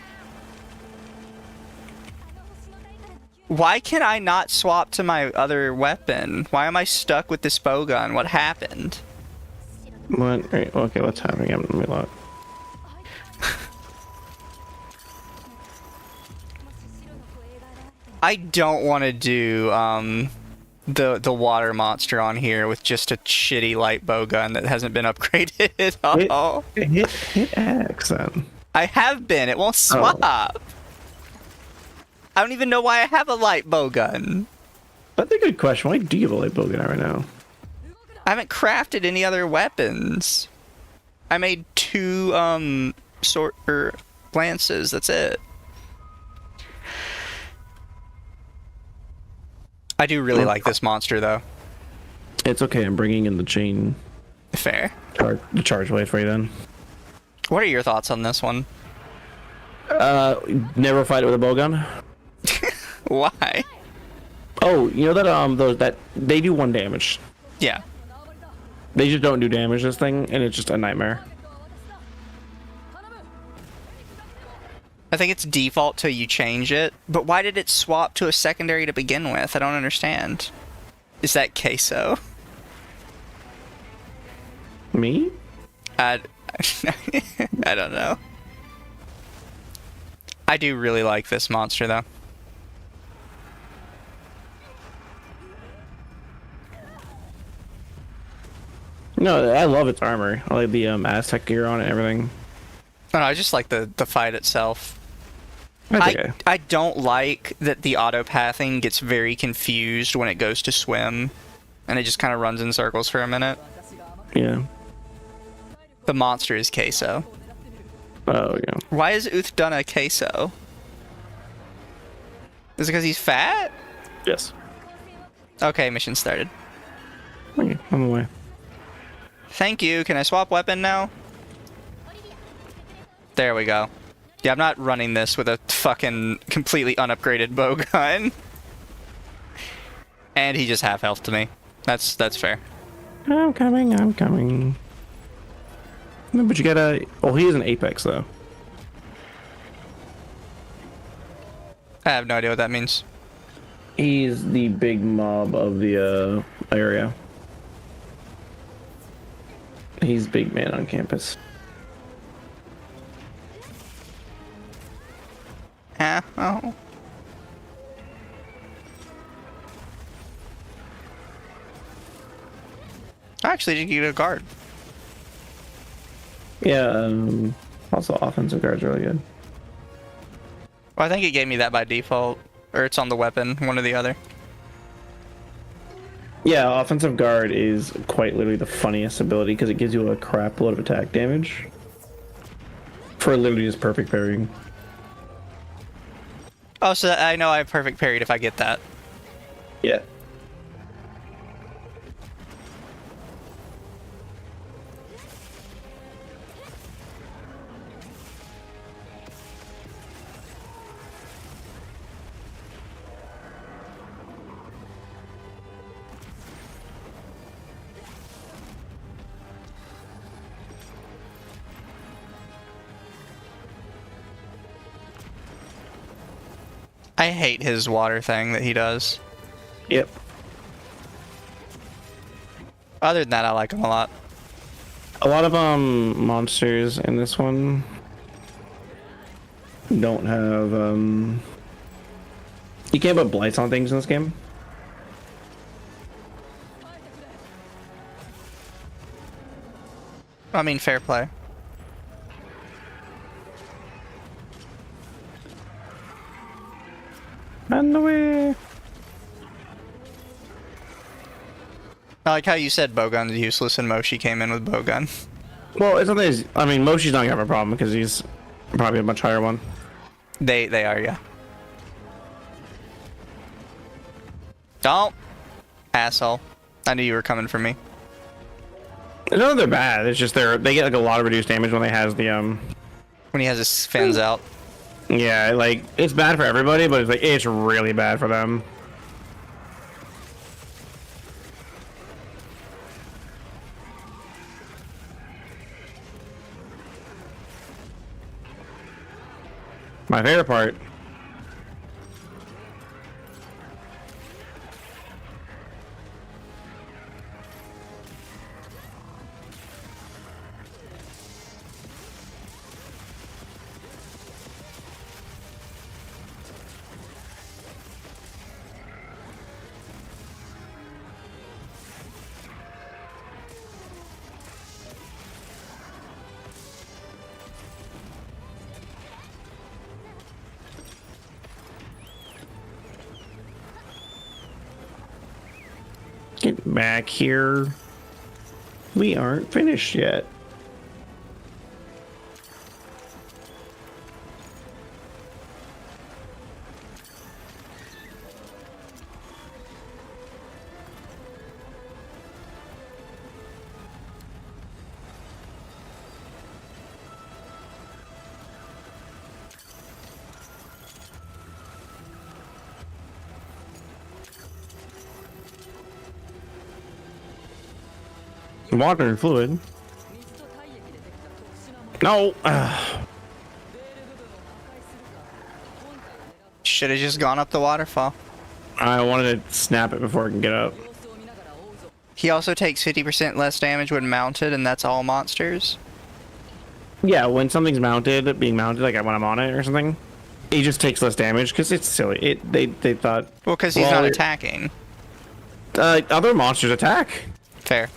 の星の体からの急 Why can I not swap to my other weapon? Why am I stuck with this bowgun? What happened? What? Right, okay, what's happening? Let me look. もし白の護衛が現れても I don't want to do the water monster on here with just a shitty light bowgun that hasn't been upgraded at all. Hit X then. I have been. It won't swap. I don't even know why I have a light bowgun. That's a good question. Why do you have a light bowgun right now? I haven't crafted any other weapons. I made 2 lances. That's it. I do really like this monster though. It's okay. I'm bringing in the chain Fair. the charge blade for you then. What are your thoughts on this one? Never fight it with a bowgun. Why? Oh, you know that those that they do 1 damage. Yeah. They just don't do damage this thing, and it's just a nightmare. I think it's default till you change it. But why did it swap to a secondary to begin with? I don't understand. Is that queso? Me? I don't know. I do really like this monster though. No, I love its armor. I like the Aztec gear on it and everything. No, I just like the fight itself. Okay. I don't like that the auto pathing gets very confused when it goes to swim, and it just kind of runs in circles for a minute. Yeah. The monster is queso. Oh, yeah. Why is Uth done a queso? Is it because he's fat? Yes. Okay, mission started. Okay, on the way. Thank you. Can I swap weapon now? There we go. Yeah, I'm not running this with a fucking completely unupgraded bow gun. And he just half health to me. That's fair. I'm coming, I'm coming. No, but you gotta... Oh, he is an Apex, though. I have no idea what that means. He's the big mob of the area. He's big man on campus. Oh. Actually, did you get a guard? Yeah, also offensive guard's really good. Well, I think it gave me that by default. Or it's on the weapon, one or the other. Yeah, offensive guard is quite literally the funniest ability because it gives you a crap load of attack damage. For literally just perfect parrying. Oh, so I know I have perfect parried if I get that. Yeah. I hate his water thing that he does. Yep. Other than that, I like him a lot. A lot of monsters in this one don't have you can't put blights on things in this game. I mean, fair play. And away. I like how you said bowgun's useless and Moshi came in with bowgun. Well, it's something. I mean, Moshi's not gonna have a problem because he's probably a much higher one. They are, yeah. Don't, asshole! I knew you were coming for me. It's not that they're bad. It's just they get like a lot of reduced damage when they has the When he has his fins out. Yeah, like it's bad for everybody, but it's really bad for them. My favorite part. Get back here. We aren't finished yet. Water and fluid. No. Should have just gone up the waterfall. I wanted to snap it before I can get up. 様子を見ながら追うぞ He also takes 50% less damage when mounted, and that's all monsters. Yeah, when something's mounted, being mounted, like when I'm on it or something, he just takes less damage because it's silly. They thought. Well, because he's well, not attacking. Other monsters attack. Fair.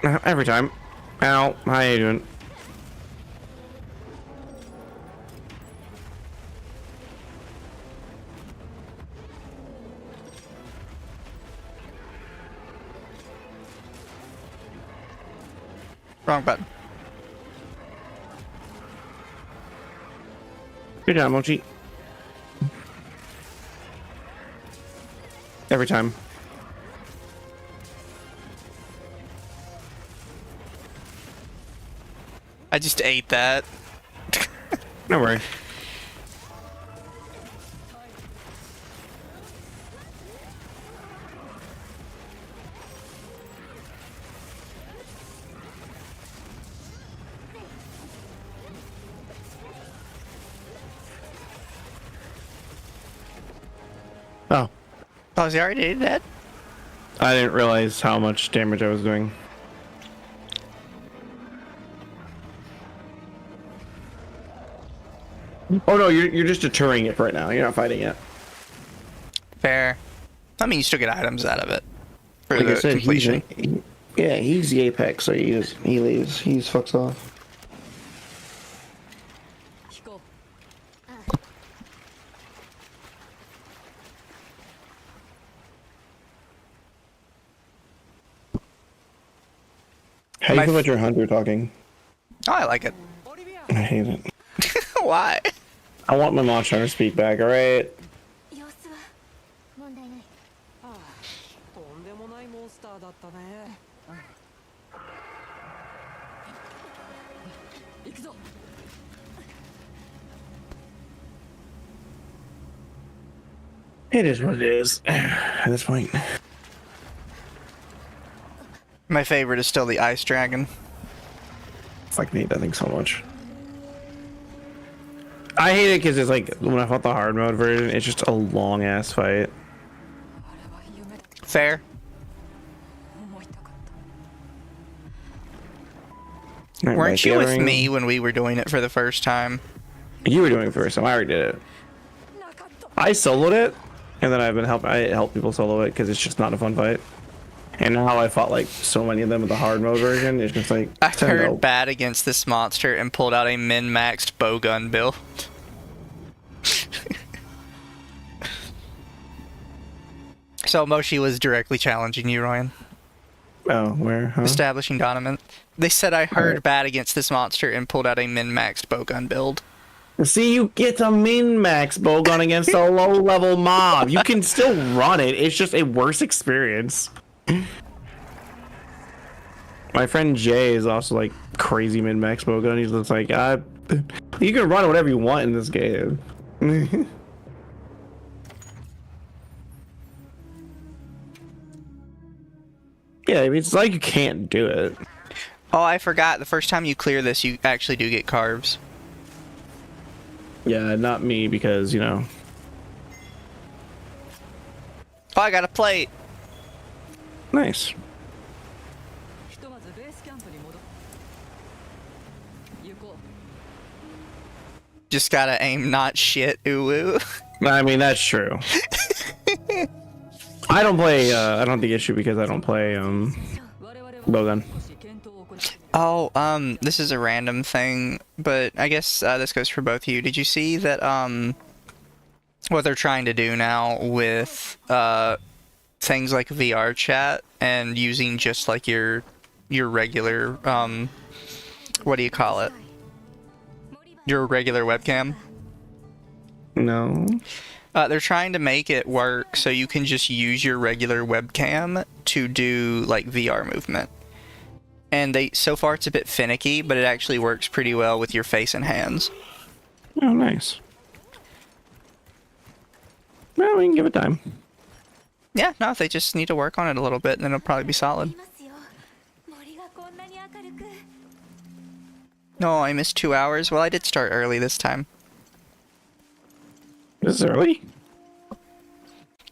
Every time. Ow, how you doing? Wrong button. Good job, Mochi. Every time. I just ate that. No worry. Oh, Oh, is he already dead? I didn't realize how much damage I was doing. Oh no, you're just deterring it right now. You're not fighting it. Fair. I mean, you still get items out of it. For Like I the said, completion. he's the apex, so he leaves. He fucks off. 飛行 How do you My feel f- about your hunter talking? Oh, I like it. オリビア I hate it. Why? I want my monster to speak back. All right. 様子は問題ない ああとんでもないモンスターだったね行くぞ It is what it is. At this point. My favorite is still the ice dragon. Fuck me, that thing so much. I hate it because it's like when I fought the hard mode version, it's just a long ass fight. あれは夢だ Fair. 思いたかった Alright, Weren't right, you with gathering. me when we were doing it for the first time? You were doing it first time. I already did it. なかった I soloed it, and then I've been I help people solo it because it's just not a fun fight. And now I fought like so many of them with the hard mode version. It's just like I time to heard bad against this monster and pulled out a min-maxed bowgun build. So Moshi was directly challenging you, Ryan. Oh, where? Huh? Establishing dominance. They said I heard Alright. bad against this monster and pulled out a min-maxed bowgun build. See, you get a min-max bowgun against a low-level mob. You can still run it. It's just a worse experience. My friend Jay is also like crazy min-max bowgun. He's just like, you can run whatever you want in this game. Yeah, I mean, it's like you can't do it. Oh, I forgot. The first time you clear this, you actually do get carves. Yeah, not me because, you know. Oh, I got a plate. Nice. ひとまずベースキャンプに戻行こ Just gotta aim not shit. Ooh. I mean, that's true. I don't play, I don't have the issue because I don't play, う我々は bowgun. 少し検討を行って Oh, this is a random thing, but I guess this goes for both of you. Did you see that, what they're trying to do now with, things like VR chat and using just like your regular, what do you call it? Your regular webcam? No. They're trying to make it work so you can just use your regular webcam to do like VR movement. And so far it's a bit finicky, but it actually works pretty well with your face and hands. Oh, nice. Well, we can give it time. Yeah, no, they just need to work on it a little bit and then it'll probably be あ solid. りますよ森がこんなに明るく No, I missed 2 hours. Well, I did start early this time. This is early.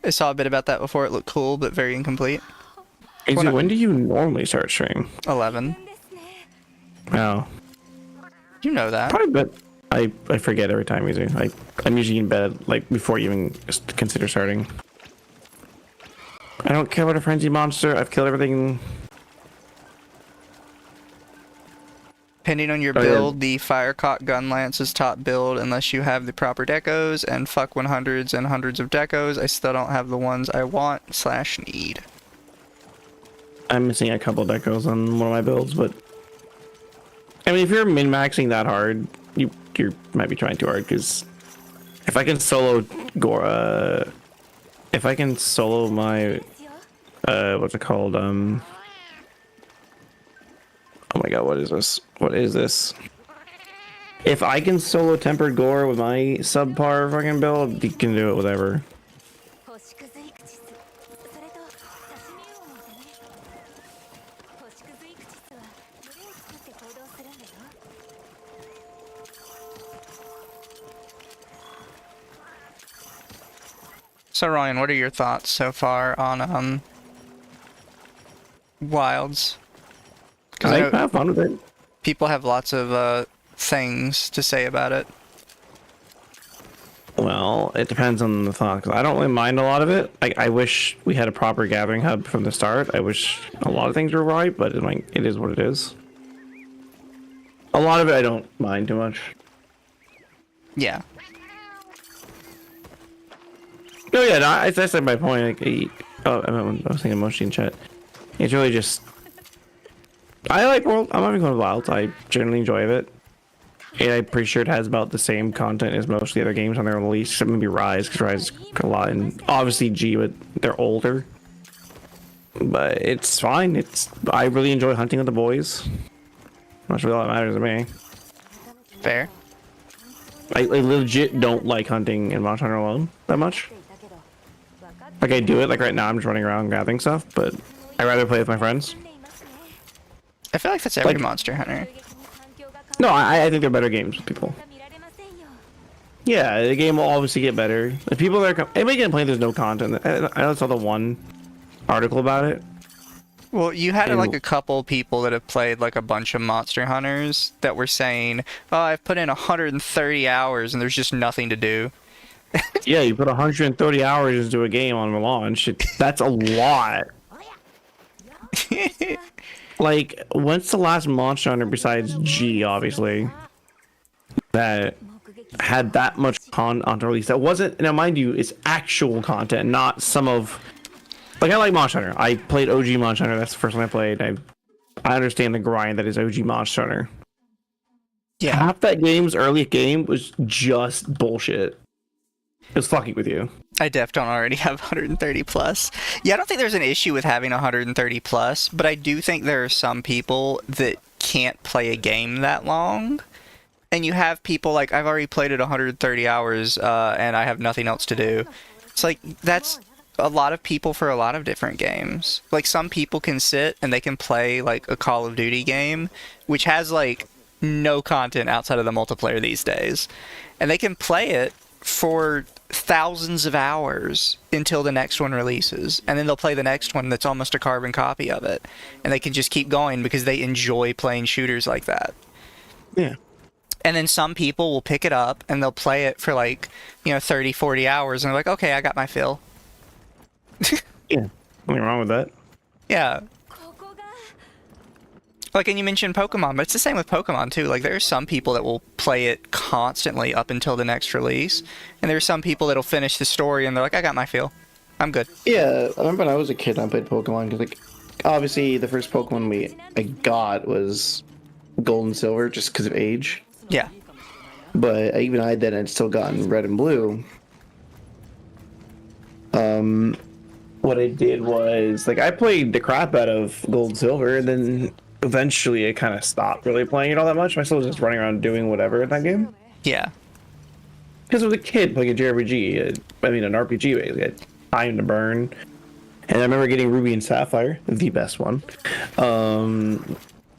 I saw a bit about that before. It looked cool, but very incomplete. When do you normally start stream? 11. ですね。 Oh, You know that. probably, but I forget every time usually. I'm usually in bed like before you even consider starting. I don't care about a frenzy monster. I've killed everything. Depending on your Oh, yeah. build, the Firecock Gun Lance is top build unless you have the proper decos, and fuck 100s and hundreds of decos. I still don't have the ones I want / need. I'm missing a couple decos on one of my builds, but I mean, if you're min-maxing that hard, you might be trying too hard. Because if I can solo Gora, if I can solo my ですよ。 what's it called? Oh my god, what is this? What is this? If I can solo tempered gore with my subpar fucking build, you can do it whatever. 星屑イクチス。それと刺身魚もいたね。星屑イクチスは群れを作って行動するんだよ。 So Ryan, what are your thoughts so far on Wilds? Because I I know have fun with it. people have lots of things to say about it. Well, it depends on the thought. 'Cause I don't really mind a lot of it. I wish we had a proper gathering hub from the start. I wish a lot of things were right, but it is what it is. A lot of it I don't mind too much. Yeah. No, yeah, no, that's like my point. Like, I was thinking mostly in chat. It's really just. I like World. I'm having fun with Wilds. I generally enjoy it. And I'm pretty sure it has about the same content as most of the other games on their release, except maybe Rise, because Rise is a lot, and obviously G, but they're older. But it's fine. I really enjoy hunting with the boys. That's really all that matters to me. Fair. I legit don't like hunting in Monster Hunter alone that much. だけど、分かって Like I do it, like right now I'm just running around gathering stuff, but I rather play with my friends. いますね。 I feel like that's every Like- Monster Hunter. 急激に環境が No, I think they're better games with people. 見られませんよ。 Yeah, the game will obviously get better. The people that are anybody can play, there's no content. I saw the one article about it. Well, you had And- like a couple people that have played like a bunch of Monster Hunters that were saying, "Oh, I've put in 130 hours and there's just nothing to do." Yeah, you put 130 hours into a game on launch. That's a lot. Like, when's the last Monster Hunter besides G, obviously, that 目撃 had that much content on release? That wasn't, now mind you, it's actual content, not some of. Like, I like Monster Hunter. I played OG Monster Hunter. That's the first one I played. I understand the grind that is OG Monster Hunter. Yeah. Half that game's early game was just bullshit. It was fucking with you. I def don't already have 130 plus. Yeah, I don't think there's an issue with having 130 plus, but I do think there are some people that can't play a game that long. And you have people like, I've already played it 130 hours and I have nothing else to do. It's like, that's a lot of people for a lot of different games. Like, some people can sit and they can play like a Call of Duty game, which has like no content outside of the multiplayer these days. And they can play it for thousands of hours until the next one releases, and then they'll play the next one that's almost a carbon copy of it, and they can just keep going because they enjoy playing shooters like that. Yeah. And then some people will pick it up and they'll play it for like 30, 40 hours, and they're like, okay, I got my fill. Yeah. Nothing wrong with that. Yeah. ここが Like, and you mentioned Pokemon, but it's the same with Pokemon too. Like, there are some people that will play it constantly up until the next release, and there are some people that'll finish the story and they're like, I got my feel, I'm good. Yeah, I remember when I was a kid, I played Pokemon because, like, obviously the first Pokemon I got was Gold and Silver just because of age. Yeah. But even I then had still gotten Red and Blue. What I did was, like, I played the crap out of Gold and Silver, and then eventually I kind of stopped really playing it all that much. I still was just running around doing whatever in that game. Yeah. Because I was a kid playing a JRPG. I mean, an RPG, basically. I had time to burn. And I remember getting Ruby and Sapphire, the best one.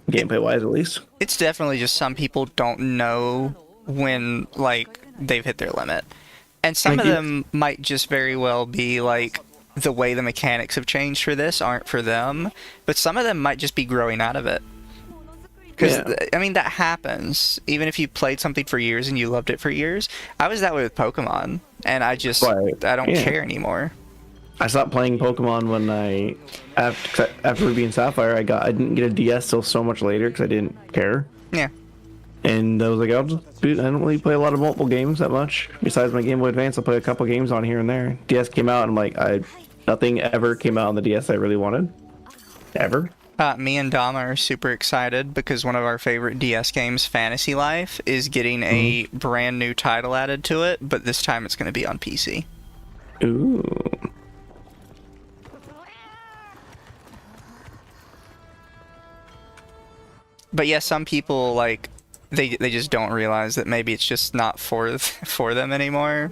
gameplay wise at least. It's definitely just some people don't know when like they've hit their limit, and some Like of you- them might just very well be like the way the mechanics have changed for this aren't for them, but some of them might just be growing out of it. Because Yeah. I mean that happens. Even if you played something for years and you loved it for years, I was that way with Pokemon, and I just Right. I don't Yeah. care anymore. I stopped playing Pokemon when after Ruby and Sapphire. I didn't get a DS till so much later because I didn't care. Yeah. And I was like, dude, I don't really play a lot of multiple games that much. Besides my Game Boy Advance, I'll play a couple games on here and there. DS came out, and I'm like, nothing ever came out on the DS I really wanted. Ever. Me and Dama are super excited because one of our favorite DS games, Fantasy Life, is getting a brand new title added to it, but this time it's going to be on PC. Ooh. But yeah, some people like they just don't realize that maybe it's just not for them anymore.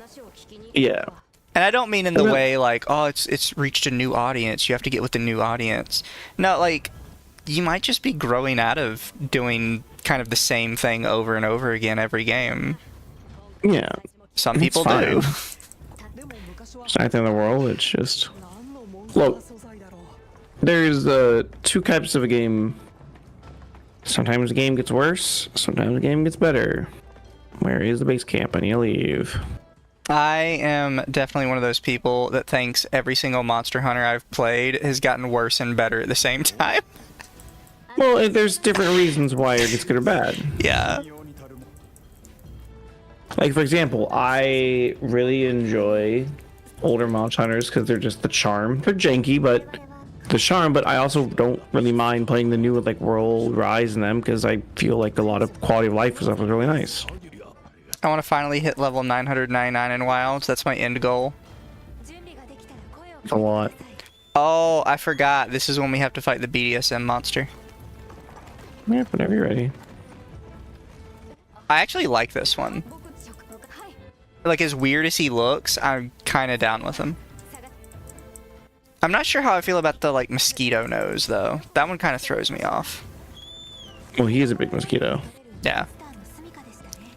Yeah. And I don't mean in the Yeah. way like, oh, it's reached a new audience. You have to get with the new audience. No, like you might just be growing out of doing kind of the same thing over and over again every game. Yeah. Some It's people do. fine. でも昔は It's not the end of the world. It's just 何のモンスター素材だろう there's two types of a game. Sometimes the game gets worse. Sometimes the game gets better. Where is the base camp? I need to leave. I am definitely one of those people that thinks every single Monster Hunter I've played has gotten worse and better at the same time. Well, there's different reasons why it gets good or bad. Yeah. ようにたるも Like, for example, I really enjoy older Monster Hunters because they're just the charm. They're janky, but the charm, but I also don't really mind playing the new, like, World Rise in them because I feel like a lot of quality of life stuff is really nice. I want to finally hit level 999 in Wilds. That's my end goal. 準備ができたら声を It's a lot. Oh, I forgot. This is when we have to fight the BDSM monster. Yeah, whenever you're ready. I actually like this one. はい Like, as weird as he looks, I'm kind of down with him. 下がっ I'm not sure how I feel about the, like, mosquito nose, though. That one kind of throws me off. Well, he is a big mosquito. Yeah. スターの住処でしたね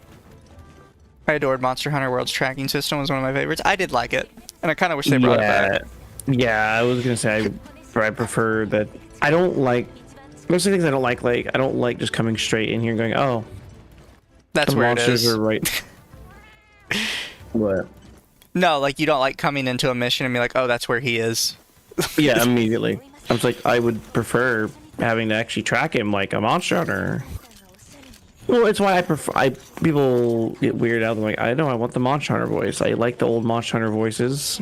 I adored Monster Hunter World's tracking system. It was one of my favorites. I did like it. And I kind of wish they brought it back. Yeah, I was gonna say I prefer that. I don't like most of the things I don't like. Like I don't like just coming straight in here and going, oh, That's the where it monsters is. are right. What? No, like, you don't like coming into a mission and be like, oh, that's where he is. Yeah, immediately. I was like, I would prefer having to actually track him like a Monster Hunter. Well, it's why I prefer. People get weirded out. They're like, I know, I want the Monster Hunter voice. I like the old Monster Hunter voices.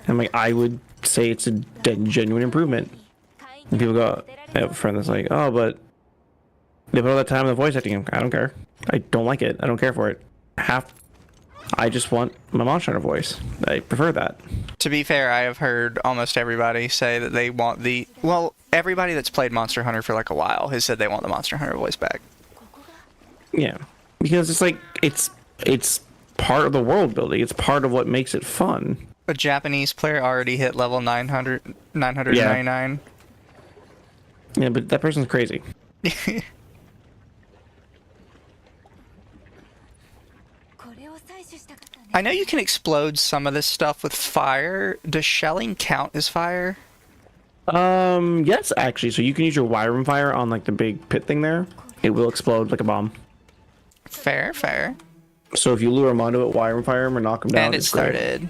I'm like, I would say it's a genuine improvement. And people go, I have a friend that's like, oh, but they put all that time in the voice acting. I don't care. I don't like it. I don't care for it. I just want my Monster Hunter voice. I prefer that. To be fair, I have heard almost everybody say that they want the... Well, everybody that's played Monster Hunter for like a while has said they want the Monster Hunter voice back. Yeah, because it's like it's part of the world building. It's part of what makes it fun. A Japanese player already hit level 999. Yeah, but that person's crazy. これを採取したかったね I know you can explode some of this stuff with fire. Does shelling count as fire? Yes, actually. So you can use your Wyvern fire on like the big pit thing there. It will explode like a bomb. Fair, fair. So if you lure him onto it, Wyvern fire him or knock him down, And it it's great. started.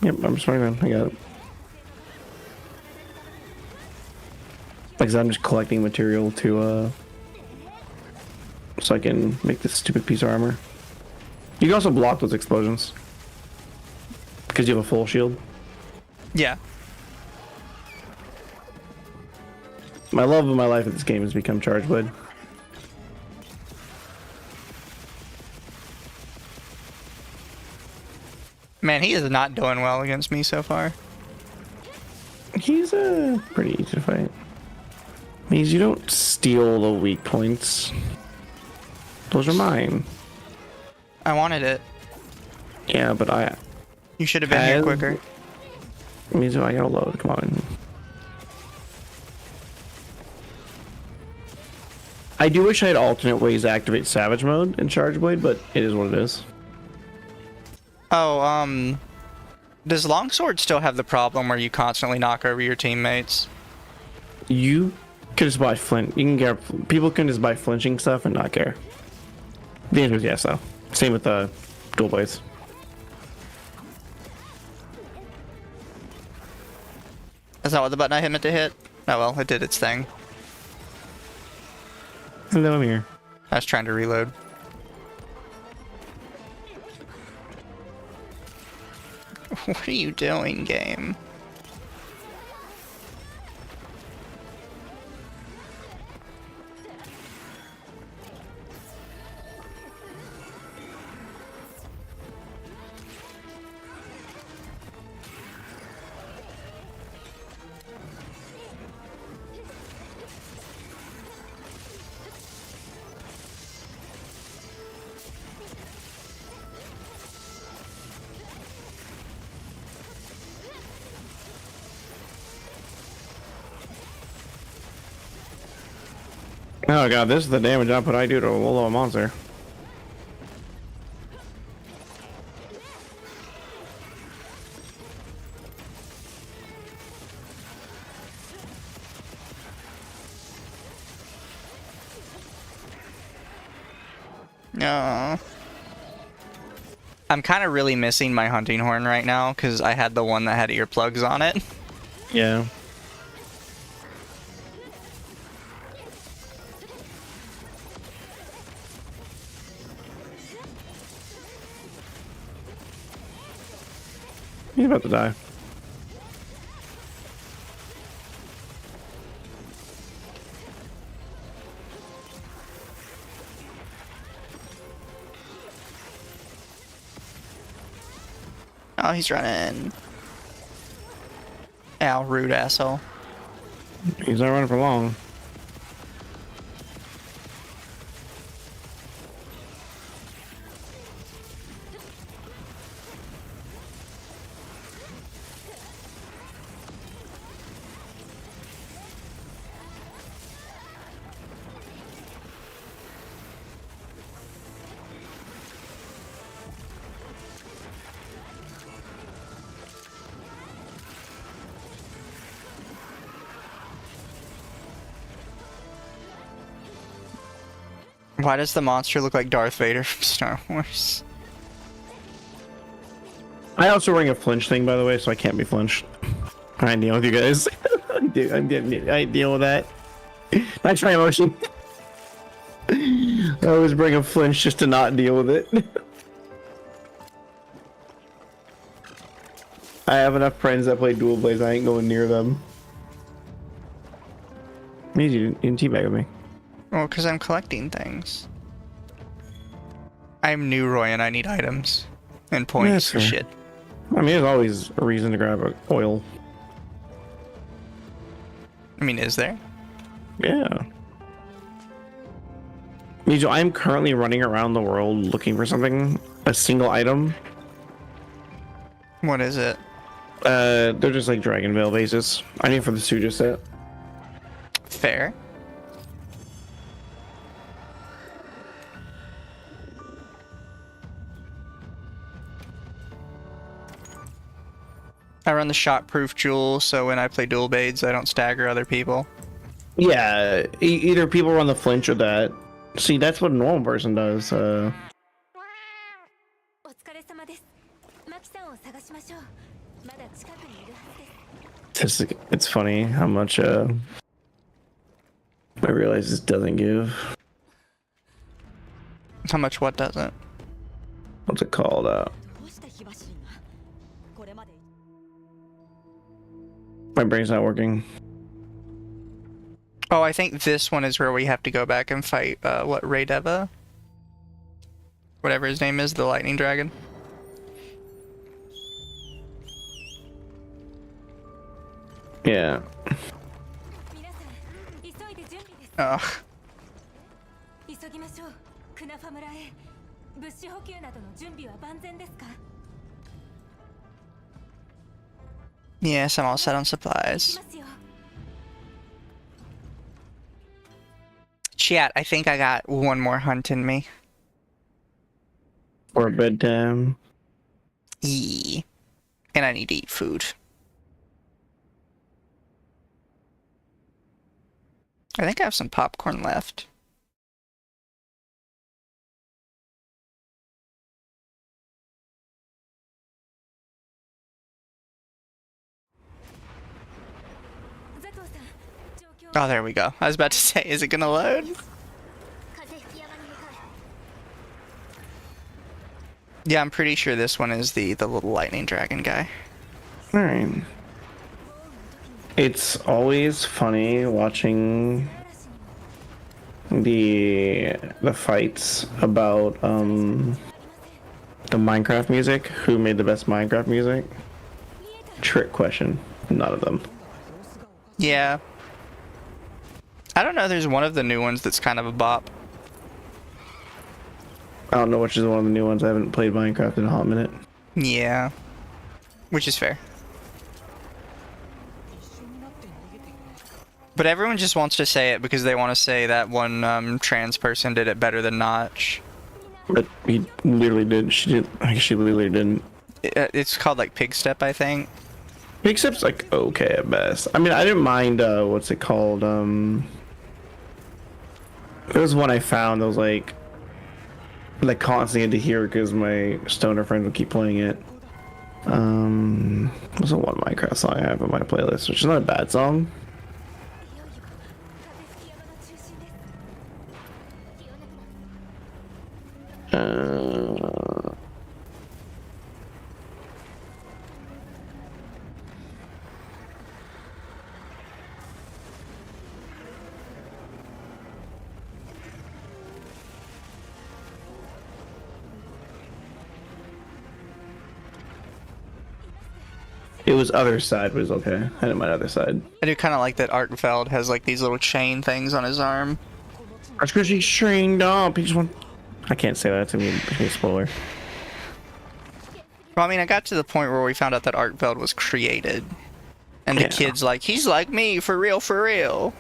Yep, I'm sorry, man. I got it. Like I said, I'm just collecting material to so I can make this stupid piece of armor. You can also block those explosions because you have a full shield. Yeah. My love of my life in this game has become charge wood. Man, he is not doing well against me so far. He's pretty easy to fight. Means you don't steal the weak points. Those are mine. I wanted it. Yeah, but I You should have been here As- quicker. means I gotta load. Come on. I do wish I had alternate ways to activate Savage Mode in Charge Blade, but it is what it is. Oh, does Longsword still have the problem where you constantly knock over your teammates? You can just buy flint. You can get people can just buy flinching stuff and not care. The answer is yes, though. Same with the dual blades. That's not what the button I hit meant to hit? Oh well, it did its thing. Hello, I'm here. I was trying to reload. What are you doing, game? Oh god, this is the damage output I do to a low monster. No. I'm kind of really missing my hunting horn right now because I had the one that had earplugs on it. Yeah. He's about to die. Oh, he's running. Ow, rude asshole. He's not running for long. Why does the monster look like Darth Vader from Star Wars? I also ring a flinch thing, by the way, so I can't be flinched. I deal with you guys. I deal with that. I try emotion. I always bring a flinch just to not deal with it. I have enough friends that play dual blades. I ain't going near them. Means you didn't teabag with me. Well, because I'm collecting things. I'm new, Roy, and I need items. And points and fair. shit. I mean, there's always a reason to grab an oil. I mean, is there? Yeah. Mijo, I'm currently running around the world looking for something. A single item. What is it? They're just like Dragon Veil bases. I need for the Suja set. Fair. I run the shot-proof jewel, so when I play dual blades, I don't stagger other people. Yeah, either people run the flinch or that. See, that's what a normal person does. お疲れ様です。マキさんを探しましょう。まだ近くにいるはずです。It's funny how much I realize this doesn't give. How much what doesn't? What's it called? どうして火走りがこれまで My brain's not working. Oh, I think this one is where we have to go back and fight, what, Raydeva? Whatever his name is, the lightning dragon. Yeah. 皆さん、急いで準備です。 Ugh. 急ぎましょう。クナファ村へ。物資補給などの準備は万全ですか？ Yes, I'm all set on 行き supplies. ますよ。Chat, I think I got one more hunt in me. Or bedtime. Yee. And I need to eat food. I think I have some popcorn left. Oh, there we go. I was about to say, is it gonna load? Yeah, I'm pretty sure this one is the little lightning dragon guy. Alright. It's always funny watching the fights about the Minecraft music. Who made the best Minecraft music? Trick question. None of them. Yeah. I don't know, there's one of the new ones that's kind of a bop. I don't know which is one of the new ones. I haven't played Minecraft in a hot minute. Yeah. Which is fair. But everyone just wants to say it because they want to say that one trans person did it better than Notch. But he literally did. She didn't. I guess she literally didn't. It's called like Pig Step, I think. Big Step's like okay at best. I mean, I didn't mind. What's it called? There was one I found that was like constantly had to hear because my stoner friends would keep playing it. There's a one Minecraft song I have on my playlist, which is not a bad song. It was other side was okay. I didn't mind other side. I do kind of like that Arkfeld has like these little chain things on his arm. That's because he's trained up. He just want. I can't say that to me. It's a spoiler. Well, I mean, I got to the point where we found out that Arkfeld was created. And the kid's like, he's like me, for real, for real.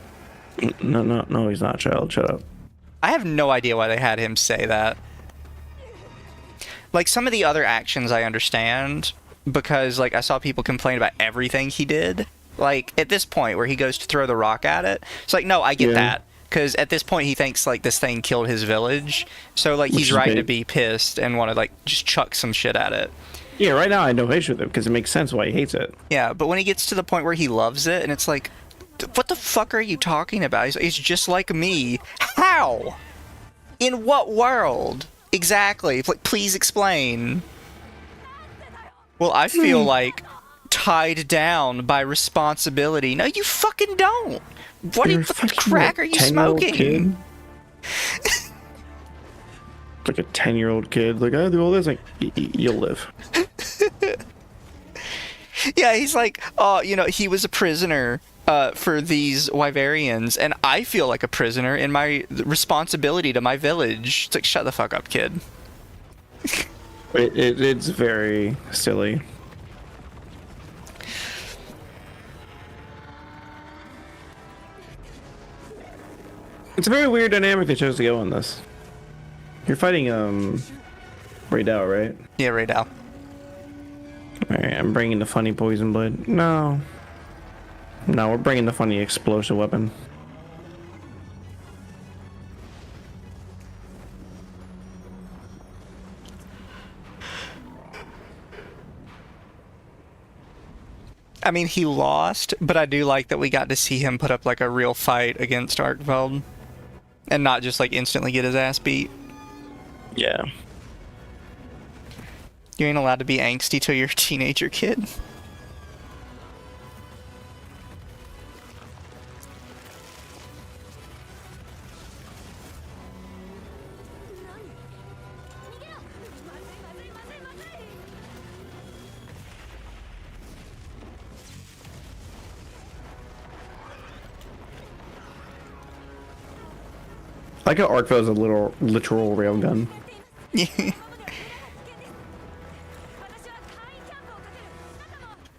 No, he's not, child. Shut up. I have no idea why they had him say that. Like, some of the other actions I understand, because, like, I saw people complain about everything he did. Like, at this point where he goes to throw the rock at it, it's like, no, I get that. Because at this point he thinks, like, this thing killed his village. So, like, he's right to be pissed and want to, like, just chuck some shit at it. Yeah, right now I have no issue with it because it makes sense why he hates it. Yeah, but when he gets to the point where he loves it, and it's like, what the fuck are you talking about? He's just like me. How? In what world? Exactly. Like, please explain. Well, I feel like tied down by responsibility. No, you fucking don't. What crack are you smoking? Like a 10-year-old kid. Like, I do all this. Like, you'll live. Yeah, he's like, oh, you know, he was a prisoner for these Wyverians, and I feel like a prisoner in my responsibility to my village. It's like, shut the fuck up, kid. It's very silly. It's a very weird dynamic they chose to go on this. You're fighting Raydal, right? Yeah, Raydal. Alright, I'm bringing the funny poison blade. No, we're bringing the funny explosive weapon. I mean, he lost, but I do like that we got to see him put up like a real fight against Arkfeld. And not just like instantly get his ass beat. Yeah. You ain't allowed to be angsty till you're a teenager, kid. I like how Arkfeld is a literal railgun.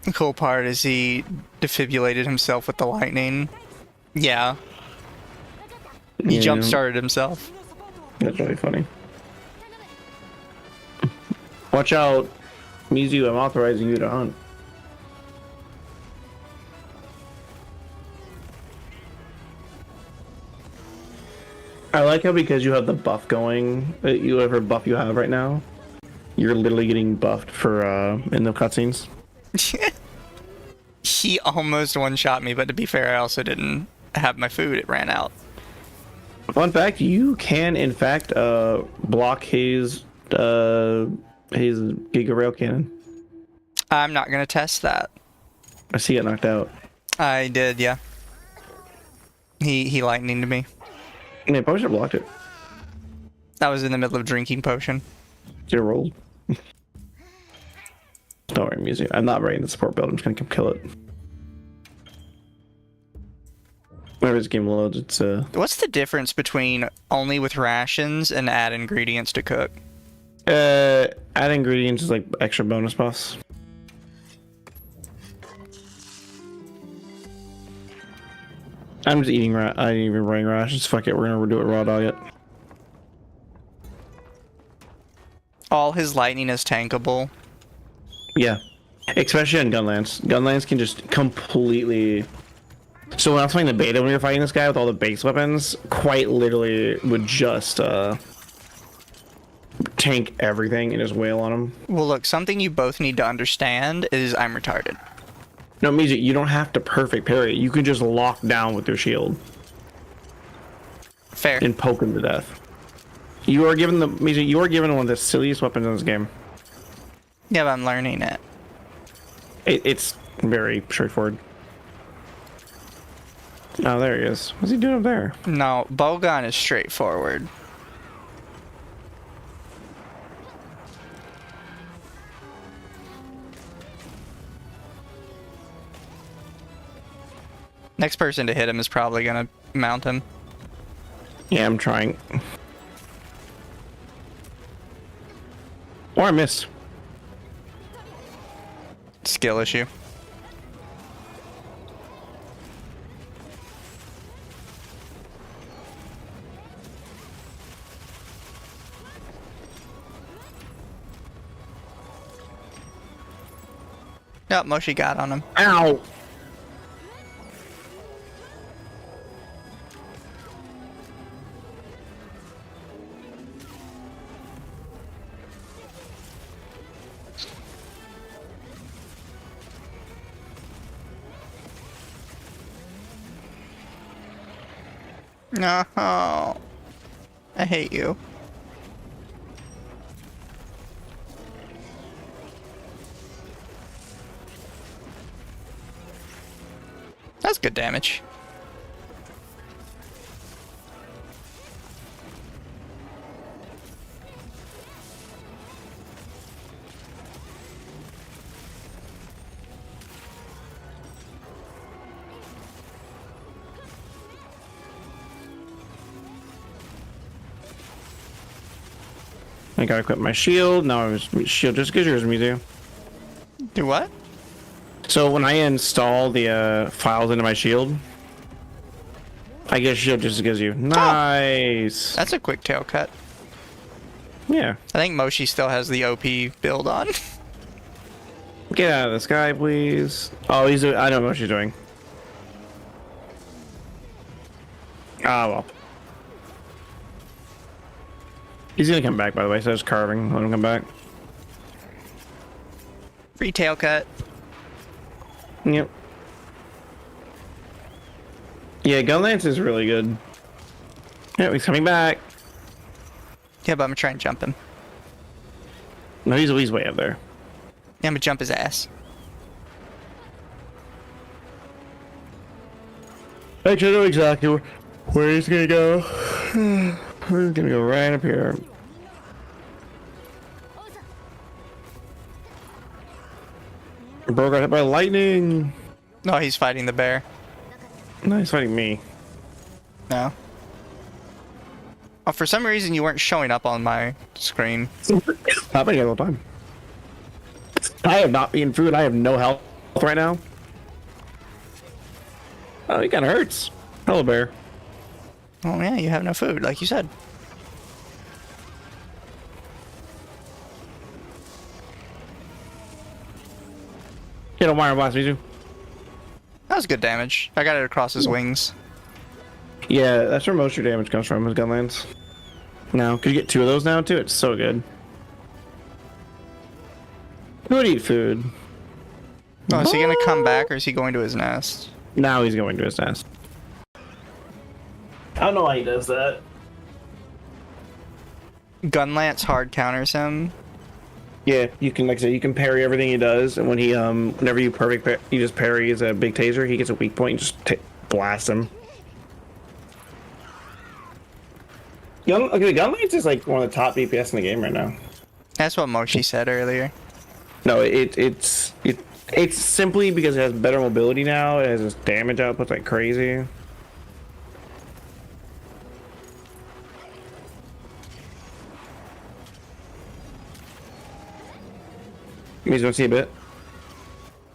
The cool part is he defibrillated himself with the lightning. Yeah. He Yeah. jump started himself. That's really funny. Watch out, Mizu, I'm authorizing you to hunt. I like how because you have the buff going, whatever buff you have right now, you're literally getting buffed for in the cutscenes. He almost one-shot me, but to be fair, I also didn't have my food. It ran out. Fun fact: you can, in fact, block his Giga Rail Cannon. I'm not gonna test that. I see it knocked out. I did, yeah. He lightninged me. Yeah, probably should have blocked it. I was in the middle of drinking potion. Zero rolled. Don't worry, music. I'm not writing the support build. I'm just gonna come kill it. Whenever this game loads, it's What's the difference between only with rations and add ingredients to cook? add ingredients is like extra bonus buffs. I'm just eating I ain't even running rations. Fuck it, we're gonna do it raw diet. All his lightning is tankable. Yeah, especially on Gunlance. Gunlance can just completely. So when I was playing the beta, when we were fighting this guy with all the base weapons, quite literally would just tank everything and just wail on him. Well, look, something you both need to understand is I'm retarded. No, Mizu, you don't have to perfect parry. You can just lock down with your shield Fair. and poke him to death. You are given Mizu, you are given one of the silliest weapons in this game. Yeah, but I'm learning it. It's very straightforward. Oh, there he is. What's he doing up there? No, bowgun is straightforward. Next person to hit him is probably gonna mount him. Yeah, I'm trying. Or I missed. Skill issue. Yep, Moshi got on him. Ow! No, I hate you. That's good damage. I gotta equip my shield. Now I was shield just because yours, Mizu. Do what? So when I install the files into my shield, I get shield just because you. Nice. That's a quick tail cut. Yeah. I think Moshi still has the OP build on. Get out of the sky, please. Oh, he's. I know what she's doing. Ah, well. He's gonna come back, by the way. So it's carving. Let him come back. Free tail cut. Yep. Yeah, Gunlance is really good. Yeah, he's coming back. Yeah, but I'm gonna try and jump him. No, he's way up there. Yeah, I'm gonna jump his ass. Actually, I know exactly where he's gonna go. He's gonna go right up here. Bro got hit by lightning. No, he's fighting the bear. No, he's fighting me. No. Oh, for some reason you weren't showing up on my screen. Happening all the time. I have not eaten food. I have no health right now. Oh, he kind of hurts. Hello, bear. Oh yeah, you have no food, like you said. Get a wire blast, Mizu. That was good damage. I got it across his wings. Yeah, that's where most of your damage comes from, his gunlands. Now, could you get 2 of those now, too? It's so good. Who would eat food? Oh, is he gonna come back or is he going to his nest? Now he's going to his nest. I don't know why he does that. Gunlance hard counters him. Yeah, you can, like I said, you can parry everything he does, and when he, whenever you you just parry his a big taser, he gets a weak point, and just blast him. Okay, Gunlance is like one of the top DPS in the game right now. That's what Moshi said earlier. No, it's simply because it has better mobility now. It has this damage output like crazy. You guys want to see a bit?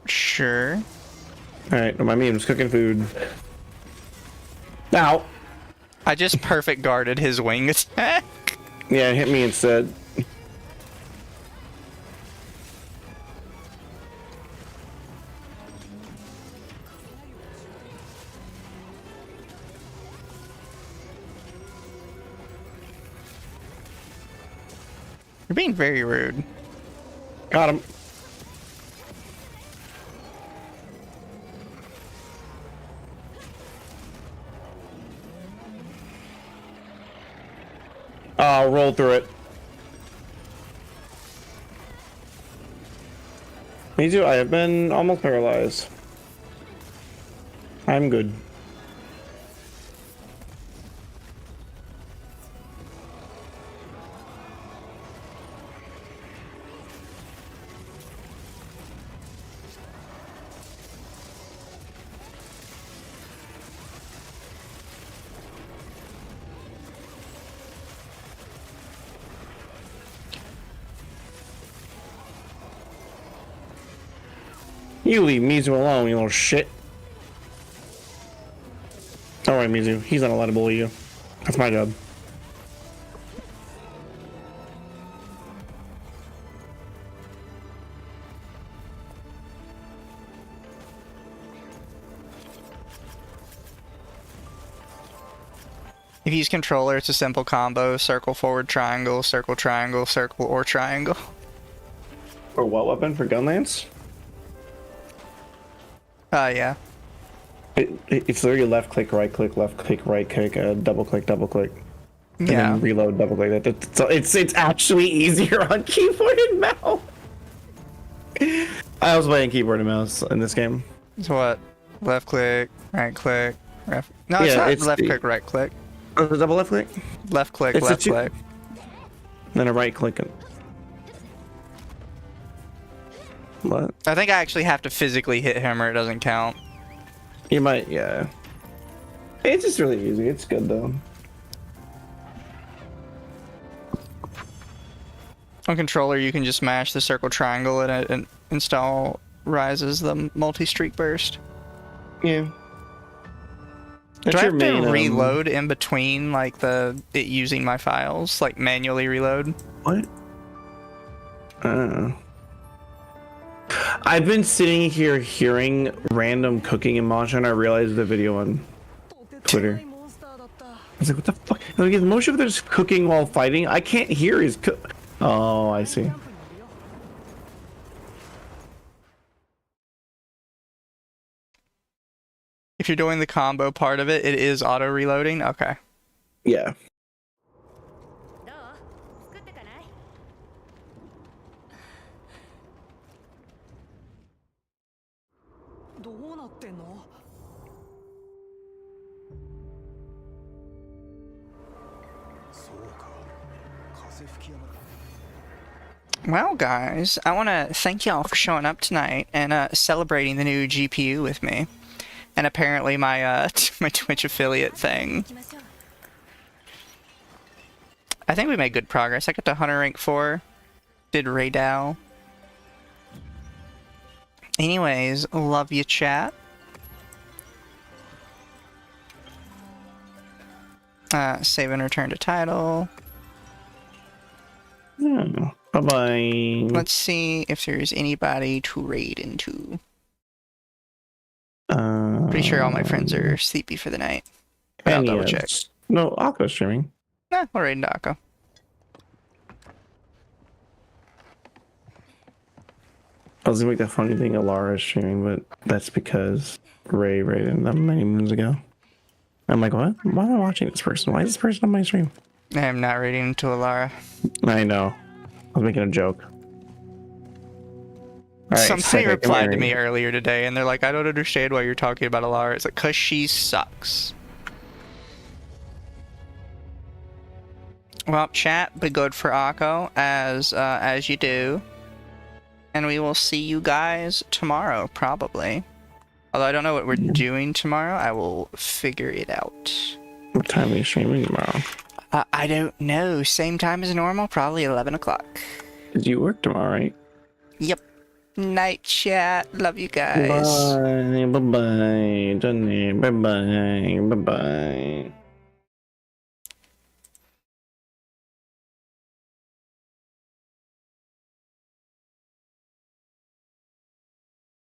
Sure. Alright, remind me, I'm just cooking food. Now. I just perfect guarded his wing attack. Yeah, hit me instead. You're being very rude. Got him. I'll roll through it. Me too, I have been almost paralyzed. I'm good. You leave Mizu alone, you little shit. Alright, Mizu, he's not allowed to bully you. That's my job. If you use controller, it's a simple combo. Circle, forward, triangle, circle, or triangle. For what weapon? For Gunlance? Yeah. It's literally left click, right click, double click, and Yeah. then reload, double click. It's actually easier on keyboard and mouse. I was playing keyboard and mouse in this game. It's what? Left click, right click, left. No, it's Yeah, not it's left the- click, right click. Double left click, Left click, It's a left two- click. then a right click. What? I think I actually have to physically hit him or it doesn't count. You might, yeah. It's just really easy. It's good though. On controller, you can just mash the circle triangle and it install rises the multi-streak burst. Yeah. Do I have to reload in between, like, it using my files? Like, manually reload? What? I don't know. I've been sitting here hearing random cooking in Mancha, and I realized the video on Twitter. I was like, what the fuck? Like, is Moshe there's cooking while fighting? I can't hear his Oh, I see. If you're doing the combo part of it, it is auto-reloading? Okay. Yeah. どう作ってかないどうなってんの？そうか風吹き山だ Well, guys, I want to thank y'all for showing up tonight and celebrating the new GPU with me. And apparently my my Twitch affiliate thing. 行きましょう I think we made good progress. I got to Hunter Rank 4. Did Raydal. Anyways, love you, chat. Save and return to title. Yeah. Bye bye. Let's see if there's anybody to raid into. Pretty sure all my friends are sleepy for the night. But I'll double check. No, Aqua's streaming. Nah, we'll raid into Akko. I was gonna make that funny thing Alara is streaming, but that's because Ray raided them many moons ago. I'm like, what? Why am I watching this person? Why is this person on my stream? I am not raiding into Alara. I know. I was making a joke. Alright, Somebody replied to me earlier today, and they're like, I don't understand why you're talking about Alara. It's like, cause she sucks. Well, chat, be good for Akko, as you do. And we will see you guys tomorrow, probably. Although I don't know what we're doing tomorrow, I will figure it out. What time are you streaming tomorrow? I don't know. Same time as normal, probably 11 o'clock. Did you work tomorrow, right? Yep. Night chat. Love you guys. Bye. Bye-bye. Johnny. Bye-bye. Bye-bye.